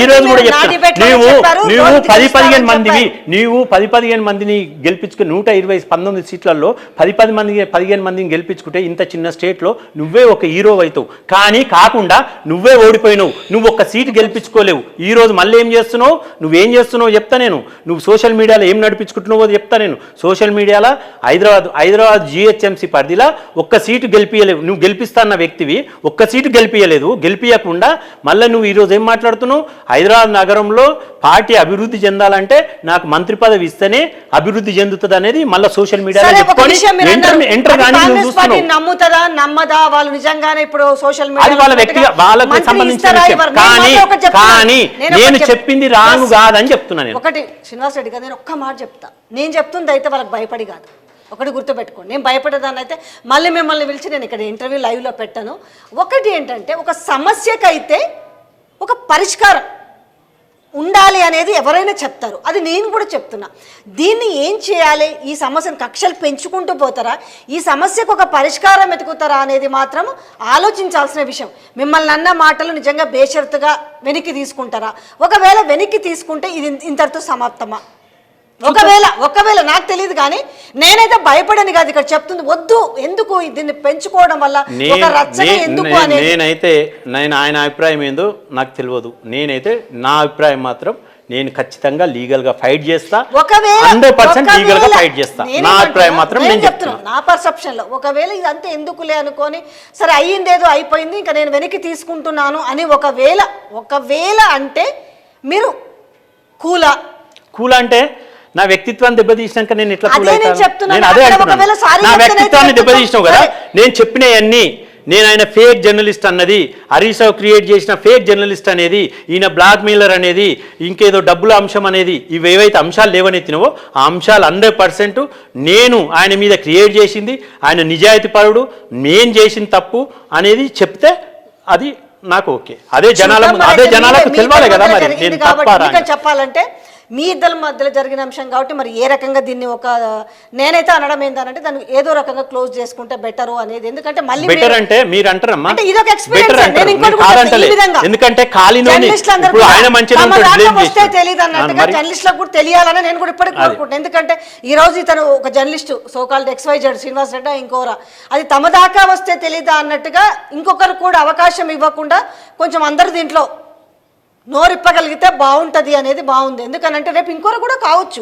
Speaker 2: ఈ రోజు కూడా చెప్తాను, నువ్వు 10-15 మందిని గెలిపించుకుని 119 సీట్లలో 15 మందిని గెలిపించుకుంటే ఇంత చిన్న స్టేట్లో నువ్వే ఒక హీరో అవుతావు. కానీ కాకుండా నువ్వే ఓడిపోయినావు, నువ్వు ఒక్క సీటు గెలిపించుకోలేవు. ఈ రోజు మళ్ళీ ఏం చేస్తున్నావు, నువ్వేం చేస్తున్నావు చెప్తా నేను. నువ్వు సోషల్ మీడియాలో ఏం నడిపించుకుంటున్నావో చెప్తా నేను. సోషల్ మీడియాలో హైదరాబాద్ GHMC పరిధిలో ఒక్క సీటు గెలిపియలేవు. నువ్వు గెలిపిస్తాన్న వ్యక్తివి, ఒక్క సీటు గెలిపియకుండా మళ్ళీ నువ్వు ఈరోజు ఏం మాట్లాడుతున్నావు? హైదరాబాద్ నగరంలో పార్టీ అభివృద్ధి చెందాలంటే నాకు మంత్రి పదవి ఇస్తేనే అభివృద్ధి చెందుతుంది అనేది మళ్ళీ సోషల్ మీడియాలో
Speaker 1: నమ్ముతుందా నమ్మదా వాళ్ళు నిజంగానే ఇప్పుడు సోషల్ మీడియా
Speaker 2: వాళ్ళ వ్యక్తి వాళ్ళకి సంబంధించిన విషయం. కానీ నేను చెప్పింది రాంగ్ కాదని చెప్తున్నాను.
Speaker 1: ఒకటి శ్రీనివాస్ రెడ్డి గారు, నేను ఒక్క మాట చెప్తా. నేను చెప్తుంది అయితే వాళ్ళకి భయపడి కాదు, ఒకటి గుర్తుపెట్టుకోండి. నేను భయపడేదాన్ని అయితే మళ్ళీ మిమ్మల్ని పిలిచి నేను ఇక్కడ ఇంటర్వ్యూ లైవ్లో పెట్టాను. ఒకటి ఏంటంటే, ఒక సమస్యకైతే ఒక పరిష్కారం ఉండాలి అనేది ఎవరైనా చెప్తారు, అది నేను కూడా చెప్తున్నా. దీన్ని ఏం చేయాలి, ఈ సమస్యను కక్షలు పెంచుకుంటూ పోతారా, ఈ సమస్యకు ఒక పరిష్కారం వెతుకుతారా అనేది మాత్రం ఆలోచించాల్సిన విషయం. మిమ్మల్ని అన్న మాటలు నిజంగా బేషరతుగా వెనక్కి తీసుకుంటారా? ఒకవేళ వెనక్కి తీసుకుంటే ఇది ఇంతటితో సమాప్తమా? ఒకవేళ నాకు తెలియదు, కానీ నేనైతే భయపడని కాదు ఇక్కడ చెప్తుంది. వద్దు, ఎందుకు దీన్ని పెంచుకోవడం వల్ల ఒక రచ్చన ఎందుకు అనేది.
Speaker 2: నేనైతే ఆయన అభిప్రాయం ఏందో నాకు తెలియదు. నేనైతే నా అభిప్రాయం మాత్రం నేను ఖచ్చితంగా లీగల్ గా ఫైట్ చేస్తా, 100% లీగల్ గా ఫైట్ చేస్తా. నా అభిప్రాయం మాత్రం నేను చెప్తున్నాను.
Speaker 1: నా పర్సెప్షన్ లో ఒకవేళ ఇదంతా ఎందుకులే అనుకొని సరే అయ్యిందేదో అయిపోయింది, ఇంకా నేను వెనక్కి తీసుకుంటున్నాను అని ఒకవేళ అంటే మీరు కూల
Speaker 2: అంటే నా వ్యక్తిత్వాన్ని దెబ్బతీసినాక నేను ఇట్లా
Speaker 1: అదే
Speaker 2: నా వ్యక్తిత్వాన్ని దెబ్బతీసినావు కదా. నేను చెప్పినవన్నీ, నేను ఆయన ఫేక్ జర్నలిస్ట్ అన్నది, హరీష్ రావు క్రియేట్ చేసిన ఫేక్ జర్నలిస్ట్ అనేది, ఈయన బ్లాక్ మెయిలర్ అనేది, ఇంకేదో డబ్బుల అంశం అనేది, ఇవి ఏవైతే అంశాలు లేవనెత్తినవో ఆ అంశాలు 100% నేను ఆయన మీద క్రియేట్ చేసింది, ఆయన నిజాయితీపరుడు, నేను చేసిన తప్పు అనేది చెప్తే అది నాకు ఓకే. అదే జనాలకు తెలవాలి కదా. మరి నేను
Speaker 1: చెప్పాలంటే మీ ఇద్దరి మధ్యలో జరిగిన అంశం కాబట్టి మరి ఏ రకంగా దీన్ని నేనైతే అనడం ఏంటంటే దాన్ని ఏదో రకంగా క్లోజ్ చేసుకుంటే బెటర్ అనేది. ఎందుకంటే మళ్ళీ
Speaker 2: బెటర్ అంటే మీరు అంటారమ్మా,
Speaker 1: అంటే ఇది ఒక ఎక్స్‌పీరియన్స్. నేను ఇంకోటి కూడా
Speaker 2: కాదంటలే,
Speaker 1: ఈ విధంగా
Speaker 2: ఎందుకంటే ఖాళీలోని ఇప్పుడు ఆయన మంచిగా
Speaker 1: వస్తే తెలియదు అన్నట్టుగా జర్నలిస్టులకు కూడా తెలియాలని నేను కూడా ఇప్పటికీ కోరుకుంటున్నాను. ఎందుకంటే ఈ రోజు ఇతను ఒక journalist so called XYZ Srinivas Reddy ఇంకోరా, అది తమ దాకా వస్తే తెలీదా అన్నట్టుగా ఇంకొకరు కూడా అవకాశం ఇవ్వకుండా కొంచెం అందరు దీంట్లో నోరిప్పగలిగితే బాగుంటుంది అనేది బాగుంది. ఎందుకనంటే రేపు ఇంకొకరు కూడా కావచ్చు,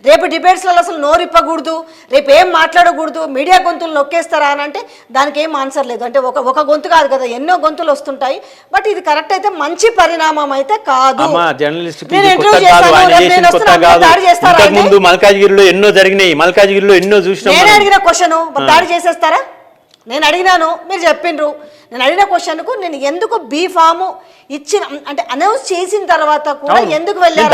Speaker 1: రేపు డిబేట్స్లలో అసలు నోరిప్పకూడదు, రేపు ఏం మాట్లాడకూడదు, మీడియా గొంతులు నొక్కేస్తారా అని అంటే దానికి ఏం ఆన్సర్ లేదు. అంటే ఒక గొంతు కాదు కదా, ఎన్నో గొంతులు వస్తుంటాయి. బట్ ఇది కరెక్ట్ అయితే మంచి పరిణామం అయితే కాదు.
Speaker 2: మల్కాజ్గిరిలో ఎన్నో జరిగినాయి, మల్కాజ్గిరిలో ఎన్నో చూసినా.
Speaker 1: నేను అడిగిన క్వశ్చన్ దాడి చేసేస్తారా? నేను అడిగినాను, మీరు చెప్పిండ్రు. నేను అడిగిన క్వశ్చన్కు నేను ఎందుకు బీ ఫామ్ ఇచ్చిన అంటే అనౌన్స్ చేసిన తర్వాత కూడా ఎందుకు వెళ్ళారు?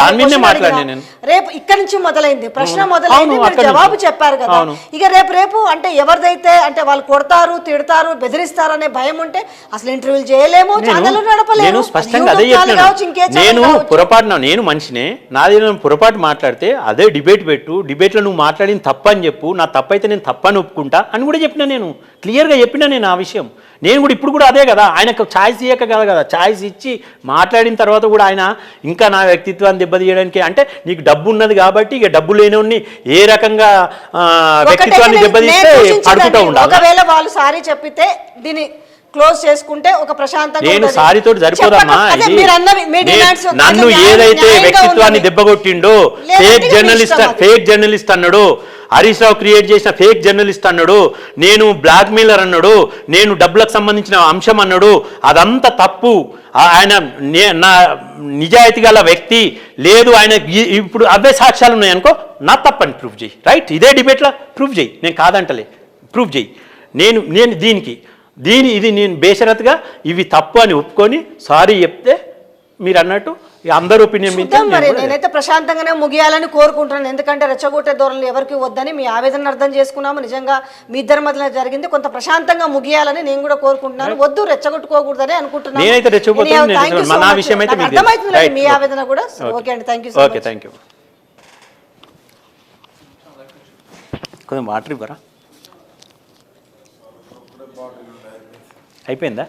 Speaker 1: రేపు ఇక్కడి నుంచి మొదలైంది ప్రశ్న, మొదలైంది, మీరు జవాబు చెప్పారు కదా. ఇక రేపు అంటే ఎవరిదైతే అంటే వాళ్ళు కొడతారు, తిడతారు, బెదిరిస్తారు అనే భయం ఉంటే అసలు ఇంటర్వ్యూలు చేయలేము, ఛానల్ నడపలేము.
Speaker 2: నేను పొరపాటున, నేను మనిషినే, నాది పొరపాటు మాట్లాడితే అదే డిబేట్ పెట్టు, డిబేట్లో నువ్వు మాట్లాడిన తప్పని చెప్పు, నా తప్పైతే నేను తప్పని ఒప్పుకుంటా అని కూడా చెప్పినా. నేను క్లియర్గా చెప్పినా నేను ఆ విషయం. నేను కూడా ఇప్పుడు కూడా అదే కదా, ఆయనకు ఛాయిస్ ఇయ్యక కాదు కదా, ఛాయిస్ ఇచ్చి మాట్లాడిన తర్వాత కూడా ఆయన ఇంకా నా వ్యక్తిత్వాన్ని దెబ్బతీయడానికి, అంటే నీకు డబ్బు ఉన్నది కాబట్టి ఇక డబ్బు లేనివాడిని ఏ రకంగా వ్యక్తిత్వాన్ని దెబ్బతీస్తే పడుకుంటూ ఉండాలి.
Speaker 1: ఒకవేళ వాళ్ళు సారీ చెప్పితే దీన్ని క్లోజ్ చేసుకుంటే ఒక ప్రశాంతంగా,
Speaker 2: నేను సారీతో సరిపోదమ్మా. నన్ను ఏదైతే వ్యక్తిత్వాన్ని దెబ్బకొట్టిండో, ఫేక్ జర్నలిస్ట్ అన్నాడు, హరీష్ రావు క్రియేట్ చేసిన ఫేక్ జర్నలిస్ట్ అన్నాడు, నేను బ్లాక్ మెయిలర్ అన్నాడు, నేను డబ్బులకు సంబంధించిన అంశం అన్నాడు, అదంతా తప్పు. ఆయన నా నిజాయితీ గల వ్యక్తి లేదు, ఆయన ఇప్పుడు అవే సాక్ష్యాలు ఉన్నాయనుకో, నా తప్పని ప్రూఫ్ చేయి. రైట్, ఇదే డిబేట్లో ప్రూఫ్ చేయి, నేను కాదంటలే, ప్రూఫ్ చేయి. నేను ఇది నేను బేషరత్గా ఇవి తప్పు అని ఒప్పుకొని సారీ చెప్తే మీరు అన్నట్టు అందరు ఒపీనియన్.
Speaker 1: నేనైతే ప్రశాంతంగానే ముగియాలని కోరుకుంటున్నాను. ఎందుకంటే రెచ్చగొట్టే ధోరణులు ఎవరికి వద్దని మీ ఆవేదన అర్థం చేసుకున్నాము. నిజంగా మీ ఇద్దరి మధ్యలో జరిగింది, కొంత ప్రశాంతంగా ముగియాలని నేను కూడా కోరుకుంటున్నాను. వద్దు రెచ్చగొట్టుకోకూడదని అనుకుంటున్నాను.
Speaker 2: నేనైతే
Speaker 1: అర్థమవుతుంది మీ ఆవేదన కూడా. ఓకే అండి, thank you.
Speaker 2: Okay, thank you. కొంచెం వాటర్ ఇవ్వరా? అయిపోయిందా?